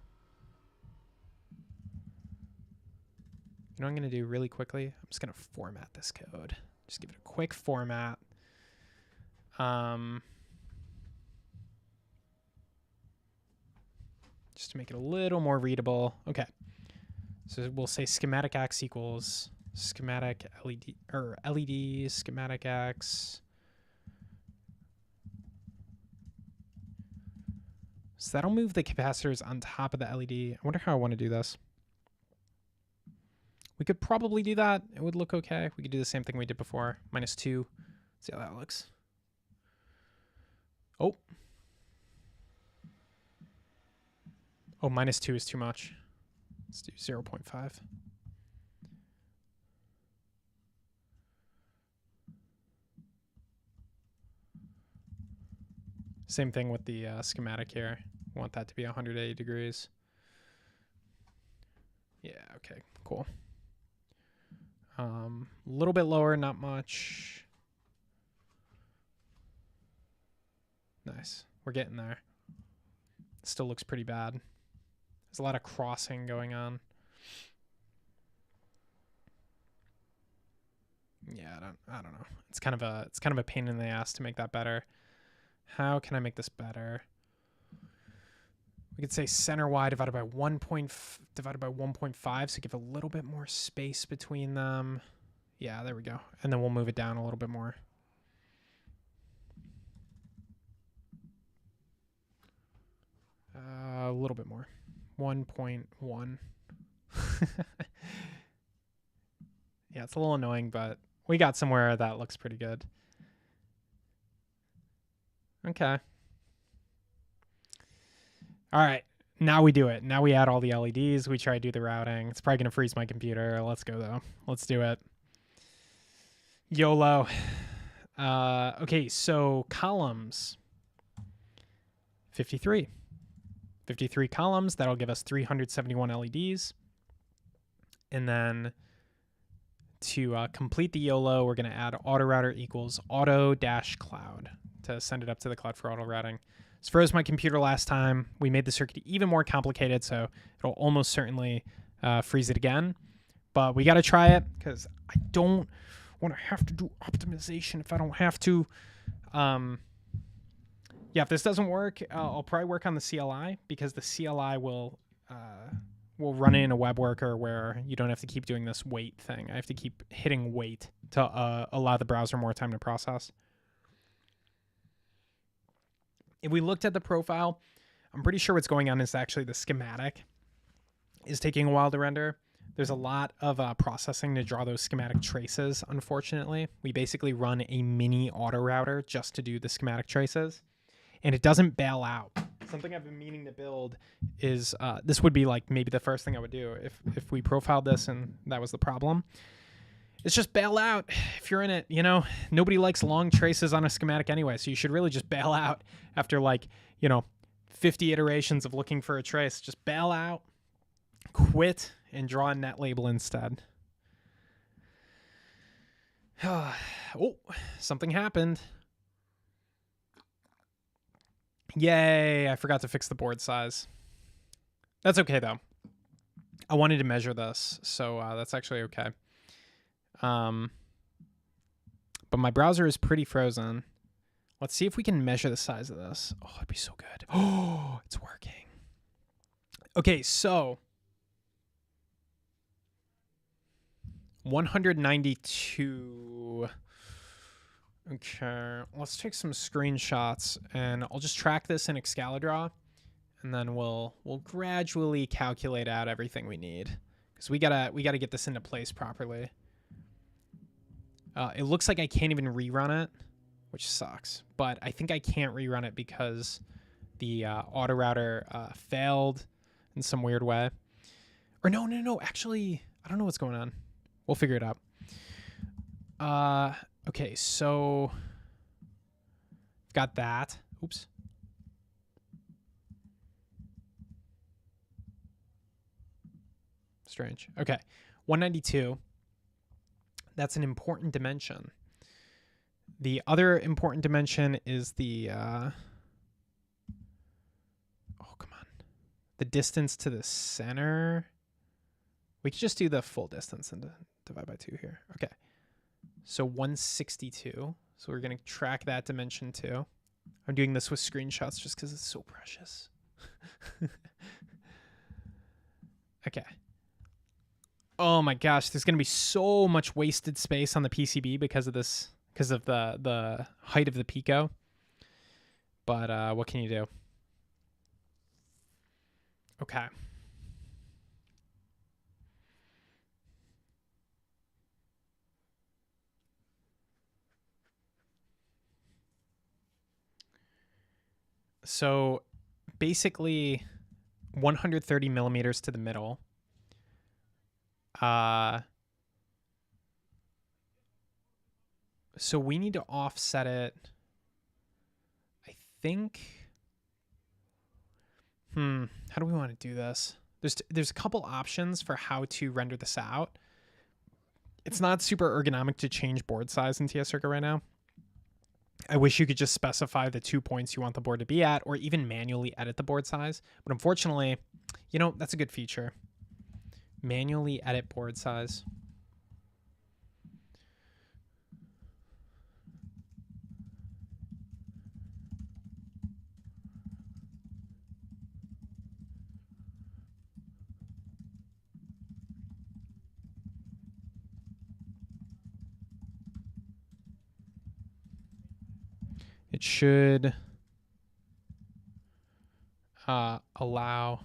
You know what I'm going to do really quickly? I'm just going to format this code. Just give it a quick format. Just to make it a little more readable. Okay. So we'll say schematic X equals schematic LED, or LED schematic X. So that'll move the capacitors on top of the LED. I wonder how I want to do this. We could probably do that. It would look okay. We could do the same thing we did before. -2. See how that looks. Oh. Oh, -2 is too much. Let's do 0.5. Same thing with the schematic here. We want that to be 180 degrees. Yeah, okay, cool. A little bit lower, not much. Nice. We're getting there. Still looks pretty bad. There's a lot of crossing going on. Yeah, I don't know. It's kind of a pain in the ass to make that better. How can I make this better? We could say center Y divided by 1.5, so give a little bit more space between them. Yeah, there we go. And then we'll move it down a little bit more. A little bit more. 1.1. Yeah, it's a little annoying, but we got somewhere that looks pretty good. Okay. All right. Now we do it. Now we add all the LEDs. We try to do the routing. It's probably going to freeze my computer. Let's go, though. Let's do it. YOLO. Okay, so columns. 53. 53 columns. That'll give us 371 LEDs. And then to complete the YOLO, we're going to add auto router equals auto-cloud to send it up to the cloud for auto routing. This froze my computer last time. We made the circuit even more complicated, so it'll almost certainly freeze it again. But we got to try it because I don't want to have to do optimization if I don't have to. Yeah, if this doesn't work, I'll probably work on the CLI because the CLI will run in a web worker where you don't have to keep doing this wait thing. I have to keep hitting wait to allow the browser more time to process. If we looked at the profile, I'm pretty sure what's going on is actually the schematic is taking a while to render. There's a lot of processing to draw those schematic traces, unfortunately. We basically run a mini auto router just to do the schematic traces, and it doesn't bail out. Something I've been meaning to build is, this would be like maybe the first thing I would do if we profiled this and that was the problem. It's just bail out if you're in it, you know? Nobody likes long traces on a schematic anyway, so you should really just bail out after, like, you know, 50 iterations of looking for a trace. Just bail out, quit, and draw a net label instead. Oh, something happened. Yay, I forgot to fix the board size. That's okay, though. I wanted to measure this, so that's actually okay. But my browser is pretty frozen. Let's see if we can measure the size of this. Oh, it'd be so good. Oh, it's working. Okay, so 192. Okay, let's take some screenshots, and I'll just track this in Excalidraw, and then we'll gradually calculate out everything we need, because we gotta get this into place properly. It looks like I can't even rerun it, which sucks, but I think I can't rerun it because the auto router failed in some weird way. Or no, actually, I don't know what's going on. We'll figure it out. Okay, so got that. Oops. Strange. Okay, 192. That's an important dimension. The other important dimension is the oh, come on. The distance to the center. We could just do the full distance and divide by 2 here. Okay. So 162. So we're going to track that dimension too. I'm doing this with screenshots just because it's so precious. Okay. Oh my gosh, there's going to be so much wasted space on the PCB because of this, because of the height of the Pico. But what can you do? Okay. So basically 130 millimeters to the middle. So we need to offset it, I think. How do we want to do this? There's a couple options for how to render this out. It's not super ergonomic to change board size in TS Circuit right now. I wish you could just specify the 2 points you want the board to be at, or even manually edit the board size. But unfortunately, you know, that's a good feature. Manually edit board size. It should allow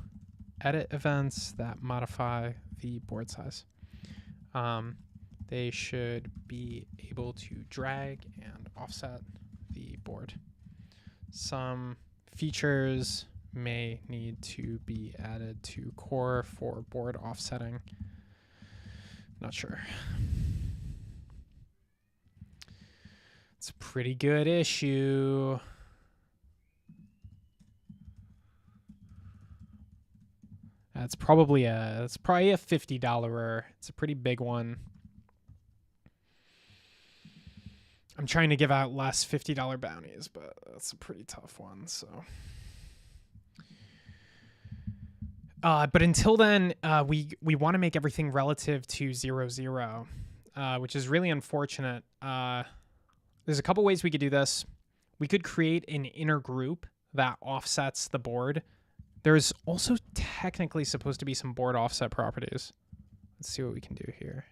edit events that modify the board size. They should be able to drag and offset the board. Some features may need to be added to core for board offsetting. Not sure. It's a pretty good issue. That's probably a $50. It's a pretty big one. I'm trying to give out less $50 bounties, but that's a pretty tough one. So, but until then, we want to make everything relative to 0, 0, which is really unfortunate. There's a couple ways we could do this. We could create an inner group that offsets the board. There's also technically supposed to be some board offset properties. Let's see what we can do here.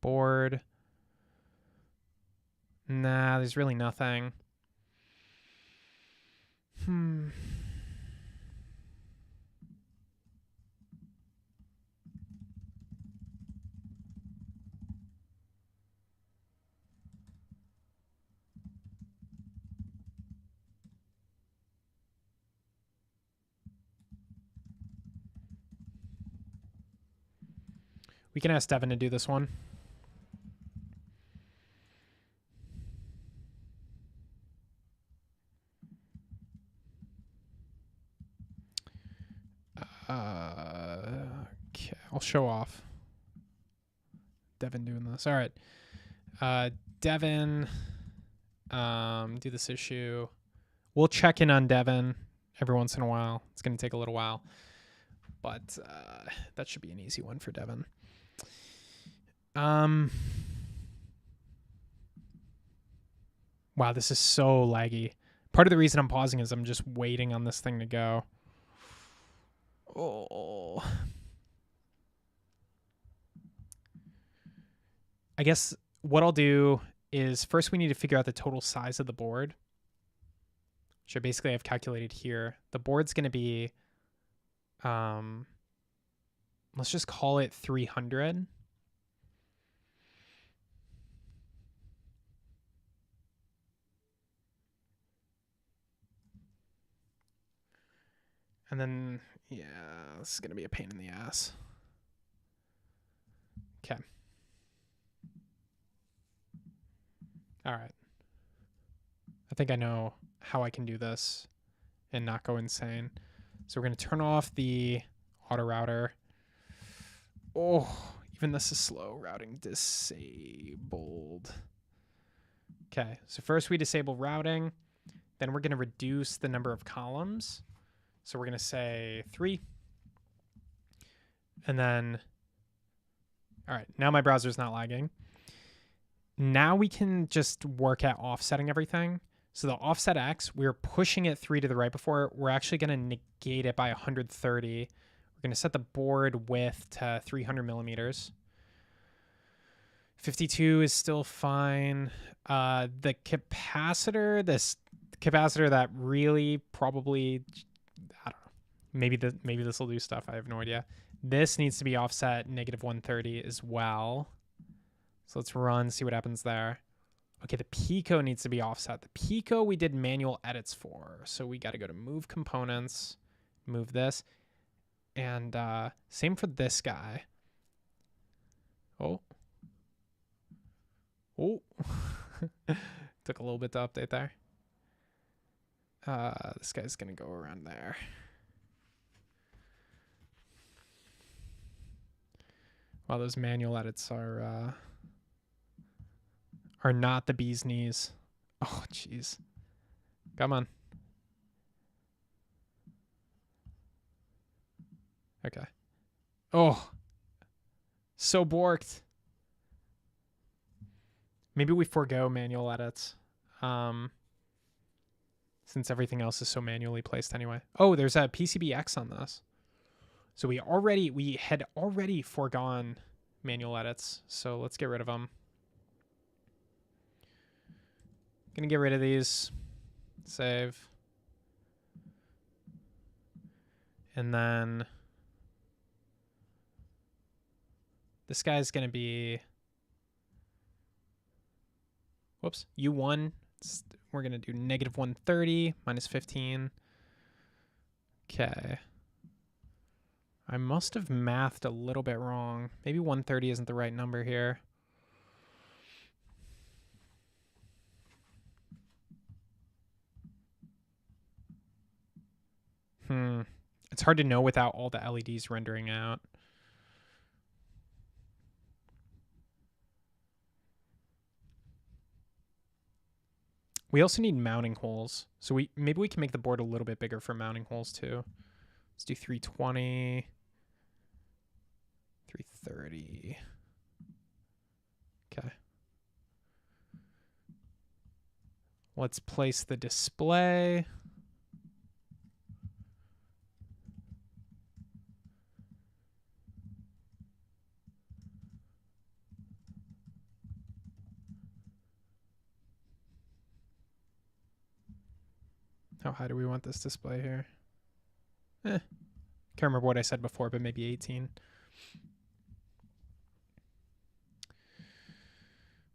Board. Nah, there's really nothing. We can ask Devin to do this one. Okay, I'll show off Devin doing this. All right. Devin, do this issue. We'll check in on Devin every once in a while. It's going to take a little while, but that should be an easy one for Devin. Wow, this is so laggy. Part of the reason I'm pausing is I'm just waiting on this thing to go. Oh. I guess what I'll do is first we need to figure out the total size of the board, which I basically have calculated here. The board's going to be, let's just call it 300. And then, yeah, this is going to be a pain in the ass. Okay. All right. I think I know how I can do this and not go insane. So we're going to turn off the auto router. Oh, even this is slow. Routing disabled. Okay, so first we disable routing. Then we're going to reduce the number of columns. So we're going to say 3. And then, all right, now my browser's not lagging. Now we can just work at offsetting everything. So the offset X, we were pushing it 3 to the right before. We're actually going to negate it by 130. We're going to set the board width to 300 millimeters. 52 is still fine. The capacitor, this capacitor that really probably, I don't know, maybe this will do stuff. I have no idea. This needs to be offset negative 130 as well. So let's run, see what happens there. Okay, the Pico needs to be offset. The Pico we did manual edits for. So we got to go to move components, move this. And same for this guy. Oh. Took a little bit to update there. This guy's going to go around there. Wow, those manual edits are not the bee's knees. Oh, jeez. Come on. Okay. Oh. So borked. Maybe we forego manual edits. Since everything else is so manually placed anyway. Oh, there's a PCBX on this. So we had already foregone manual edits. So let's get rid of them. Gonna get rid of these. Save. And then this guy's gonna be, whoops, U1. We're gonna do negative 130 minus 15. Okay. I must have mathed a little bit wrong. Maybe 130 isn't the right number here. It's hard to know without all the LEDs rendering out. We also need mounting holes. So maybe we can make the board a little bit bigger for mounting holes too. Let's do 320, 330. Okay. Let's place the display. How high do we want this display here? Can't remember what I said before, but maybe 18.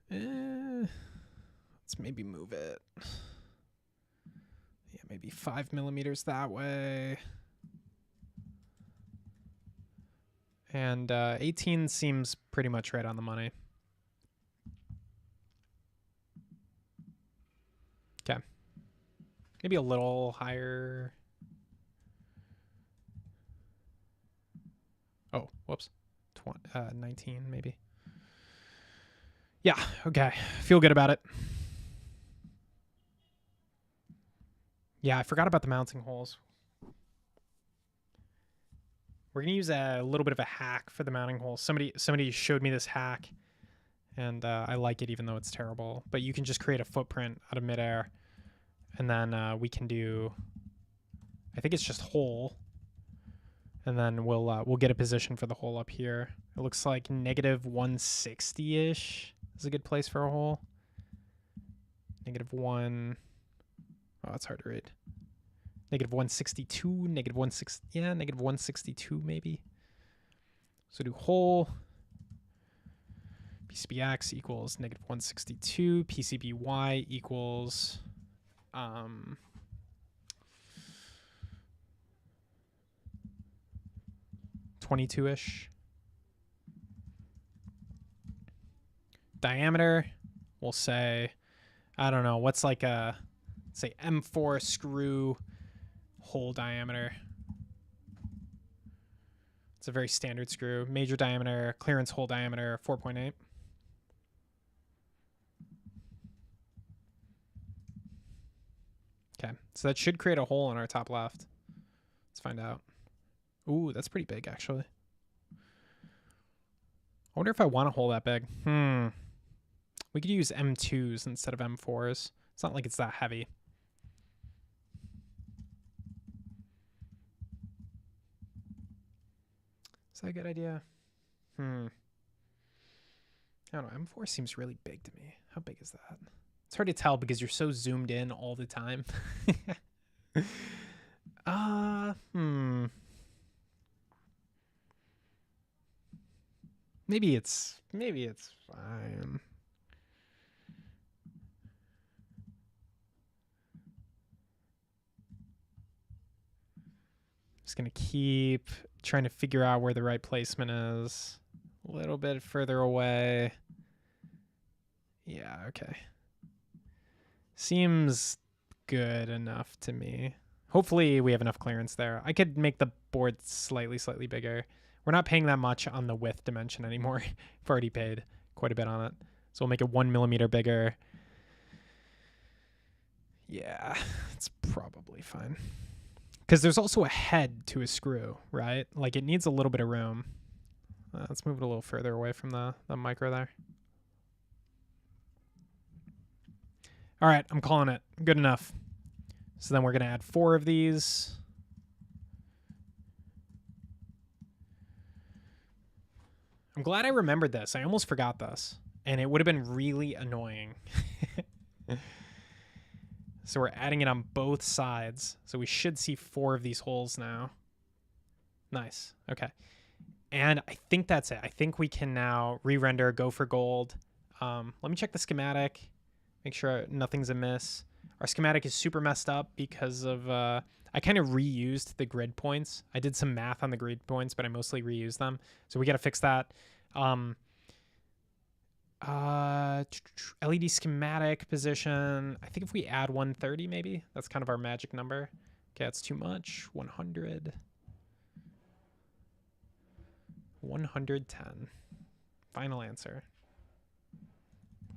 Let's maybe move it. Yeah, maybe 5 millimeters that way. And 18 seems pretty much right on the money. Okay. Maybe a little higher. Oh, whoops. 19 maybe. Yeah, okay. Feel good about it. Yeah, I forgot about the mounting holes. We're going to use a little bit of a hack for the mounting holes. Somebody showed me this hack, and I like it even though it's terrible. But you can just create a footprint out of midair, and then we can do, I think it's just hole, and then we'll get a position for the hole up here. It looks like negative 160-ish is a good place for a hole. Negative 1. Oh, it's hard to read. Negative 162, negative 160, yeah, negative 162 maybe. So do hole. PCBX equals negative 162. PCBY equals 22-ish. Diameter, we'll say, I don't know, what's like a, say M4 screw hole diameter. It's a very standard screw. Major diameter, clearance hole diameter, 4.8. Okay, so that should create a hole in our top left. Let's find out. Ooh, that's pretty big, actually. I wonder if I want a hole that big. We could use M2s instead of M4s. It's not like it's that heavy. Is that a good idea? I don't know. M4 seems really big to me. How big is that? It's hard to tell because you're so zoomed in all the time. Maybe it's fine. Just gonna keep trying to figure out where the right placement is. A little bit further away. Yeah, okay. Seems good enough to me. Hopefully we have enough clearance there. I could make the board slightly bigger. We're not paying that much on the width dimension anymore. I've already paid quite a bit on it. So we'll make it 1 millimeter bigger. Yeah, it's probably fine. Because there's also a head to a screw, right? Like it needs a little bit of room. Let's move it a little further away from the micro there. All right, I'm calling it. Good enough. So then we're going to add 4 of these. I'm glad I remembered this. I almost forgot this. And it would have been really annoying. So we're adding it on both sides. So we should see 4 of these holes now. Nice. Okay. And I think that's it. I think we can now re-render, go for gold. Let me check the schematic. Make sure nothing's amiss. Our schematic is super messed up because of... I kind of reused the grid points. I did some math on the grid points, but I mostly reused them. So we got to fix that. LED schematic position. I think if we add 130 maybe, that's kind of our magic number. Okay, that's too much. 100. 110. Final answer.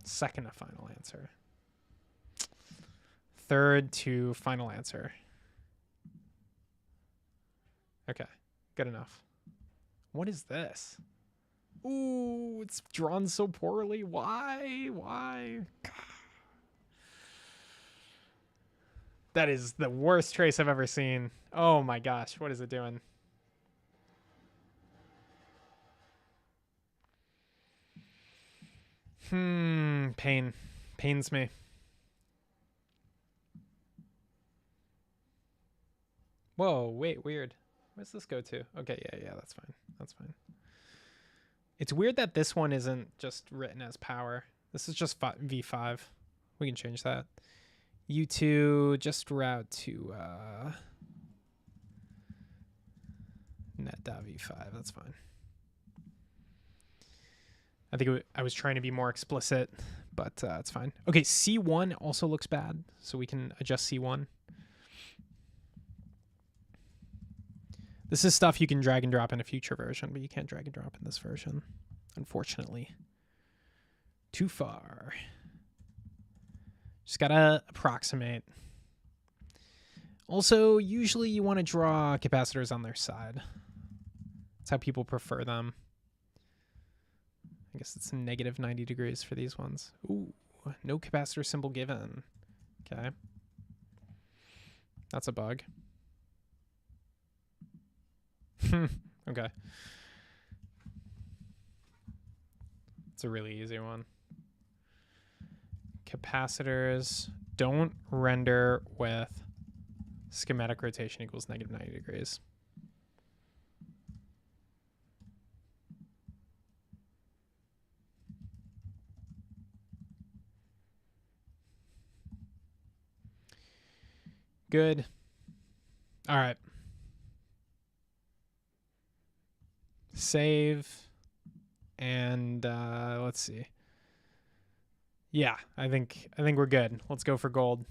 Second to final answer. Third to final answer. Okay, good enough. What is this? Ooh, it's drawn so poorly. Why? Why? That is the worst trace I've ever seen. Oh my gosh, what is it doing? Pain. Pains me. Whoa, wait, weird. Where's this go to? Okay, yeah, that's fine. That's fine. It's weird that this one isn't just written as power. This is just v5. We can change that. U2 just route to net.v5. That's fine. I think I was trying to be more explicit, but it's fine. Okay, C1 also looks bad, so we can adjust C1. This is stuff you can drag and drop in a future version, but you can't drag and drop in this version, unfortunately. Too far. Just gotta approximate. Also, usually you want to draw capacitors on their side. That's how people prefer them. I guess it's negative 90 degrees for these ones. Ooh, no capacitor symbol given. Okay. That's a bug. Okay. It's a really easy one. Capacitors don't render with schematic rotation equals negative 90 degrees. Good. All right. Save. And let's see. Yeah, I think we're good. Let's go for gold.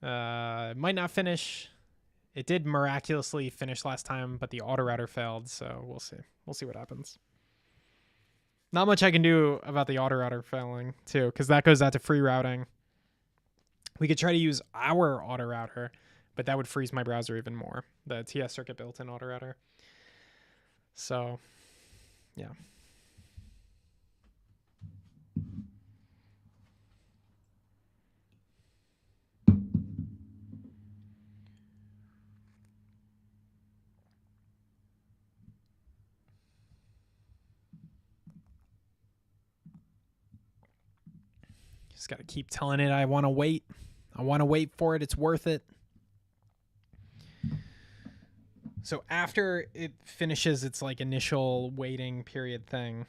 It might not finish. It did miraculously finish last time, but the auto router failed, so we'll see. We'll see what happens. Not much I can do about the auto router failing, too, because that goes out to free routing. We could try to use our auto router, but that would freeze my browser even more. The TS circuit built-in auto router. So, yeah. Just got to keep telling it I want to wait. I want to wait for it. It's worth it. So after it finishes its like initial waiting period thing,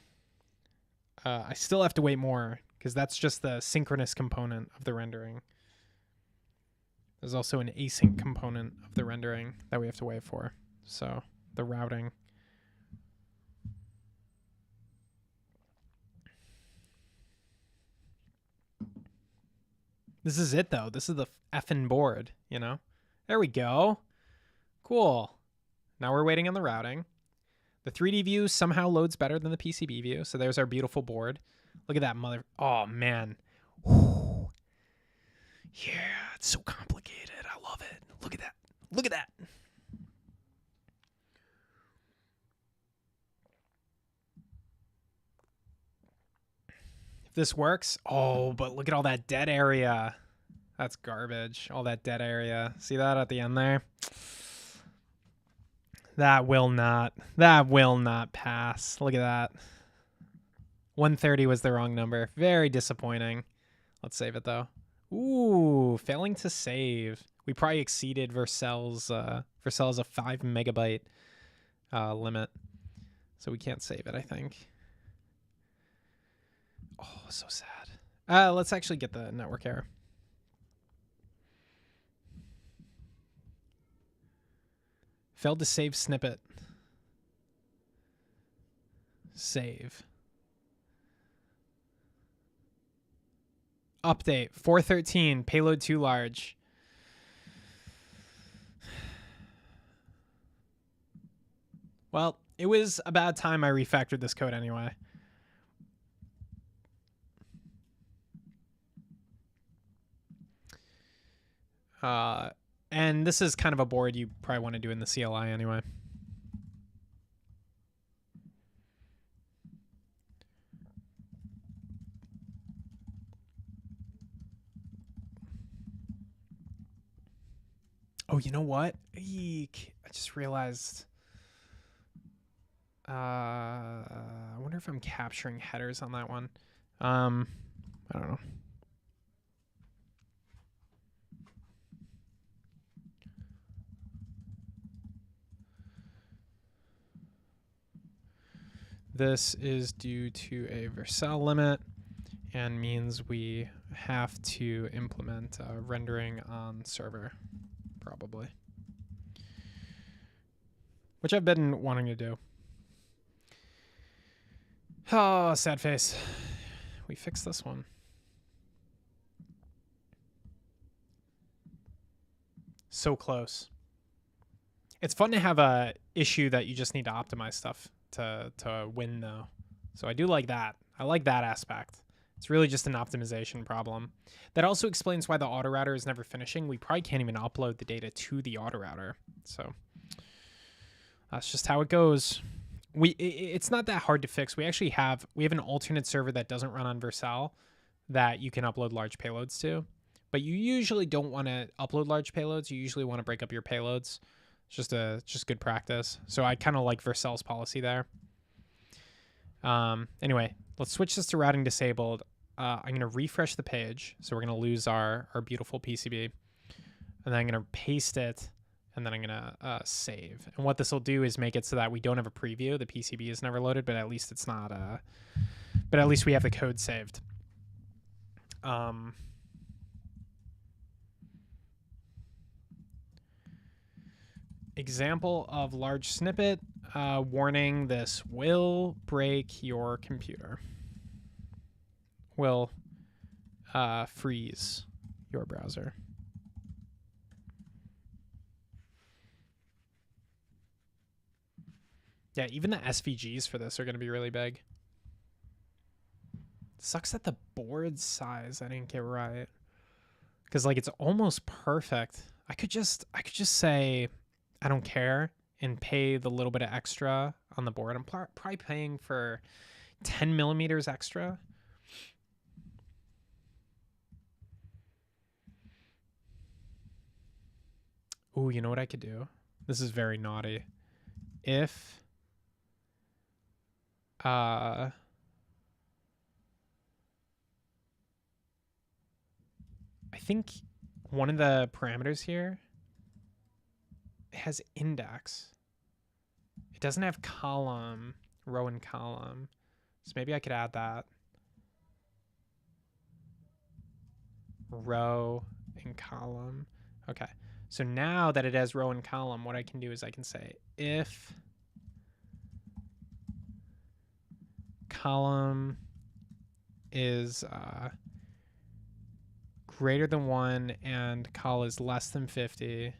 I still have to wait more because that's just the synchronous component of the rendering. There's also an async component of the rendering that we have to wait for. So the routing. This is it though. This is the effing board, you know? There we go. Cool. Now we're waiting on the routing. The 3D view somehow loads better than the PCB view. So there's our beautiful board. Look at that mother. Oh, man. Whew. Yeah, it's so complicated. I love it. Look at that. Look at that. If this works. Oh, but look at all that dead area. That's garbage. All that dead area. See that at the end there? That will not pass. Look at that. 130 was the wrong number. Very disappointing. Let's save it though. Ooh, failing to save. We probably exceeded Vercel's a 5 megabyte limit. So we can't save it, I think. Oh, so sad. Let's actually get the network error. Failed to save snippet. Save. Update 413, payload too large. Well, it was about time I refactored this code anyway. And this is kind of a board you probably want to do in the CLI anyway. Oh, you know what? Eek. I just realized. I wonder if I'm capturing headers on that one. I don't know. This is due to a Vercel limit and means we have to implement rendering on server, probably. Which I've been wanting to do. Oh, sad face. We fixed this one. So close. It's fun to have a issue that you just need to optimize stuff to win, though. So I do like that. I like that aspect. It's really just an optimization problem. That also explains why the autorouter is never finishing. We probably can't even upload the data to the autorouter. So that's just how it goes. It's not that hard to fix. We have an alternate server that doesn't run on Vercel that you can upload large payloads to. But you usually don't want to upload large payloads. You usually want to break up your payloads. It's just good practice. So I kind of like Vercel's policy there. Anyway, let's switch this to routing disabled. I'm going to refresh the page. So we're going to lose our beautiful PCB. And then I'm going to paste it. And then I'm going to save. And what this will do is make it so that we don't have a preview. The PCB is never loaded, but at least it's not... but at least we have the code saved. Example of large snippet. Warning, this will break your computer. Will freeze your browser. Yeah, even the SVGs for this are going to be really big. Sucks that the board size I didn't get right. Because like it's almost perfect. I could just say I don't care and pay the little bit of extra on the board. I'm probably paying for 10 millimeters extra. Ooh, you know what I could do? This is very naughty. If I think one of the parameters here has index. It doesn't have column, row and column. So maybe I could add that. Row and column. Okay. So now that it has row and column, what I can do is I can say if column is greater than 1 and col is less than 50,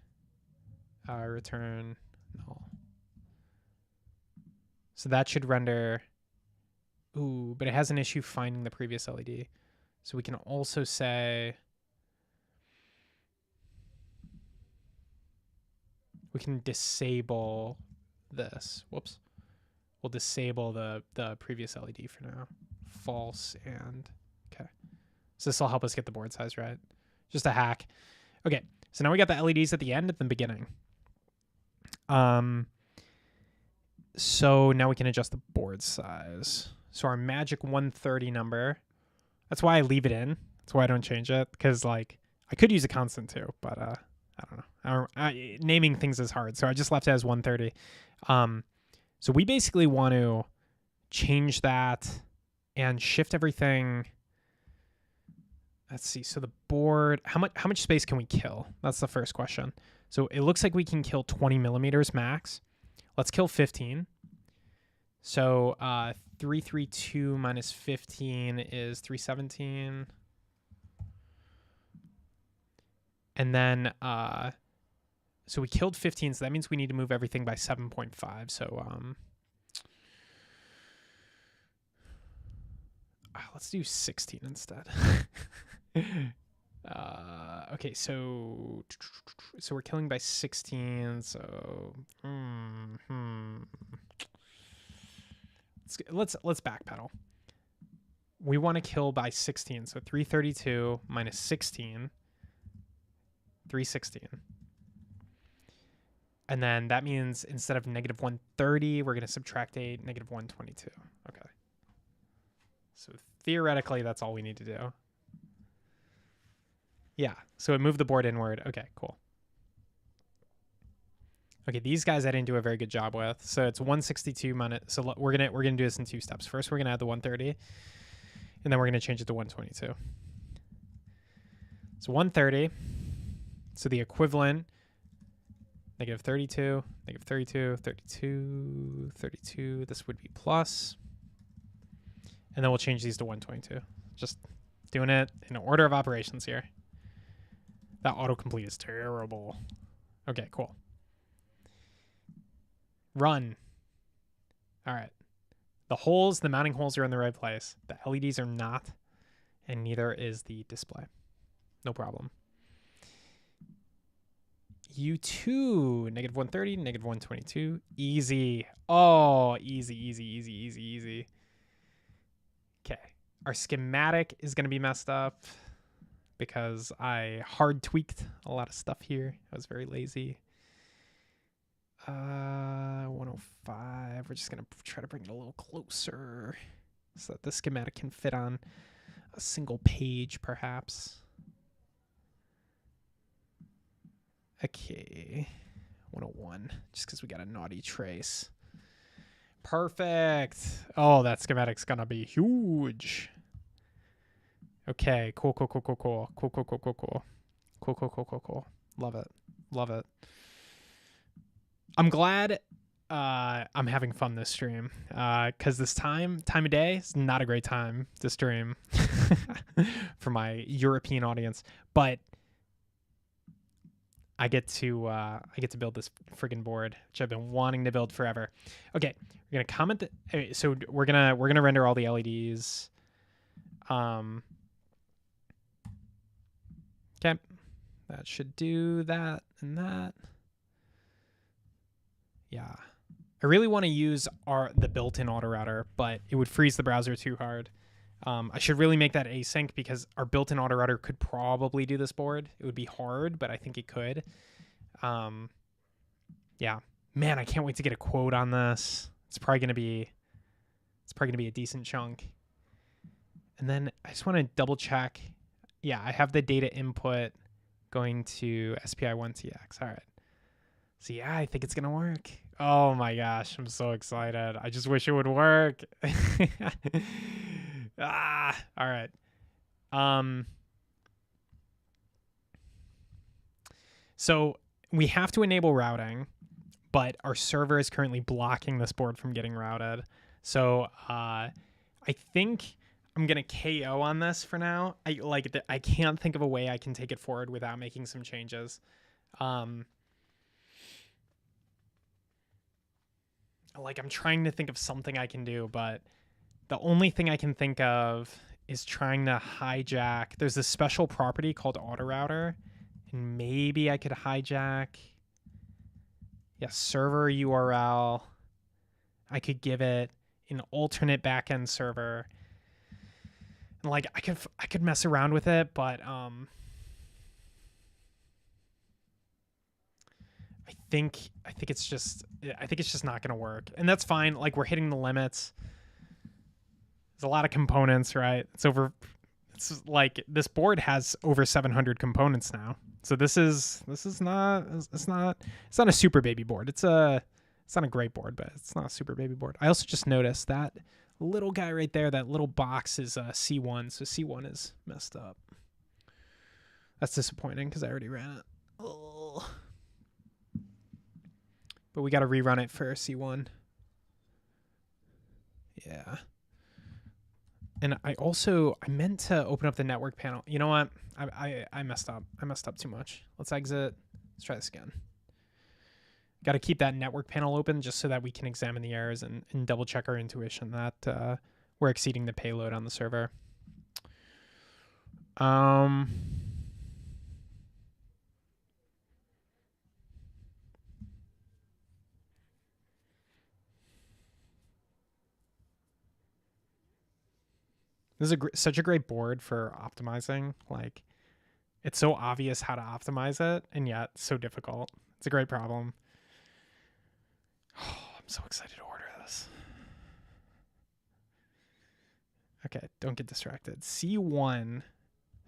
return null. So that should render. Ooh, but it has an issue finding the previous LED. So we can also say we can disable this. Whoops. We'll disable the previous LED for now. False and okay. So this will help us get the board size right. Just a hack. Okay, so now we got the LEDs at the end and the beginning. So now we can adjust the board size. So our magic 130 number, that's why I leave it in. That's why I don't change it. Because like I could use a constant too, but I don't know. Naming things is hard. So I just left it as 130. So we basically want to change that and shift everything. Let's see. So the board, how much space can we kill? That's the first question. So it looks like we can kill 20 millimeters max. Let's kill 15. So 332 minus 15 is 317. And then so we killed 15, so that means we need to move everything by 7.5. So let's do 16 instead. Okay, so we're killing by 16. So let's backpedal. We want to kill by 16. So 332 minus 16, 316. And then that means instead of negative 130, we're going to subtract a negative 122. Okay. So theoretically, that's all we need to do. Yeah, so it moved the board inward. Okay, cool. Okay, these guys I didn't do a very good job with. So it's 162 minus. So we're gonna do this in 2 steps. First, we're gonna add the 130, and then we're gonna change it to 122. So 130. So the equivalent, negative 32, negative 32, 32, 32. This would be plus. And then we'll change these to 122. Just doing it in order of operations here. That autocomplete is terrible. Okay, cool. Run. All right. The holes, the mounting holes are in the right place. The LEDs are not, and neither is the display. No problem. U2, negative 130, negative 122. Easy. Oh, easy, easy, easy, easy, easy. Okay. Our schematic is going to be messed up because I hard tweaked a lot of stuff here. I was very lazy. 105. We're just going to try to bring it a little closer so that the schematic can fit on a single page, perhaps. Okay. 101, just because we got a naughty trace. Perfect. Oh, that schematic's going to be huge. Okay, cool, cool, cool, cool, cool. Cool, cool, cool, cool, cool. Cool, cool, cool, cool, cool. Love it. Love it. I'm glad I'm having fun this stream because this time of day is not a great time to stream for my European audience, but I get to build this friggin' board, which I've been wanting to build forever. Okay, we're gonna comment. So we're gonna render all the LEDs. Okay, that should do that and that. Yeah, I really want to use the built-in autorouter, but it would freeze the browser too hard. I should really make that async because our built-in autorouter could probably do this board. It would be hard, but I think it could. Yeah, man, I can't wait to get a quote on this. It's probably gonna be a decent chunk. And then I just want to double check. Yeah, I have the data input going to SPI1TX. All right. So yeah, I think it's gonna work. Oh my gosh, I'm so excited. I just wish it would work. All right. So we have to enable routing, but our server is currently blocking this board from getting routed. So I think I'm gonna KO on this for now. I can't think of a way I can take it forward without making some changes. I'm trying to think of something I can do, but the only thing I can think of is trying to hijack. There's this special property called autorouter, and maybe I could hijack. Yeah, server URL. I could give it an alternate backend server, and I could mess around with it, but I think it's just not gonna work, and that's fine. Like, we're hitting the limits. There's a lot of components, right? It's like this board has over 700 components now. So it's not a super baby board. It's not a great board, but it's not a super baby board. I also just noticed that little guy right there, that little box is C1, so C1 is messed up. That's disappointing because I already ran it. Oh. But we got to rerun it for C1. Yeah. And I meant to open up the network panel. You know what? I messed up. I messed up too much. Let's exit. Let's try this again. Got to keep that network panel open just so that we can examine the errors and double check our intuition that we're exceeding the payload on the server. This is such a great board for optimizing. Like, it's so obvious how to optimize it, and yet so difficult. It's a great problem. Oh, I'm so excited to order this. Okay, don't get distracted. C1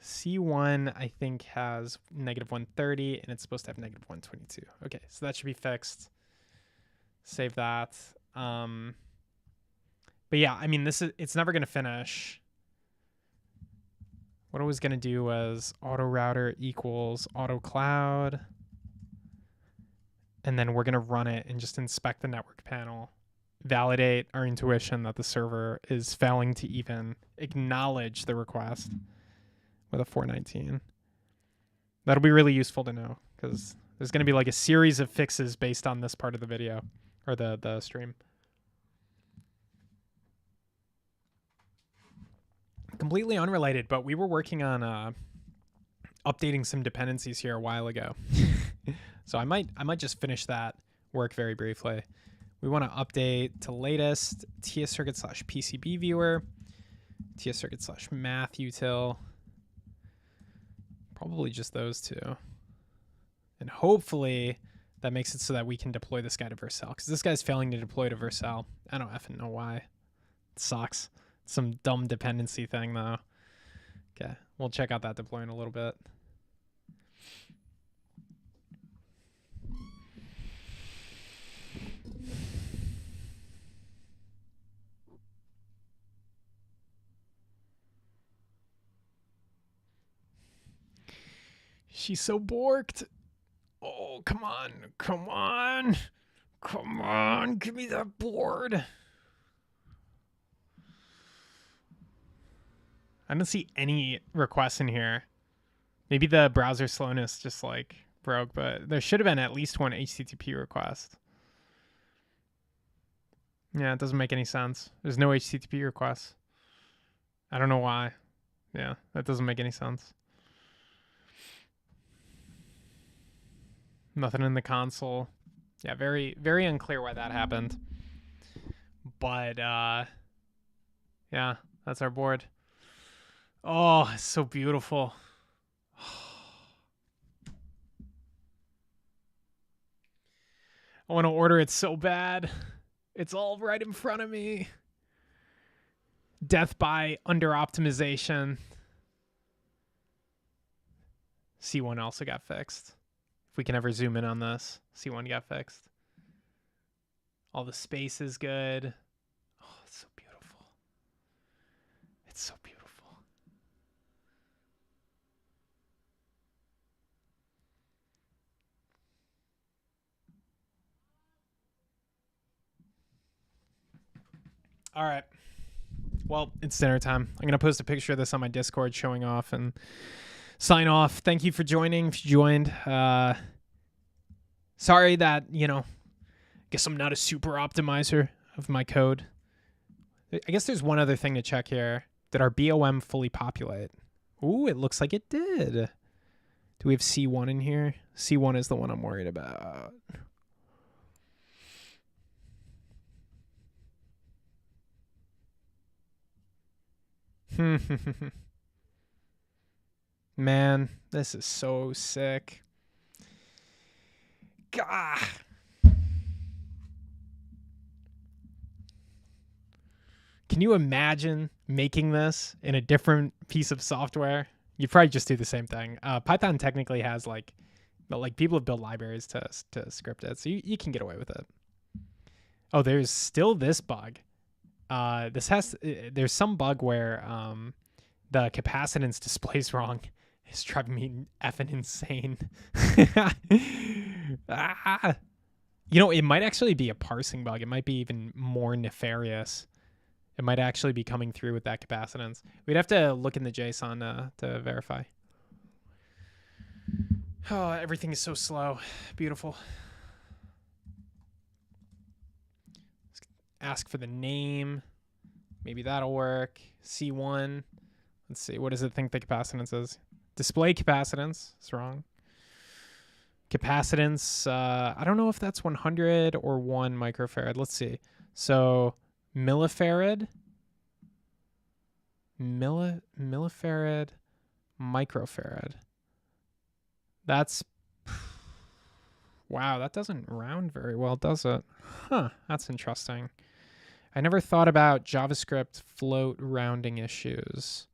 C1, I think, has -130, and it's supposed to have -122. Okay, so that should be fixed. Save that. But yeah, I mean, it's never going to finish. What I was going to do was auto router equals auto cloud. And then we're going to run it and just inspect the network panel. Validate our intuition that the server is failing to even acknowledge the request with a 419. That'll be really useful to know because there's going to be like a series of fixes based on this part of the video or the stream. Completely unrelated, but we were working on updating some dependencies here a while ago. So I might just finish that work very briefly. We want to update to latest tscircuit/PCB viewer, tscircuit/math util. Probably just those two. And hopefully that makes it so that we can deploy this guy to Vercel. Because this guy's failing to deploy to Vercel. I don't effing know why. It sucks. Some dumb dependency thing though. Okay, we'll check out that deploy in a little bit. She's so borked. Oh, come on. Come on. Come on. Give me that board. I don't see any requests in here. Maybe the browser slowness just like broke, but there should have been at least one HTTP request. Yeah, it doesn't make any sense. There's no HTTP requests. I don't know why. Yeah, that doesn't make any sense. Nothing in the console. Yeah, very, very unclear why that happened. But, yeah, that's our board. Oh, it's so beautiful. I want to order it so bad. It's all right in front of me. Death by under optimization. C1 also got fixed. If we can ever zoom in on this, C1 got fixed. All the space is good. Oh, it's so beautiful. It's so beautiful. All right. Well, it's dinner time. I'm going to post a picture of this on my Discord showing off and sign off. Thank you for joining. If you joined, sorry that, I guess I'm not a super optimizer of my code. I guess there's one other thing to check here. Did our BOM fully populate? Ooh, it looks like it did. Do we have C1 in here? C1 is the one I'm worried about. Man, this is so sick. Gah. Can you imagine making this in a different piece of software? You'd probably just do the same thing. Python technically has people have built libraries to script it, so you can get away with it. Oh, there's still this bug. There's some bug where the capacitance display's wrong. It's driving me effing insane. It might actually be a parsing bug. It might be even more nefarious. It might actually be coming through with that capacitance. We'd have to look in the JSON to verify. Oh, everything is so slow. Beautiful. Ask for the name. Maybe that'll work. C1. Let's see. What does it think the capacitance is? Display capacitance. It's wrong. Capacitance. I don't know if that's 100 or 1 microfarad. Let's see. So millifarad. Millifarad. Microfarad. That's... Wow, that doesn't round very well, does it? Huh, that's interesting. I never thought about JavaScript float rounding issues.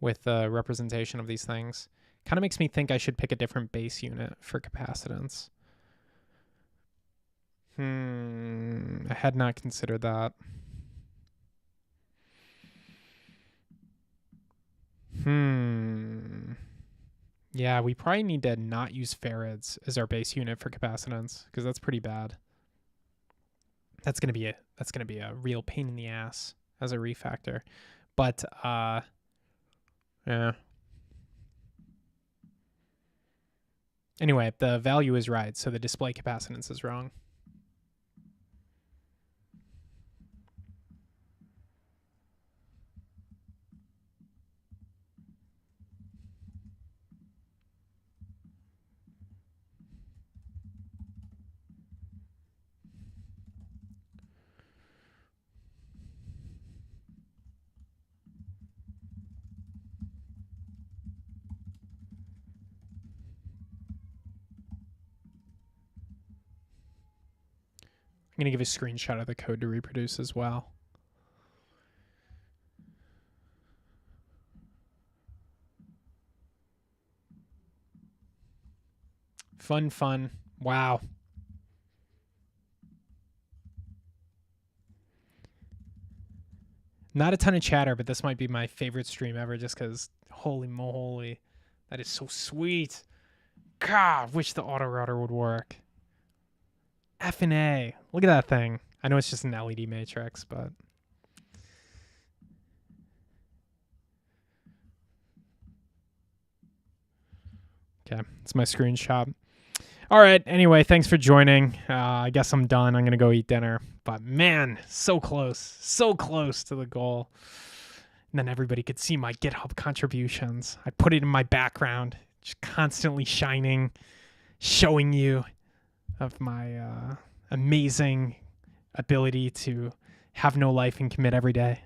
with the representation of these things. Kind of makes me think I should pick a different base unit for capacitance. I had not considered that. Yeah, we probably need to not use farads as our base unit for capacitance, because that's pretty bad. That's gonna be a real pain in the ass as a refactor. But yeah. Anyway, the value is right, so the display capacitance is wrong. I'm going to give a screenshot of the code to reproduce as well. Fun. Wow. Not a ton of chatter, but this might be my favorite stream ever just because, holy moly, that is so sweet. God, wish the auto router would work. F and A. Look at that thing. I know it's just an LED matrix, but... Okay, it's my screenshot. All right, anyway, thanks for joining. I guess I'm done. I'm going to go eat dinner. But man, so close to the goal. And then everybody could see my GitHub contributions. I put it in my background, just constantly shining, showing you of my amazing ability to have no life and commit every day.